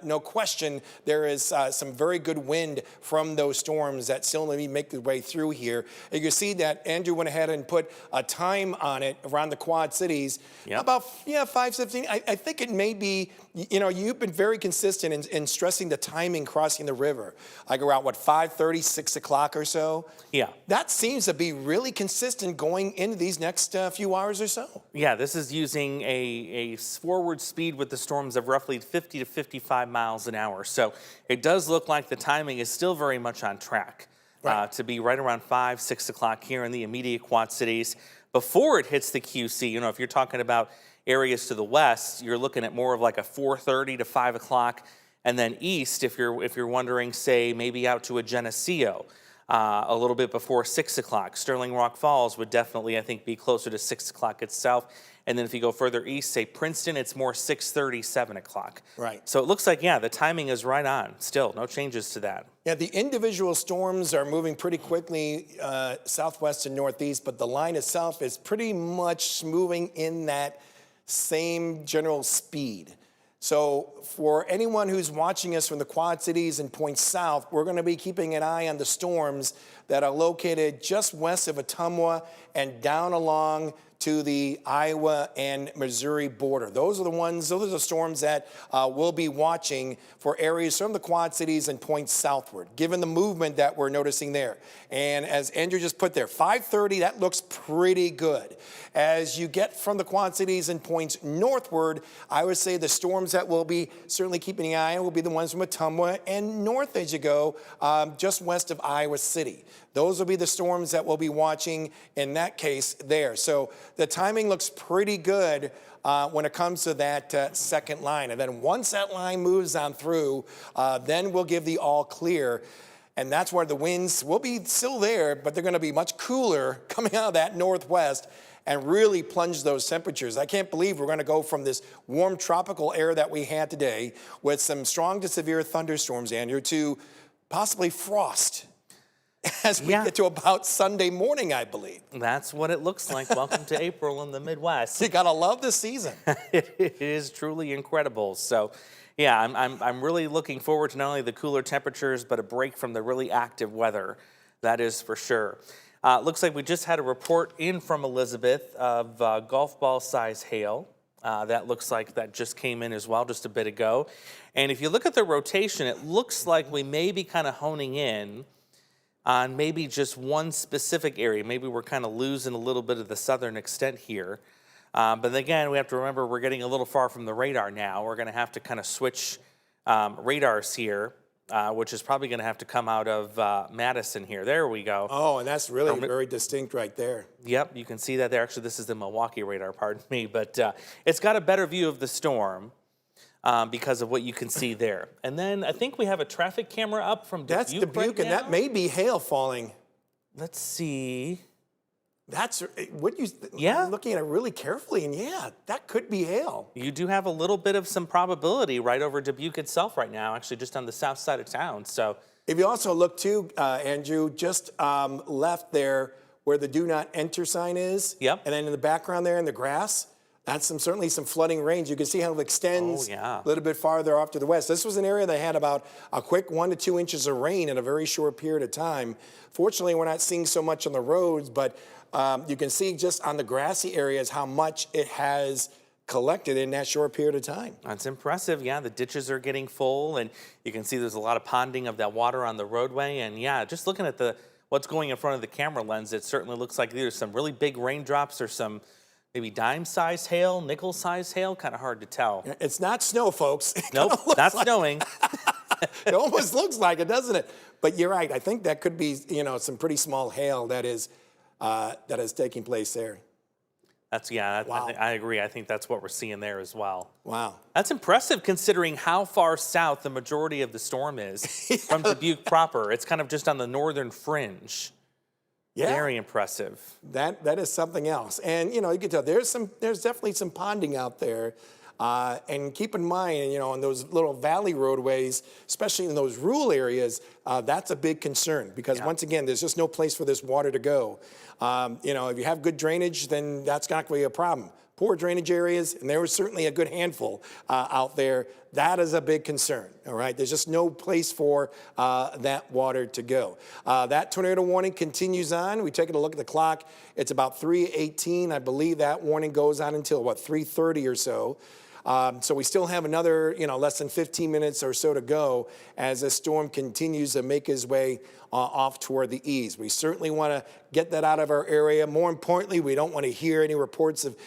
no question there is some very good wind from those storms that still need to make their way through here. You can see that Andrew went ahead and put a time on it around the Quad Cities. About 5:15. I think it may be, you've been very consistent in stressing the timing crossing the river. Like around, 5:30, 6 o'clock or so? Yeah. That seems to be really consistent going into these next few hours or so. Yeah, this is using a forward speed with the storms of roughly 50 to 55 miles an hour. So it does look like the timing is still very much on track to be right around 5, 6 o'clock here in the immediate Quad Cities. Before it hits the QC, if you're talking about areas to the west, you're looking at more of like a 4:30 to 5 o'clock. And then east, if you're wondering, say, maybe out to a Geneseo, a little bit before 6 o'clock. Sterling Rock Falls would definitely, I think, be closer to 6 o'clock itself. And then if you go further east, say Princeton, it's more 6:30, 7 o'clock. Right. So it looks like, yeah, the timing is right on. Still, no changes to that. Yeah, the individual storms are moving pretty quickly southwest and northeast, but the line itself is pretty much moving in that same general speed. So for anyone who's watching us from the Quad Cities and points south, we're going to be keeping an eye on the storms that are located just west of Ottumwa and down along to the Iowa and Missouri border. Those are the storms that we'll be watching for areas from the Quad Cities and points southward, given the movement that we're noticing there. And as Andrew just put there, 5:30, that looks pretty good. As you get from the Quad Cities and points northward, I would say the storms that we'll be certainly keeping an eye on will be the ones from Ottumwa and north as you go, just west of Iowa City. Those will be the storms that we'll be watching in that case there. So the timing looks pretty good when it comes to that second line. And then once that line moves on through, then we'll give the all clear. And that's where the winds will be still there, but they're going to be much cooler coming out of that northwest and really plunge those temperatures. I can't believe we're going to go from this warm tropical air that we had today with some strong to severe thunderstorms, Andrew, to possibly frost as we get to about Sunday morning, I believe. That's what it looks like. Welcome to April in the Midwest. You gotta love this season. It is truly incredible. So, yeah, I'm really looking forward to not only the cooler temperatures, but a break from the really active weather. That is for sure. Looks like we just had a report in from Elizabeth of golf ball size hail. That looks like that just came in as well just a bit ago. And if you look at the rotation, it looks like we may be kind of honing in on maybe just one specific area. Maybe we're kind of losing a little bit of the southern extent here. But again, we have to remember we're getting a little far from the radar now. We're going to have to kind of switch radars here, which is probably going to have to come out of Madison here. There we go. Oh, and that's really very distinct right there. Yep, you can see that there. Actually, this is the Milwaukee radar, pardon me. But it's got a better view of the storm because of what you can see there. And then I think we have a traffic camera up from Dubuque. That's Dubuque, and that may be hail falling. Let's see. That's what you. Yeah. I'm looking at it really carefully, and yeah, that could be hail. You do have a little bit of some probability right over Dubuque itself right now, actually just on the south side of town. So if you also look too, Andrew, just left there where the do not enter sign is. Yep. And then in the background there in the grass, that's certainly some flooding range. You can see how it extends a little bit farther off to the west. This was an area that had about a quick 1 to 2 inches of rain in a very short period of time. Fortunately, we're not seeing so much on the roads, but you can see just on the grassy areas how much it has collected in that short period of time. That's impressive. Yeah, the ditches are getting full, and you can see there's a lot of ponding of that water on the roadway. And yeah, just looking at what's going in front of the camera lens, it certainly looks like there's some really big raindrops or some maybe dime-sized hail, nickel-sized hail. Kind of hard to tell. It's not snow, folks. Nope, not snowing. It almost looks like it, doesn't it? But you're right. I think that could be, some pretty small hail that is taking place there. Wow. I agree. I think that's what we're seeing there as well. Wow. That's impressive considering how far south the majority of the storm is from Dubuque proper. It's kind of just on the northern fringe. Yeah. Very impressive. That is something else. And, you can tell there's definitely some ponding out there. And keep in mind, in those little valley roadways, especially in those rural areas, that's a big concern because once again, there's just no place for this water to go. If you have good drainage, then that's not going to be a problem. Poor drainage areas, and there was certainly a good handful out there, that is a big concern, all right? There's just no place for that water to go. That tornado warning continues on. We take a look at the clock. It's about 3:18. I believe that warning goes on until, 3:30 or so. So we still have another, less than 15 minutes or so to go as the storm continues to make its way off toward the east. We certainly want to get that out of our area. More importantly, we don't want to hear any reports of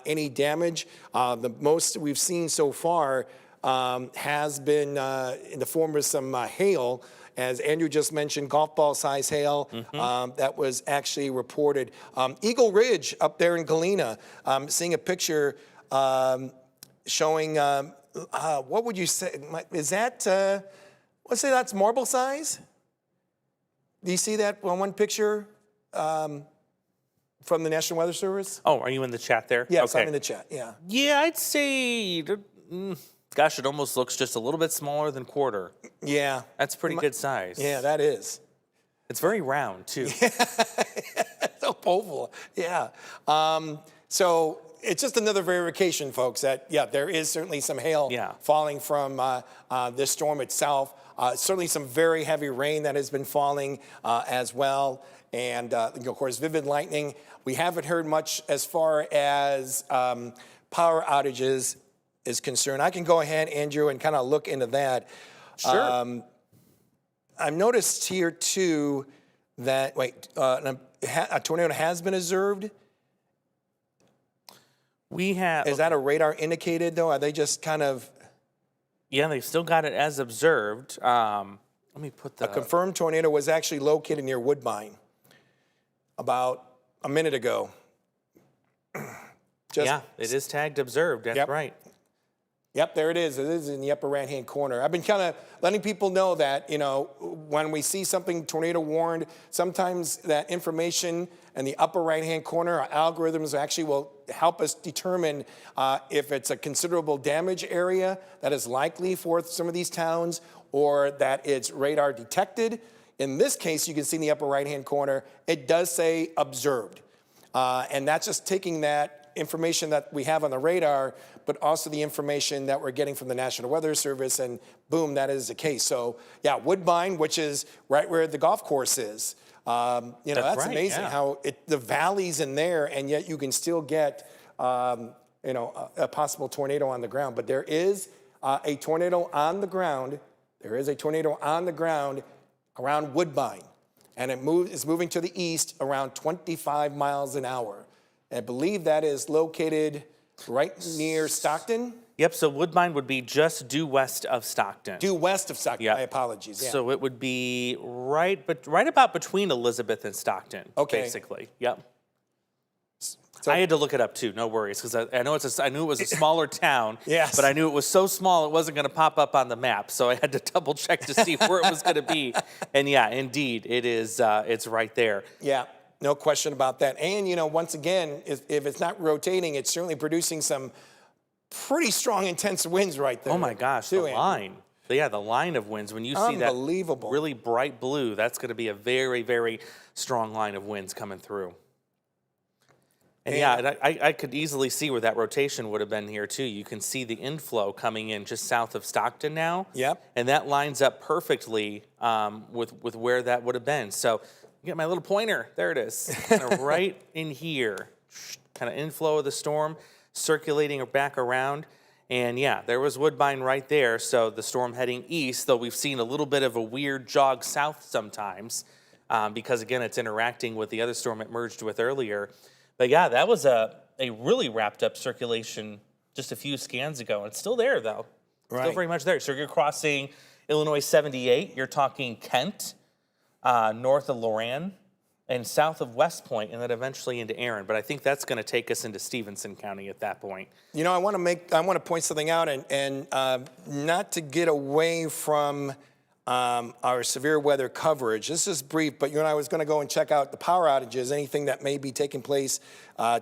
any damage. The most we've seen so far has been in the form of some hail. As Andrew just mentioned, golf ball size hail that was actually reported. Eagle Ridge up there in Galena, seeing a picture showing, what would you say, is that, let's say that's marble size? Do you see that one picture from the National Weather Service? Oh, are you in the chat there? Yes, okay. I'm in the chat, yeah. Yeah, I'd say, gosh, it almost looks just a little bit smaller than quarter. Yeah. That's pretty good size. Yeah, that is. It's very round, too. So oval, yeah. So it's just another verification, folks, that, yeah, there is certainly some hail falling from this storm itself. Certainly some very heavy rain that has been falling as well. And, of course, vivid lightning. We haven't heard much as far as power outages is concerned. I can go ahead, Andrew, and kind of look into that. Sure. I've noticed here, too, that, a tornado has been observed. We have. Is that a radar indicated, though? Are they just kind of? Yeah, they've still got it as observed. Let me put the. A confirmed tornado was actually located near Woodbine about a minute ago. Yeah, it is tagged observed. That's right. Yep, there it is. It is in the upper right-hand corner. I've been kind of letting people know that, when we see something tornado warned, sometimes that information in the upper right-hand corner, our algorithms actually will help us determine if it's a considerable damage area that is likely for some of these towns or that it's radar detected. In this case, you can see in the upper right-hand corner, it does say observed. And that's just taking that information that we have on the radar, but also the information that we're getting from the National Weather Service, and boom, that is the case. So, yeah, Woodbine, which is right where the golf course is. That's right, amazing how the valley's in there, and yet you can still get, a possible tornado on the ground. But there is a tornado on the ground. There is a tornado on the ground around Woodbine, and it's moving to the east around 25 miles an hour. I believe that is located right near Stockton. Yep, so Woodbine would be just due west of Stockton. Due west of Stockton, my apologies. Yeah. So it would be right about between Elizabeth and Stockton, basically. Yep. So, I had to look it up too, no worries, because I knew it was a smaller town, but I knew it was so small it wasn't going to pop up on the map, so I had to double check to see where it was going to be. And yeah, indeed, it is. It's right there. Yeah. No question about that. And, once again, if it's not rotating, it's certainly producing some pretty strong, intense winds right there. Oh, my gosh, the line. Yeah, the line of winds. When you see that really bright blue, that's going to be a very, very strong line of winds coming through. And I could easily see where that rotation would have been here, too. You can see the inflow coming in just south of Stockton now. Yep. And that lines up perfectly with where that would have been. So, get my little pointer. There it is. Kind of right in here. Kind of inflow of the storm, circulating back around. And yeah, there was Woodbine right there. So the storm heading east, though we've seen a little bit of a weird jog south sometimes because, again, it's interacting with the other storm it merged with earlier. But yeah, that was a really wrapped up circulation just a few scans ago. And it's still there, though. Right. Still very much there. So you're crossing Illinois 78. You're talking Kent. North of Loran and south of West Point, and then eventually into Erin. But I think that's going to take us into Stevenson County at that point. I want to point something out, and not to get away from our severe weather coverage. This is brief, but you and I was going to go and check out the power outages, anything that may be taking place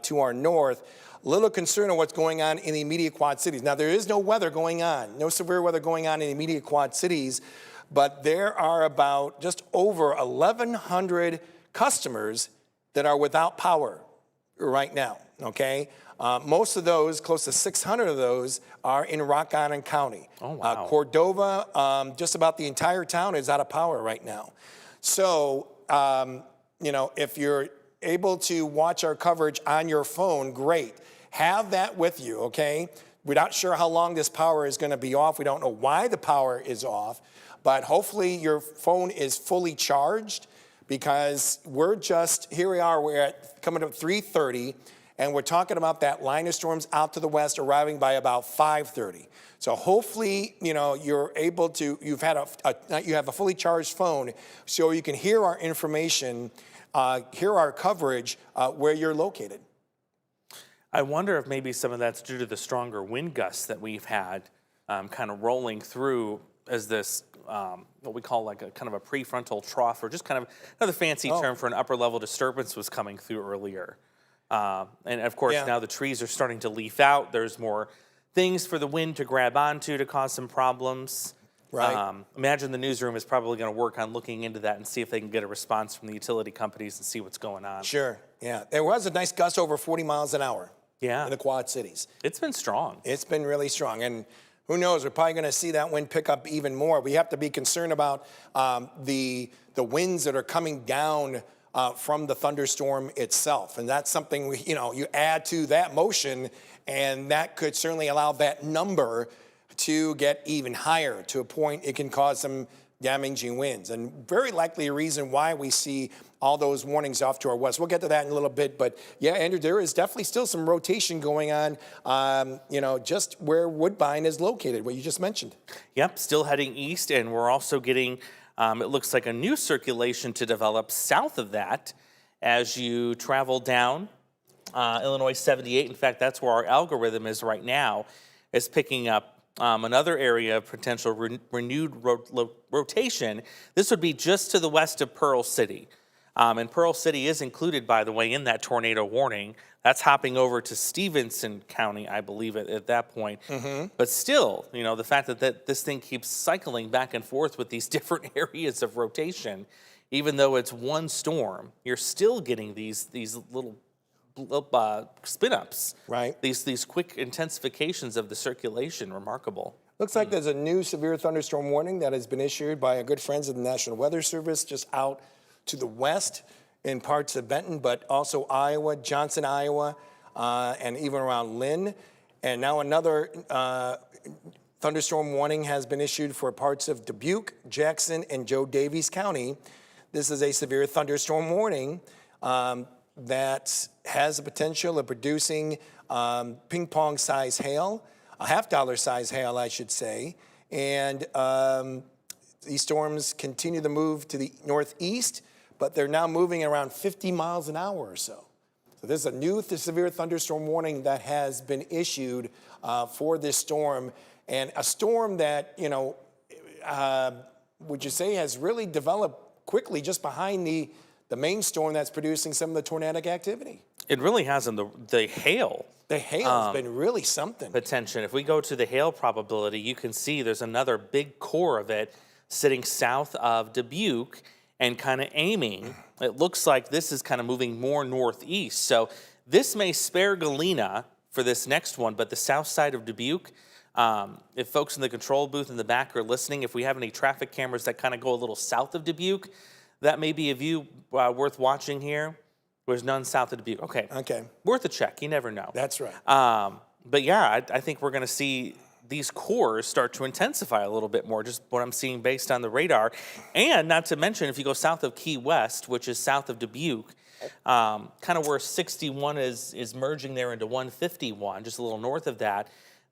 to our north. A little concern of what's going on in the immediate Quad Cities. Now, there is no weather going on, no severe weather going on in the immediate Quad Cities, but there are about just over 1,100 customers that are without power right now, okay? Most of those, close to 600 of those, are in Rock Island County. Oh, wow. Cordova, just about the entire town is out of power right now. So, if you're able to watch our coverage on your phone, great. Have that with you, okay? We're not sure how long this power is going to be off. We don't know why the power is off. But hopefully your phone is fully charged, because we're coming up 3:30, and we're talking about that line of storms out to the west arriving by about 5:30. So hopefully, you're able to, you have a fully charged phone, so you can hear our information, hear our coverage where you're located. I wonder if maybe some of that's due to the stronger wind gusts that we've had kind of rolling through as this what we call like a kind of a prefrontal trough, or just kind of another fancy term for an upper level disturbance was coming through earlier. And of course, now the trees are starting to leaf out. There's more things for the wind to grab onto to cause some problems. Right. Imagine the newsroom is probably going to work on looking into that and see if they can get a response from the utility companies and see what's going on. Sure. Yeah. There was a nice gust over 40 miles an hour. Yeah. In the Quad Cities. It's been strong. It's been really strong. And who knows, we're probably going to see that wind pick up even more. We have to be concerned about the winds that are coming down from the thunderstorm itself. And that's something, you add to that motion, and that could certainly allow that number to get even higher to a point it can cause some damaging winds. And very likely a reason why we see all those warnings off to our west. We'll get to that in a little bit. But yeah, Andrew, there is definitely still some rotation going on, just where Woodbine is located, what you just mentioned. Yep, still heading east. And we're also getting, it looks like a new circulation to develop south of that as you travel down Illinois 78. In fact, that's where our algorithm is right now, is picking up another area of potential renewed rotation. This would be just to the west of Pearl City. And Pearl City is included, by the way, in that tornado warning. That's hopping over to Stevenson County, I believe, at that point. Mm-hmm. But still, the fact that this thing keeps cycling back and forth with these different areas of rotation, even though it's one storm, you're still getting these little spin-ups. Right. These quick intensifications of the circulation, remarkable. Looks like there's a new severe thunderstorm warning that has been issued by our good friends of the National Weather Service just out to the west in parts of Benton, but also Iowa, Johnson, Iowa, and even around Lynn. And now another thunderstorm warning has been issued for parts of Dubuque, Jackson, and Joe Davies County. This is a severe thunderstorm warning that has the potential of producing ping pong size hail, a $50 size hail, I should say. And these storms continue to move to the northeast, but they're now moving around 50 miles an hour or so. So this is a new severe thunderstorm warning that has been issued for this storm, and a storm that, would you say has really developed quickly just behind the main storm that's producing some of the tornadic activity. It really hasn't. The hail. The hail's been really something. Attention, if we go to the hail probability, you can see there's another big core of it sitting south of Dubuque and kind of aiming. It looks like this is kind of moving more northeast. So this may spare Galena for this next one, but the south side of Dubuque, if folks in the control booth in the back are listening, if we have any traffic cameras that kind of go a little south of Dubuque, that may be a view worth watching here. There's none south of Dubuque. Okay. Worth a check. You never know. That's right. But yeah, I think we're going to see these cores start to intensify a little bit more, just what I'm seeing based on the radar. And not to mention, if you go south of Key West, which is south of Dubuque, kind of where 61 is merging there into 151, just a little north of that,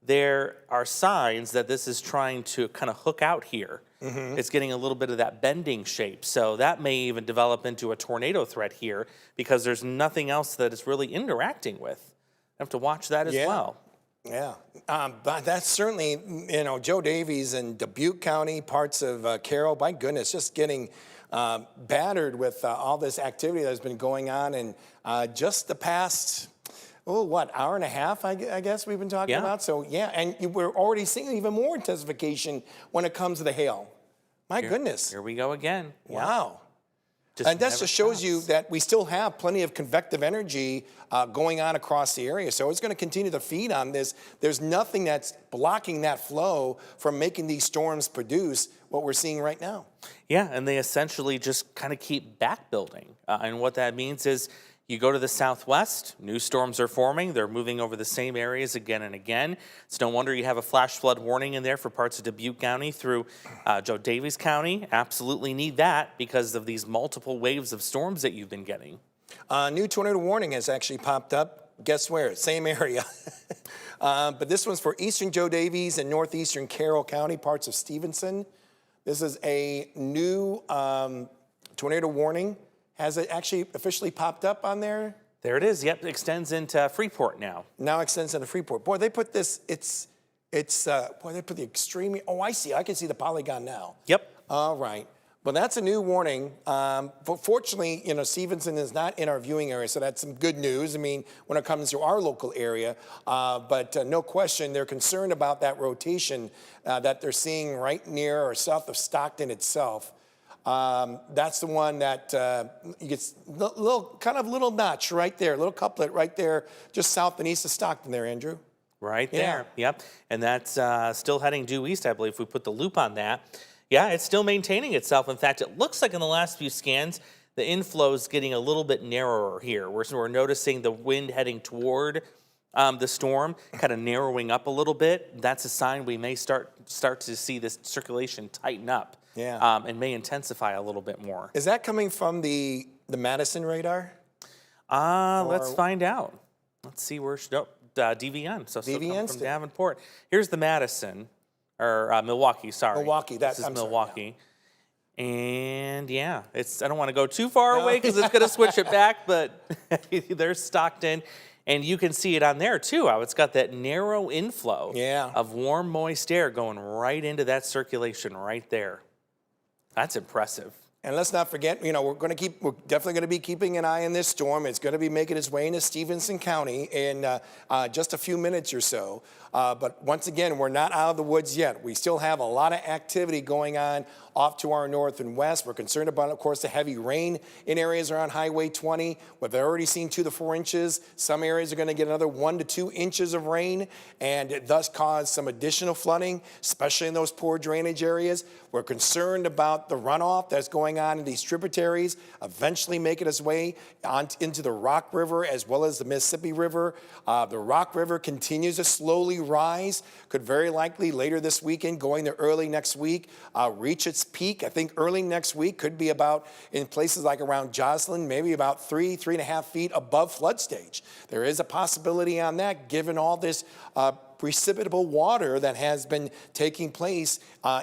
there are signs that this is trying to kind of hook out here. Mm-hmm. It's getting a little bit of that bending shape. So that may even develop into a tornado threat here because there's nothing else that it's really interacting with. I have to watch that as well. Yeah, but that's certainly, Joe Davies and Dubuque County, parts of Carroll, my goodness, just getting battered with all this activity that's been going on. And just the past, hour and a half, I guess we've been talking about. So, and we're already seeing even more intensification when it comes to the hail. My goodness. Here we go again. Wow. And that just shows you that we still have plenty of convective energy going on across the area. So it's going to continue to feed on this. There's nothing that's blocking that flow from making these storms produce what we're seeing right now. Yeah, and they essentially just kind of keep back building. And what that means is you go to the southwest, new storms are forming. They're moving over the same areas again and again. It's no wonder you have a flash flood warning in there for parts of Dubuque County through Joe Davies County. Absolutely need that because of these multiple waves of storms that you've been getting. New tornado warning has actually popped up. Guess where? Same area. But this one's for eastern Joe Davies and northeastern Carroll County, parts of Stevenson. This is a new tornado warning. Has it actually officially popped up on there? There it is. Yep, it extends into Freeport now. Now extends into Freeport. Boy, they put this, it's It's, boy, they put the extreme, oh, I see. I can see the polygon now. Yep. All right. Well, that's a new warning. But fortunately, Stevenson is not in our viewing area, so that's some good news. I mean, when it comes to our local area, but no question, they're concerned about that rotation that they're seeing right near or south of Stockton itself. That's the one that you get little notch right there, little couplet right there, just south and east of Stockton there, Andrew. Right there. Yep. And that's still heading due east, I believe, if we put the loop on that. Yeah, it's still maintaining itself. In fact, it looks like in the last few scans, the inflow is getting a little bit narrower here. We're noticing the wind heading toward the storm kind of narrowing up a little bit. That's a sign we may start to see this circulation tighten up. Yeah. And may intensify a little bit more. Is that coming from the Madison radar? Let's find out. Let's see where, DVN. So still coming from Davenport. Here's the Madison. Or Milwaukee, sorry. Milwaukee, this is Milwaukee. Sorry, yeah. And yeah, I don't want to go too far away because it's going to switch it back, but there's Stockton. And you can see it on there too. How it's got that narrow inflow of warm, moist air going right into that circulation right there. That's impressive. And let's not forget, we're definitely going to be keeping an eye on this storm. It's going to be making its way into Stevenson County in just a few minutes or so. But once again, we're not out of the woods yet. We still have a lot of activity going on off to our north and west. We're concerned about, of course, the heavy rain in areas around Highway 20. We've already seen 2 to 4 inches. Some areas are going to get another 1 to 2 inches of rain and thus cause some additional flooding, especially in those poor drainage areas. We're concerned about the runoff that's going on in these tributaries, eventually making its way into the Rock River as well as the Mississippi River. The Rock River continues to slowly rise, could very likely later this weekend, going to early next week, reach its peak. I think early next week could be about, in places like around Joslyn, maybe about 3.5 feet above flood stage. There is a possibility on that given all this precipitable water that has been taking place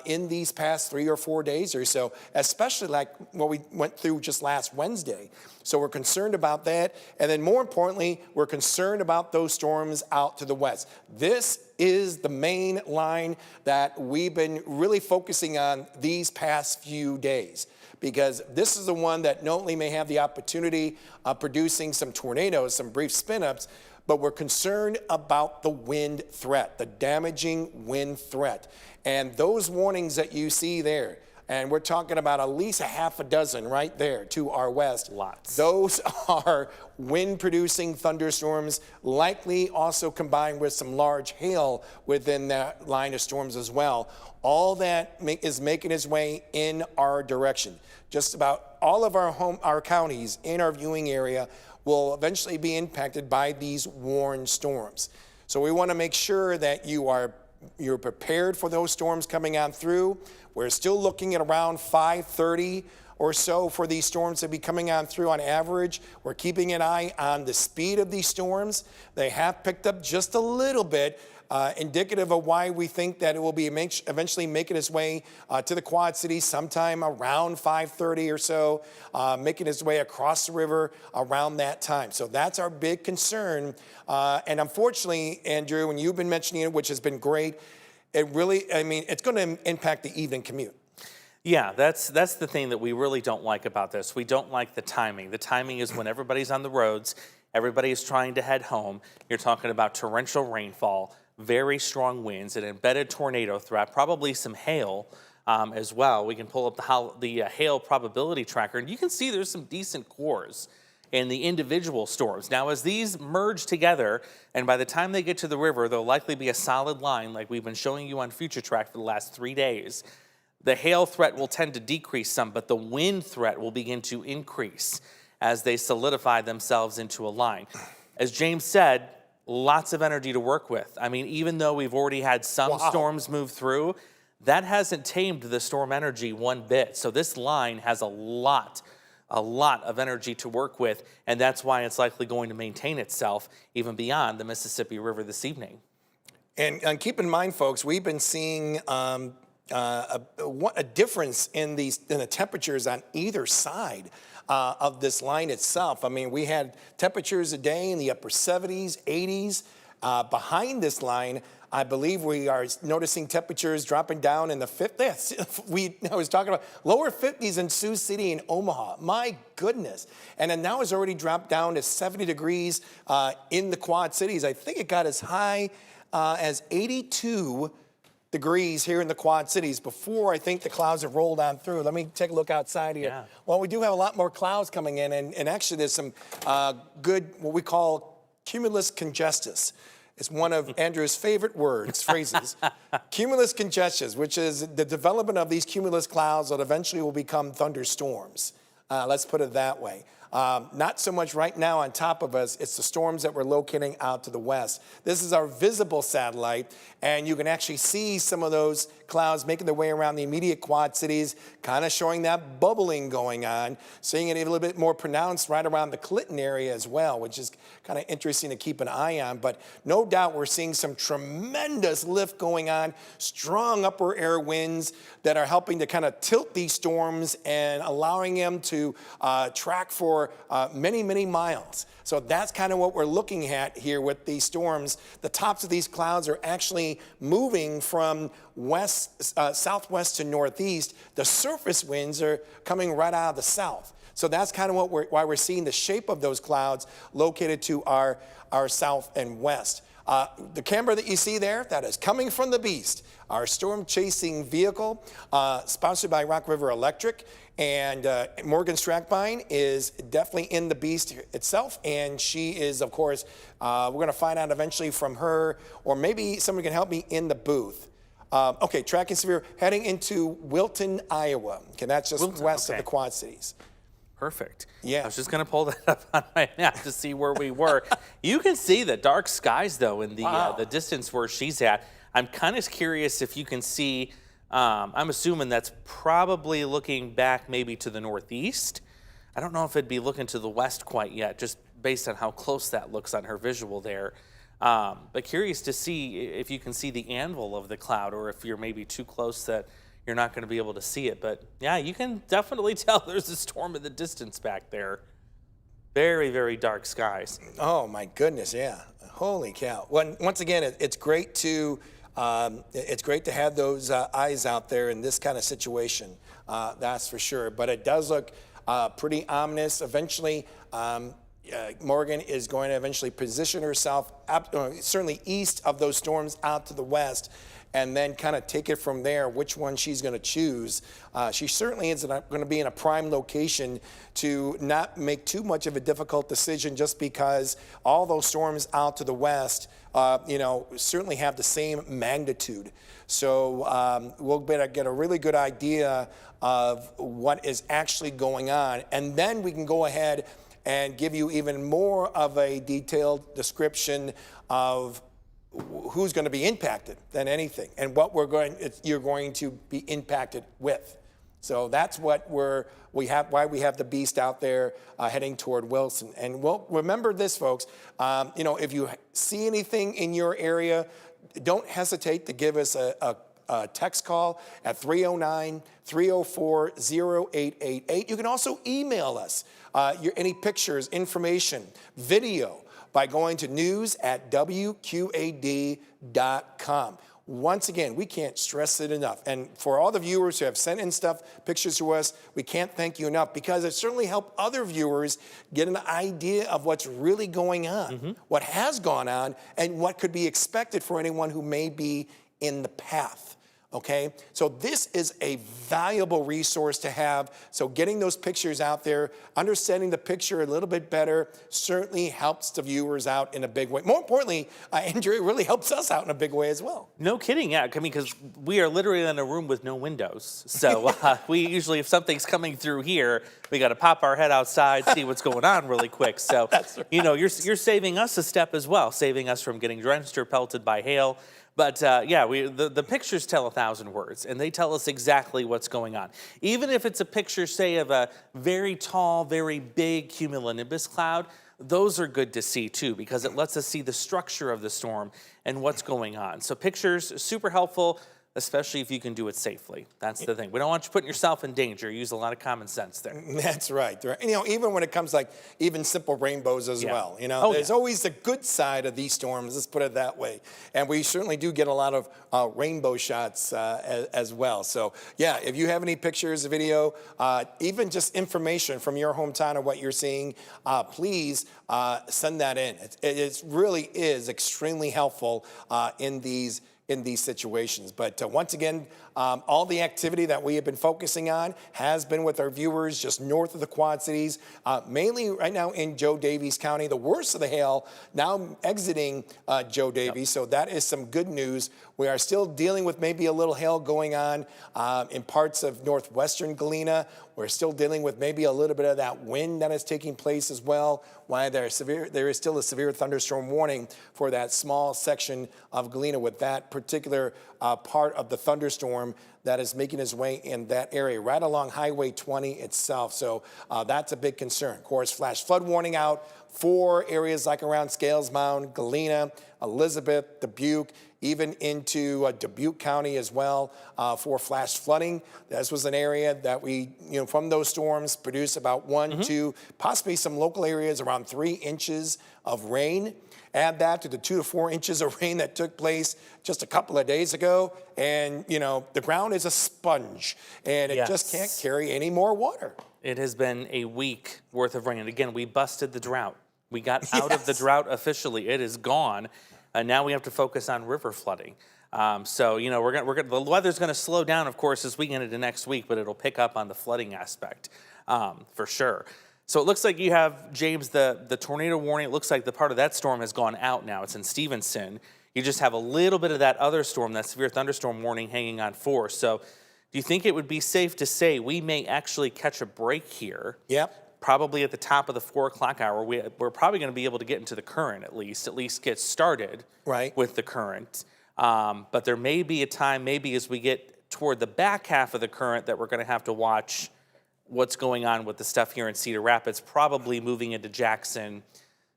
in these past 3 or 4 days or so, especially like what we went through just last Wednesday. So we're concerned about that. And then more importantly, we're concerned about those storms out to the west. This is the main line that we've been really focusing on these past few days, because this is the one that not only may have the opportunity of producing some tornadoes, some brief spin-ups, but we're concerned about the wind threat, the damaging wind threat. And those warnings that you see there, and we're talking about at least a half a dozen right there to our west. Lots. Those are wind-producing thunderstorms, likely also combined with some large hail within that line of storms as well. All that is making its way in our direction. Just about all of our counties in our viewing area will eventually be impacted by these warned storms. So we want to make sure that you're prepared for those storms coming on through. We're still looking at around 5:30 or so for these storms to be coming on through on average. We're keeping an eye on the speed of these storms. They have picked up just a little bit, indicative of why we think that it will be eventually making its way to the Quad Cities sometime around 5:30 or so, making its way across the river around that time. So that's our big concern. And unfortunately, Andrew, and you've been mentioning it, which has been great, it's going to impact the evening commute. Yeah, that's the thing that we really don't like about this. We don't like the timing. The timing is when everybody's on the roads, everybody is trying to head home. You're talking about torrential rainfall, very strong winds, an embedded tornado threat, probably some hail as well. We can pull up the hail probability tracker, and you can see there's some decent cores in the individual storms. Now, as these merge together, and by the time they get to the river, there'll likely be a solid line like we've been showing you on Future Track for the last 3 days. The hail threat will tend to decrease some, but the wind threat will begin to increase as they solidify themselves into a line. As James said, lots of energy to work with. I mean, even though we've already had some storms move through, that hasn't tamed the storm energy one bit. So this line has a lot of energy to work with, and that's why it's likely going to maintain itself even beyond the Mississippi River this evening. And keep in mind, folks, we've been seeing a difference in the temperatures on either side of this line itself. I mean, we had temperatures a day in the upper 70s, 80s, Behind this line, I believe we are noticing temperatures dropping down in the 50s. I was talking about lower 50s in Sioux City and Omaha. My goodness. And then now it's already dropped down to 70 degrees in the Quad Cities. I think it got as high as 82 degrees here in the Quad Cities before I think the clouds have rolled on through. Let me take a look outside here. Yeah. Well, we do have a lot more clouds coming in, and actually there's some good, what we call cumulus congestus. It's one of Andrew's favorite phrases. Cumulus congestus, which is the development of these cumulus clouds that eventually will become thunderstorms. Let's put it that way. Not so much right now on top of us, it's the storms that we're locating out to the west. This is our visible satellite, and you can actually see some of those clouds making their way around the immediate Quad Cities, kind of showing that bubbling going on, seeing it a little bit more pronounced right around the Clinton area as well, which is kind of interesting to keep an eye on. But no doubt we're seeing some tremendous lift going on, strong upper air winds that are helping to kind of tilt these storms and allowing them to track for many, many miles. So that's kind of what we're looking at here with these storms. The tops of these clouds are actually moving from southwest to northeast. The surface winds are coming right out of the south. So that's kind of why we're seeing the shape of those clouds located to our south and west. The camera that you see there, that is coming from the beast, our storm chasing vehicle, sponsored by Rock River Electric. And Morgan Strackbine is definitely in the beast itself. And she is, of course, we're going to find out eventually from her, or maybe someone can help me in the booth. Okay, tracking severe, heading into Wilton, Iowa. Okay, that's just west of the Quad Cities. Perfect. Yeah. I was just going to pull that up on my map to see where we were. You can see the dark skies, though, in the distance where she's at. I'm kind of curious if you can see, I'm assuming that's probably looking back maybe to the northeast. I don't know if it'd be looking to the west quite yet, just based on how close that looks on her visual there. But curious to see if you can see the anvil of the cloud, or if you're maybe too close that you're not going to be able to see it. But yeah, you can definitely tell there's a storm in the distance back there. Very, very dark skies. Oh my goodness, yeah. Holy cow. Well, once again, it's great to have those eyes out there in this kind of situation. That's for sure. But it does look pretty ominous. Eventually, Morgan is going to eventually position herself certainly east of those storms out to the west, and then kind of take it from there, which one she's going to choose. She certainly is going to be in a prime location to not make too much of a difficult decision, just because all those storms out to the west, certainly have the same magnitude. So we'll better get a really good idea of what is actually going on, and then we can go ahead and give you even more of a detailed description of who's going to be impacted than anything, and what you're going to be impacted with. So that's what why we have the beast out there heading toward Wilson. And we'll remember this, folks. If you see anything in your area, don't hesitate to give us a text call at 309-304-0888. You can also email us any pictures, information, video, by going to news@wqad.com. Once again, we can't stress it enough. And for all the viewers who have sent in pictures to us, we can't thank you enough, because it certainly helped other viewers get an idea of what's really going on, what has gone on, and what could be expected for anyone who may be in the path. Okay, so this is a valuable resource to have. So getting those pictures out there, understanding the picture a little bit better, certainly helps the viewers out in a big way. More importantly, Andrew, it really helps us out in a big way as well. No kidding, yeah. I mean, because we are literally in a room with no windows. So we usually, if something's coming through here, we got to pop our head outside, see what's going on really quick. So, That's right. You're saving us a step as well, saving us from getting drenched or pelted by hail. But the pictures tell 1,000 words, and they tell us exactly what's going on. Even if it's a picture, say, of a very tall, very big cumulonimbus cloud, those are good to see too, because it lets us see the structure of the storm and what's going on. So pictures, super helpful. especially if you can do it safely. That's the thing. We don't want you putting yourself in danger. Use a lot of common sense there. That's right. And, even when it comes like even simple rainbows as well, there's always the good side of these storms. Let's put it that way. And we certainly do get a lot of rainbow shots as well. So yeah, if you have any pictures, video, even just information from your hometown of what you're seeing, please send that in. It really is extremely helpful in these situations. But once again, all the activity that we have been focusing on has been with our viewers just north of the Quad Cities, mainly right now in Joe Daviess County. The worst of the hail now exiting Joe Daviess, so that is some good news. We are still dealing with maybe a little hail going on in parts of northwestern Galena. We're still dealing with maybe a little bit of that wind that is taking place as well. Why there is still a severe thunderstorm warning for that small section of Galena with that particular part of the thunderstorm that is making its way in that area, right along Highway 20 itself. So that's a big concern. Of course, flash flood warning out for areas like around Scales Mound, Galena, Elizabeth, Dubuque, even into Dubuque County as well for flash flooding. This was an area that we, from those storms produced about 1, 2, possibly some local areas around 3 inches of rain. Add that to the 2 to 4 inches of rain that took place just a couple of days ago. And, the ground is a sponge and it just can't carry any more water. It has been a week worth of rain. And again, we busted the drought. We got out of the drought officially. It is gone. Now we have to focus on river flooding. So, the weather's going to slow down, of course, as we get into next week, but it'll pick up on the flooding aspect for sure. So it looks like you have, James, the tornado warning. It looks like the part of that storm has gone out now. It's in Stevenson. You just have a little bit of that other storm, that severe thunderstorm warning hanging on force. So do you think it would be safe to say we may actually catch a break here? Yep. Probably at the top of the 4 o'clock hour. We're probably going to be able to get into the current at least get started with the current. But there may be a time, maybe as we get toward the back half of the current, that we're going to have to watch what's going on with the stuff here in Cedar Rapids, probably moving into Jackson,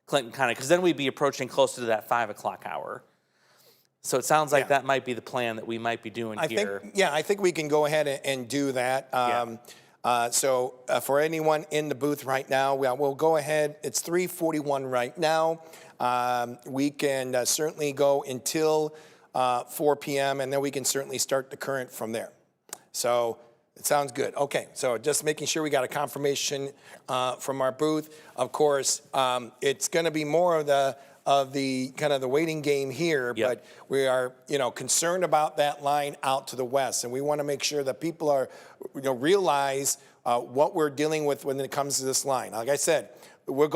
Clinton County, because then we'd be approaching closer to that 5 o'clock hour. So it sounds like that might be the plan that we might be doing here. I think we can go ahead and do that. So for anyone in the booth right now, we'll go ahead. It's 3:41 right now. We can certainly go until 4 p.m. and then we can certainly start the current from there. So it sounds good. Okay, so just making sure we got a confirmation from our booth. Of course, it's going to be more of the kind of the waiting game here, but we are, concerned about that line out to the west, and we want to make sure that people are, realize what we're dealing with when it comes to this line. Like I said, we'll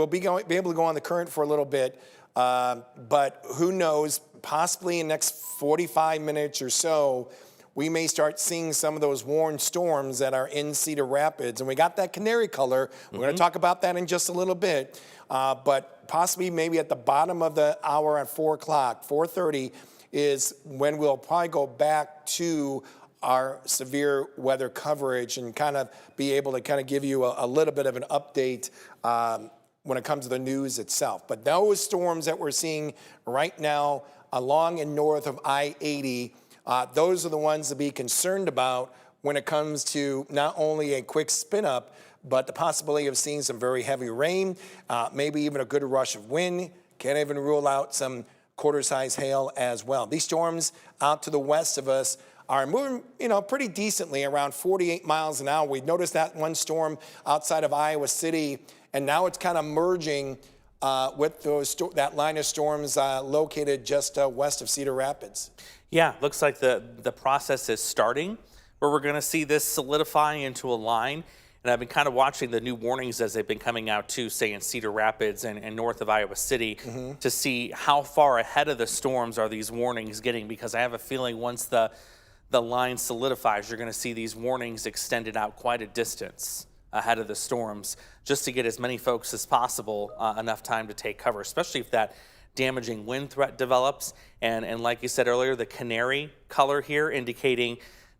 be able to go on the current for a little bit, but who knows? Possibly in the next 45 minutes or so, we may start seeing some of those warned storms that are in Cedar Rapids. And we got that canary color. We're going to talk about that in just a little bit. But possibly maybe at the bottom of the hour at 4 o'clock, 4:30, is when we'll probably go back to our severe weather coverage and kind of be able to kind of give you a little bit of an update when it comes to the news itself. But those storms that we're seeing right now along and north of I-80, those are the ones to be concerned about when it comes to not only a quick spin up, but the possibility of seeing some very heavy rain, maybe even a good rush of wind. Can't even rule out some quarter-size hail as well. These storms out to the west of us are moving, pretty decently around 48 miles an hour. We've noticed that one storm outside of Iowa City, and now it's kind of merging with that line of storms located just west of Cedar Rapids. Yeah, looks like the process is starting, where we're going to see this solidify into a line. And I've been kind of watching the new warnings as they've been coming out too, say in Cedar Rapids and north of Iowa City, to see how far ahead of the storms are these warnings getting, because I have a feeling once the line solidifies, you're going to see these warnings extended out quite a distance ahead of the storms, just to get as many folks as possible enough time to take cover, especially if that damaging wind threat develops. And like you said earlier, the canary color here indicating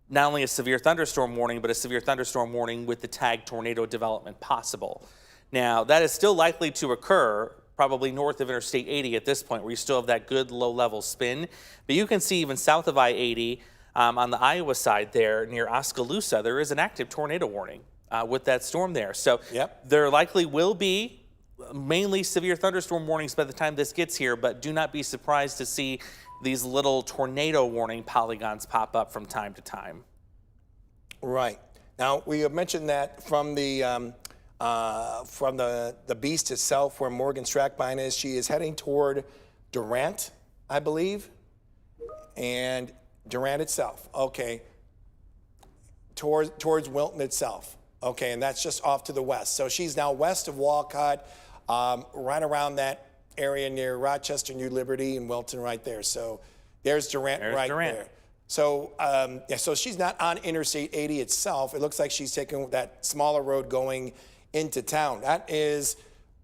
not only a severe thunderstorm warning, but a severe thunderstorm warning with the tag tornado development possible. Now, that is still likely to occur probably north of Interstate 80 at this point, where you still have that good low-level spin. But you can see even south of I-80, On the Iowa side there near Oskaloosa, there is an active tornado warning with that storm there. So there likely will be mainly severe thunderstorm warnings by the time this gets here, but do not be surprised to see these little tornado warning polygons pop up from time to time. Right. Now, we have mentioned that from the beast itself, where Morgan Strackbine is, she is heading toward Durant, I believe, and Durant itself, okay, towards Wilton itself, okay, and that's just off to the west. So she's now west of Walcott, right around that area near Rochester, New Liberty, and Wilton right there. So there's Durant there. So, so she's not on Interstate 80 itself. It looks like she's taking that smaller road going into town. That is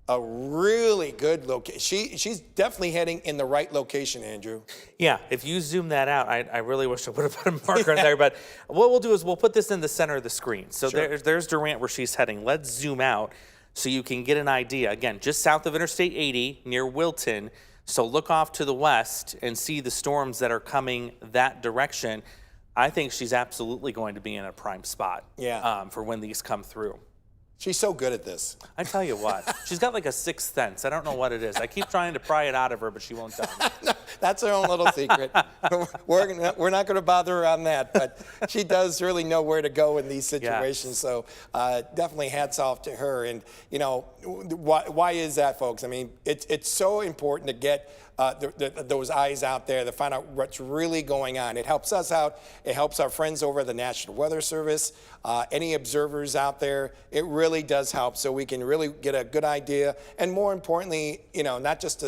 a really good location. She's definitely heading in the right location, Andrew. Yeah, if you zoom that out, I really wish I would have put a marker in there, but what we'll do is we'll put this in the center of the screen. So there's Durant where she's heading. Let's zoom out so you can get an idea. Again, just south of Interstate 80 near Wilton. So look off to the west and see the storms that are coming that direction. I think she's absolutely going to be in a prime spot for when these come through. She's so good at this. I tell you what, she's got like a sixth sense. I don't know what it is. I keep trying to pry it out of her, but she won't tell me. No, that's her own little secret. We're not going to bother her on that, but she does really know where to go in these situations. So definitely hats off to her. And, you know, why is that, folks? I mean, it's so important to get those eyes out there to find out what's really going on. It helps us out. It helps our friends over at the National Weather Service, any observers out there. It really does help, so we can really get a good idea. And more importantly, you know, not just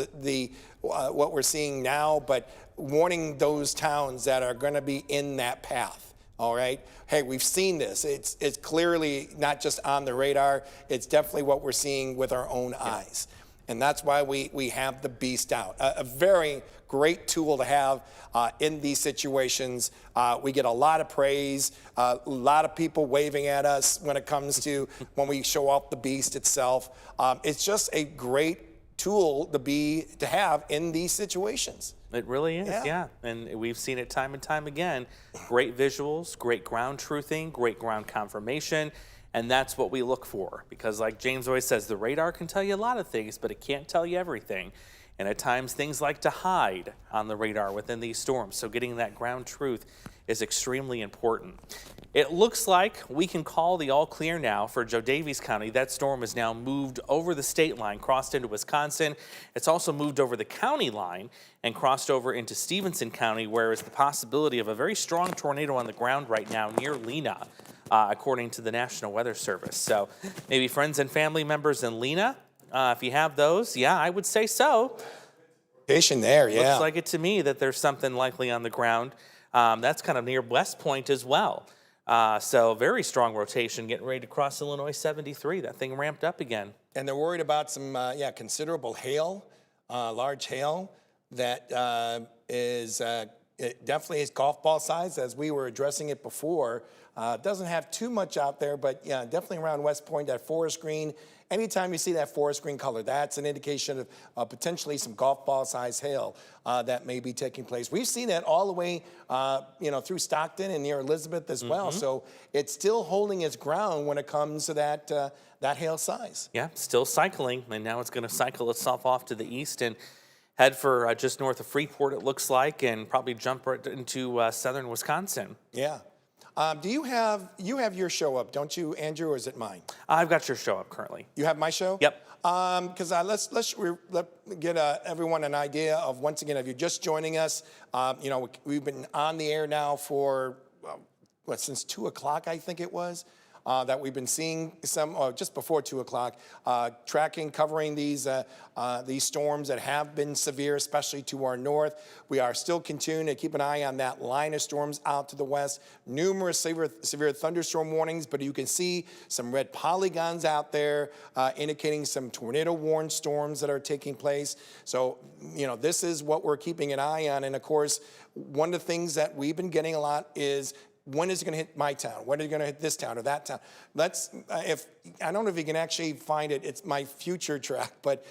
what we're seeing now, but warning those towns that are going to be in that path. All right. Hey, we've seen this. It's clearly not just on the radar. It's definitely what we're seeing with our own eyes. And that's why we have the beast out. A very great tool to have in these situations. We get a lot of praise, a lot of people waving at us when it comes to when we show off the beast itself. It's just a great tool to have in these situations. It really is, yeah. And we've seen it time and time again. Great visuals, great ground truthing, great ground confirmation. And that's what we look for, because like James always says, the radar can tell you a lot of things, but it can't tell you everything. And at times things like to hide on the radar within these storms. So getting that ground truth is extremely important. It looks like we can call the all clear now for Joe Daviess County. That storm has now moved over the state line, crossed into Wisconsin. It's also moved over the county line and crossed over into Stevenson County, where is the possibility of a very strong tornado on the ground right now near Lena. According to the National Weather Service. So maybe friends and family members in Lena, if you have those, I would say so. Station there, Looks like it to me that there's something likely on the ground. That's kind of near West Point as well. So very strong rotation getting ready to cross Illinois 73. That thing ramped up again. And they're worried about some, considerable hail, large hail that it definitely is golf ball size, as we were addressing it before. Doesn't have too much out there, but definitely around West Point, that forest green. Anytime you see that forest green color, that's an indication of potentially some golf ball size hail that may be taking place. We've seen that all the way, through Stockton and near Elizabeth as well. So it's still holding its ground when it comes to that hail size. Yeah, still cycling, and now it's going to cycle itself off to the east and head for just north of Freeport, it looks like, and probably jump right into southern Wisconsin. Yeah. Do you have your show up, don't you, Andrew, or is it mine? I've got your show up currently. You have my show? Yep. Because let's get everyone an idea of, once again, if you're just joining us, we've been on the air now for since 2 o'clock, I think it was. That we've been seeing just before 2 o'clock, covering these storms that have been severe, especially to our north. We are still continuing to keep an eye on that line of storms out to the west. Numerous severe thunderstorm warnings, but you can see some red polygons out there indicating some tornado warned storms that are taking place. So, this is what we're keeping an eye on. And of course, one of the things that we've been getting a lot is, when is it going to hit my town? When is it going to hit this town or that town? I don't know if you can actually find it. It's my future track, but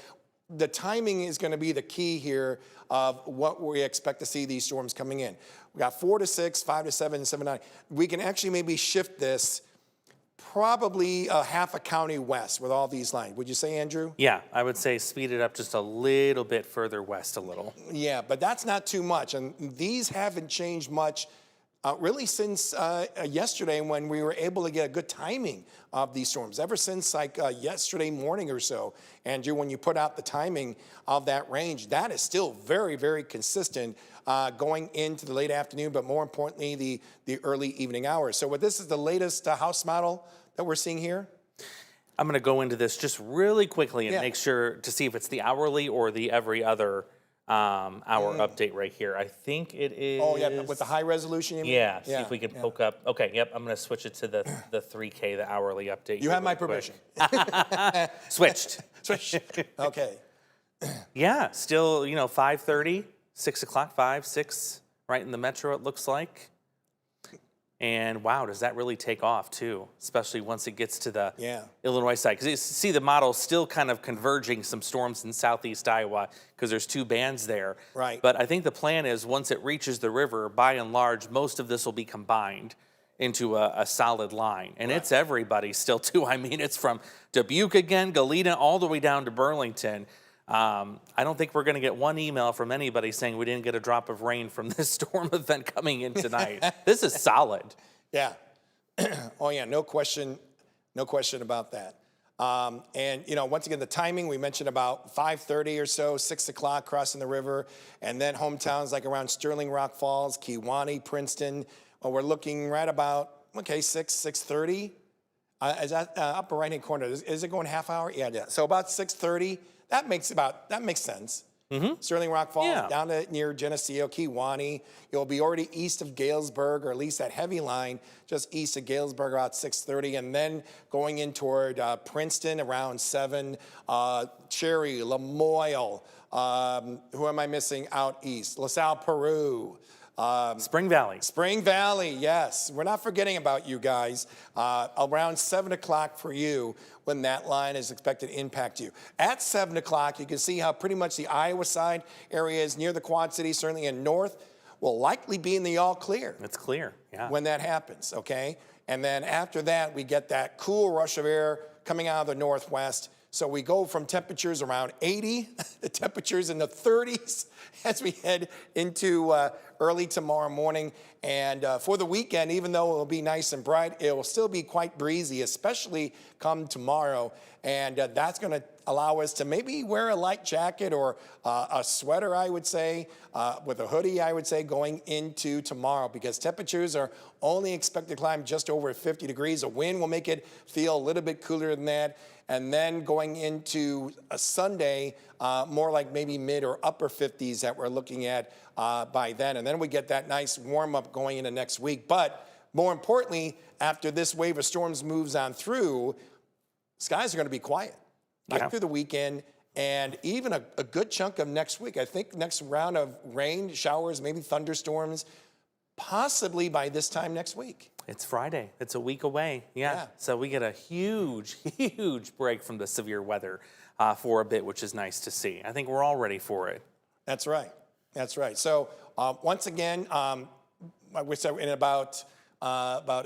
the timing is going to be the key here of what we expect to see these storms coming in. We got 4 to 6, 5 to 7, 7 to 9. We can actually maybe shift this probably a half a county west with all these lines. Would you say, Andrew? Yeah, I would say speed it up just a little bit further west a little. Yeah, but that's not too much. And these haven't changed much really since yesterday when we were able to get a good timing of these storms. Ever since like yesterday morning or so, Andrew, when you put out the timing of that range, that is still very, very consistent going into the late afternoon, but more importantly, the early evening hours. So this is the latest house model that we're seeing here? I'm going to go into this just really quickly and make sure to see if it's the hourly or the every other hour update right here. I think it is. Oh, yeah, with the high resolution, you mean? Yeah, see if we can poke up. Okay, yep, I'm going to switch it to the 3K, the hourly update. You have my permission. Switched. Switch. Okay. Yeah, still, 5:30, 6 o'clock, 5, 6, right in the metro, it looks like. And wow, does that really take off too, especially once it gets to the Illinois side? Because you see the model still kind of converging some storms in southeast Iowa because there's 2 bands there. Right. But I think the plan is once it reaches the river, by and large, most of this will be combined into a solid line. And it's everybody still too. I mean, it's from Dubuque again, Galena, all the way down to Burlington. I don't think we're going to get one email from anybody saying we didn't get a drop of rain from this storm event coming in tonight. This is solid. Yeah. Oh, yeah, no question about that. And, once again, the timing, we mentioned about 5:30 or so, 6 o'clock crossing the river, and then hometowns like around Sterling Rock Falls, Kewanee, Princeton. Well, we're looking right about, 6:30. Is that upper right-hand corner? Is it going half hour? Yeah. So about 6:30. That makes sense. Mm-hmm. Sterling Rock Falls, down to near Geneseo, Kewanee. You'll be already east of Galesburg, or at least that heavy line, just east of Galesburg about 6:30, and then going in toward Princeton around 7, Cherry, Lamoille, who am I missing out east? LaSalle, Peru. Spring Valley. Spring Valley, yes. We're not forgetting about you guys. Around 7 o'clock for you when that line is expected to impact you. At 7 o'clock, you can see how pretty much the Iowa side areas near the Quad Cities, certainly in north, will likely be in the all clear. It's clear, yeah. When that happens, okay? And then after that, we get that cool rush of air coming out of the northwest. So we go from temperatures around 80 to temperatures in the 30s as we head into early tomorrow morning. And for the weekend, even though it will be nice and bright, it will still be quite breezy, especially come tomorrow. And that's going to allow us to maybe wear a light jacket or a sweater, I would say, with a hoodie, I would say, going into tomorrow, because temperatures are only expected to climb just over 50 degrees. A wind will make it feel a little bit cooler than that. And then going into a Sunday, more like maybe mid or upper 50s that we're looking at by then. And then we get that nice warm up going into next week. But more importantly, after this wave of storms moves on through, skies are going to be quiet right through the weekend, and even a good chunk of next week. I think next round of rain, showers, maybe thunderstorms, possibly by this time next week. It's Friday. It's a week away. Yeah. So we get a huge, huge break from the severe weather for a bit, which is nice to see. I think we're all ready for it. That's right. That's right. So once again, I wish in about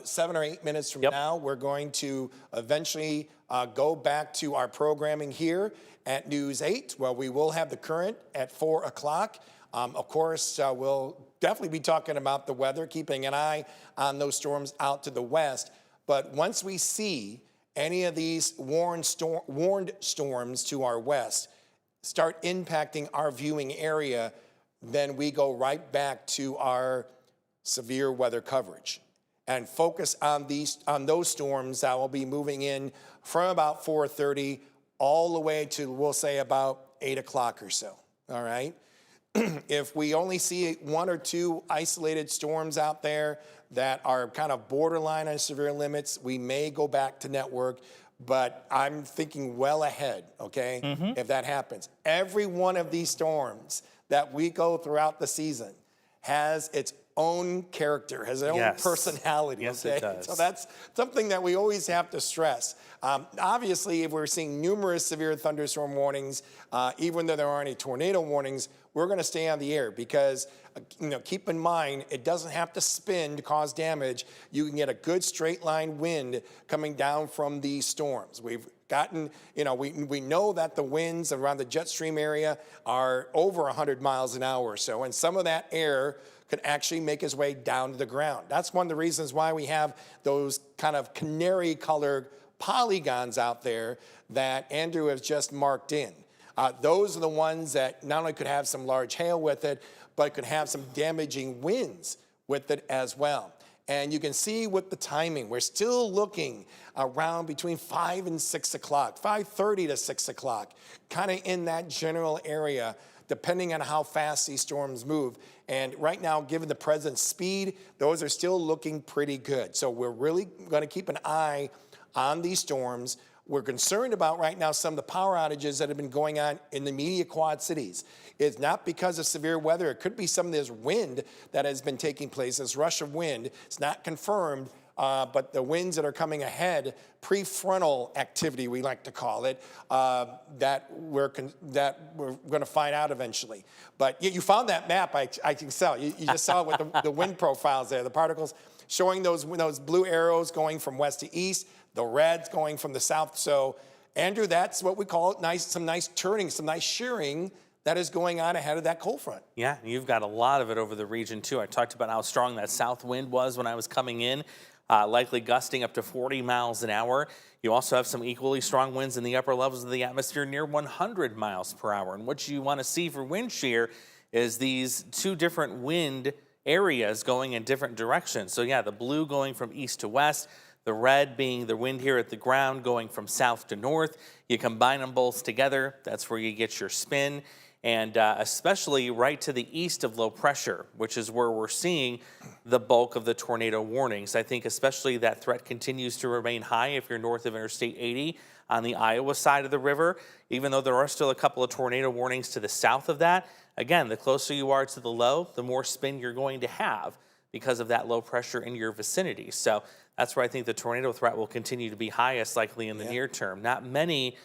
7 or 8 minutes from now, we're going to eventually go back to our programming here at News 8, where we will have the current at 4 o'clock. Of course, we'll definitely be talking about the weather, keeping an eye on those storms out to the west. But once we see any of these warned storms to our west start impacting our viewing area, then we go right back to our severe weather coverage and focus on those storms that will be moving in from about 4:30 all the way to, we'll say, about 8 o'clock or so. All right. If we only see 1 or 2 isolated storms out there that are kind of borderline on severe limits, we may go back to network, but I'm thinking well ahead, okay, if that happens. Every one of these storms that we go throughout the season has its own character, has its own Yes. personality. Yes, okay? it does. So that's something that we always have to stress. Obviously, if we're seeing numerous severe thunderstorm warnings, even though there aren't any tornado warnings, we're going to stay on the air because, keep in mind, it doesn't have to spin to cause damage. You can get a good straight line wind coming down from these storms. We've gotten, we know that the winds around the jet stream area are over 100 miles an hour or so, and some of that air could actually make its way down to the ground. That's one of the reasons why we have those kind of canary-colored polygons out there that Andrew has just marked in. Those are the ones that not only could have some large hail with it, but could have some damaging winds with it as well. And you can see with the timing, we're still looking around between 5 and 6 o'clock, 5:30 to 6 o'clock, kind of in that general area, depending on how fast these storms move. And right now, given the present speed, those are still looking pretty good. So we're really going to keep an eye on these storms. We're concerned about right now some of the power outages that have been going on in the immediate Quad Cities. It's not because of severe weather. It could be some of this wind that has been taking place, this rush of wind. It's not confirmed, but the winds that are coming ahead, prefrontal activity, we like to call it, that we're going to find out eventually. But you found that map, I can tell. You just saw it with the wind profiles there, the particles showing those blue arrows going from west to east, the reds going from the south. So, Andrew, that's what we call it, some nice turning, some nice shearing that is going on ahead of that cold front. Yeah, you've got a lot of it over the region, too. I talked about how strong that south wind was when I was coming in, likely gusting up to 40 miles an hour. You also have some equally strong winds in the upper levels of the atmosphere near 100 miles per hour. And what you want to see for wind shear is these two different wind areas going in different directions. So, yeah, the blue going from east to west, the red being the wind here at the ground going from south to north. You combine them both together, that's where you get your spin. And especially right to the east of low pressure, which is where we're seeing the bulk of the tornado warnings. I think especially that threat continues to remain high if you're north of Interstate 80 on the Iowa side of the river, even though there are still a couple of tornado warnings to the south of that. Again, the closer you are to the low, the more spin you're going to have because of that low pressure in your vicinity. So that's where I think the tornado threat will continue to be highest likely in the near term. Not many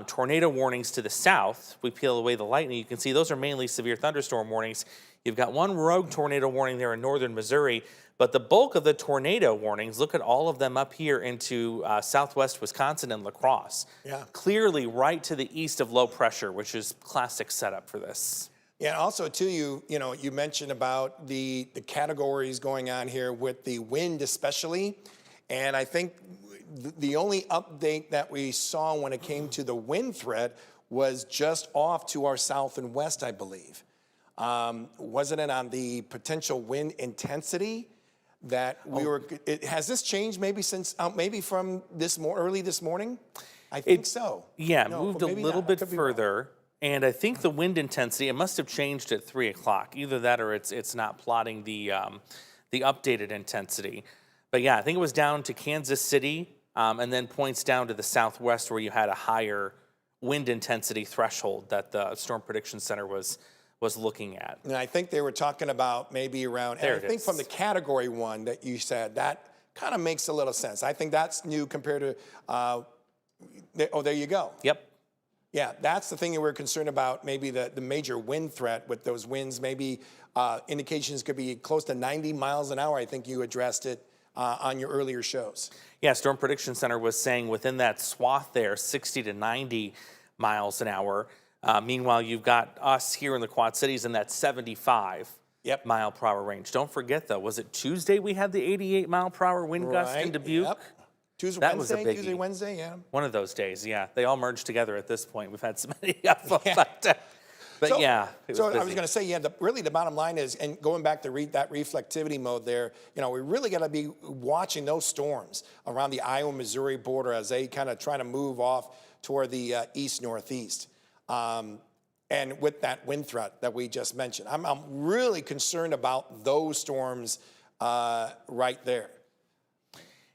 tornado warnings to the south. We peel away the lightning. You can see those are mainly severe thunderstorm warnings. You've got one rogue tornado warning there in northern Missouri, but the bulk of the tornado warnings, look at all of them up here into southwest Wisconsin and La Crosse. Yeah. Clearly right to the east of low pressure, which is classic setup for this. Yeah, and also too, you mentioned about the categories going on here with the wind especially, and I think the only update that we saw when it came to the wind threat was just off to our south and west, I believe. Wasn't it on the potential wind intensity that we were? Has this changed maybe since maybe from early this morning? I think so. Yeah, No, moved but a maybe little not. I bit could be wrong. further. And I think the wind intensity, it must have changed at 3 o'clock. Either that or it's not plotting the updated intensity. But yeah, I think it was down to Kansas City and then points down to the southwest where you had a higher wind intensity threshold that the Storm Prediction Center was looking at. And I think they were talking about maybe around, and I think from the is. category one that you said, that kind of makes a little sense. I think that's new compared to, there you go. Yep. Yeah, that's the thing that we're concerned about, maybe the major wind threat with those winds. Maybe indications could be close to 90 miles an hour. I think you addressed it on your earlier shows. Yeah, Storm Prediction Center was saying within that swath there, 60 to 90 miles an hour. Meanwhile, you've got us here in the Quad Cities in that 75 mile per hour range. Don't forget, though, was it Tuesday we had the 88 mile per hour wind gust in Dubuque? Yep. That was a biggie. Tuesday, Wednesday, yeah. One of those days, yeah. They all merged together at this point. We've had so many of them. But So- yeah, it was So busy. I was going to say, yeah, really the bottom line is, and going back to that reflectivity mode there, we really got to be watching those storms around the Iowa-Missouri border as they kind of try to move off toward the east-northeast. And with that wind threat that we just mentioned, I'm really concerned about those storms right there.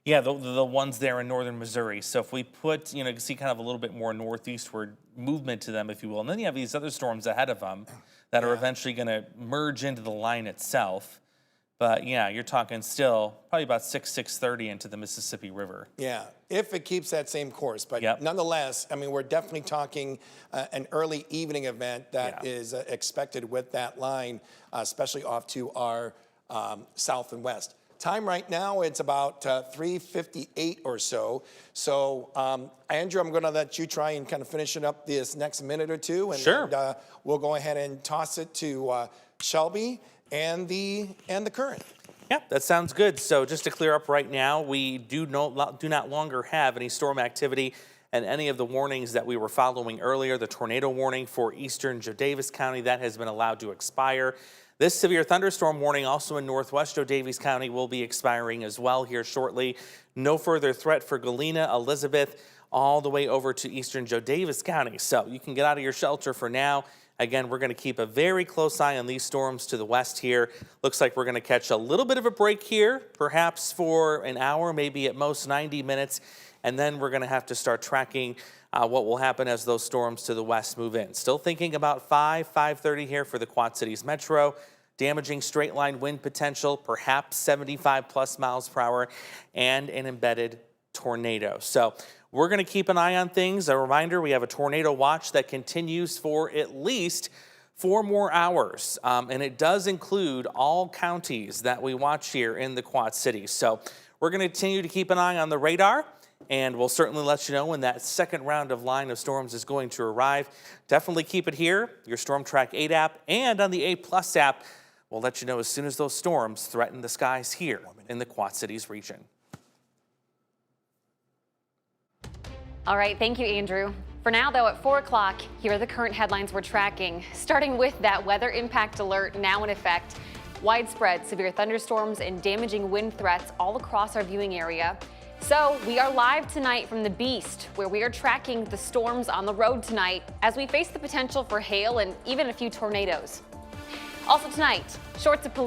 Yeah, the ones there in northern Missouri. So if we put, you can see kind of a little bit more northeastward movement to them, if you will. And then you have these other storms ahead of them that are eventually going to merge into the line itself. But yeah, you're talking still probably about 6:30 into the Mississippi River. Yeah, if it keeps that same course. But Yep. nonetheless, I mean, we're definitely talking an early evening event that is expected with that line, especially off to our south and west. Time right now, it's about 3:58 or so. So, Andrew, I'm going to let you try and kind of finish it up this next minute or two. And Sure. then, we'll go ahead and toss it to Shelby and the current. Yeah, that sounds good. So just to clear up right now, we do not longer have any storm activity and any of the warnings that we were following earlier. The tornado warning for eastern Joe Davis County, that has been allowed to expire. This severe thunderstorm warning also in northwest Joe Davis County will be expiring as well here shortly. No further threat for Galena, Elizabeth, all the way over to eastern Joe Davis County. So you can get out of your shelter for now. Again, we're going to keep a very close eye on these storms to the west here. Looks like we're going to catch a little bit of a break here, perhaps for an hour, maybe at most 90 minutes. And then we're going to have to start tracking what will happen as those storms to the west move in. Still thinking about 5:30 here for the Quad Cities Metro. Damaging straight line wind potential, perhaps 75 plus miles per hour, and an embedded tornado. So we're going to keep an eye on things. A reminder, we have a tornado watch that continues for at least 4 more hours. And it does include all counties that we watch here in the Quad Cities. So we're going to continue to keep an eye on the radar. And we'll certainly let you know when that second round of line of storms is going to arrive. Definitely keep it here, your Storm Track 8 app, and on the 8 Plus app. We'll let you know as soon as those storms threaten the skies here in the Quad Cities region. All right, thank you, Andrew. For now, though, at 4 o'clock, here are the current headlines we're tracking. Starting with that weather impact alert now in effect. Widespread severe thunderstorms and damaging wind threats all across our viewing area. So we are live tonight from the Beast, where we are tracking the storms on the road tonight as we face the potential for hail and even a few tornadoes. Also tonight, shorts of police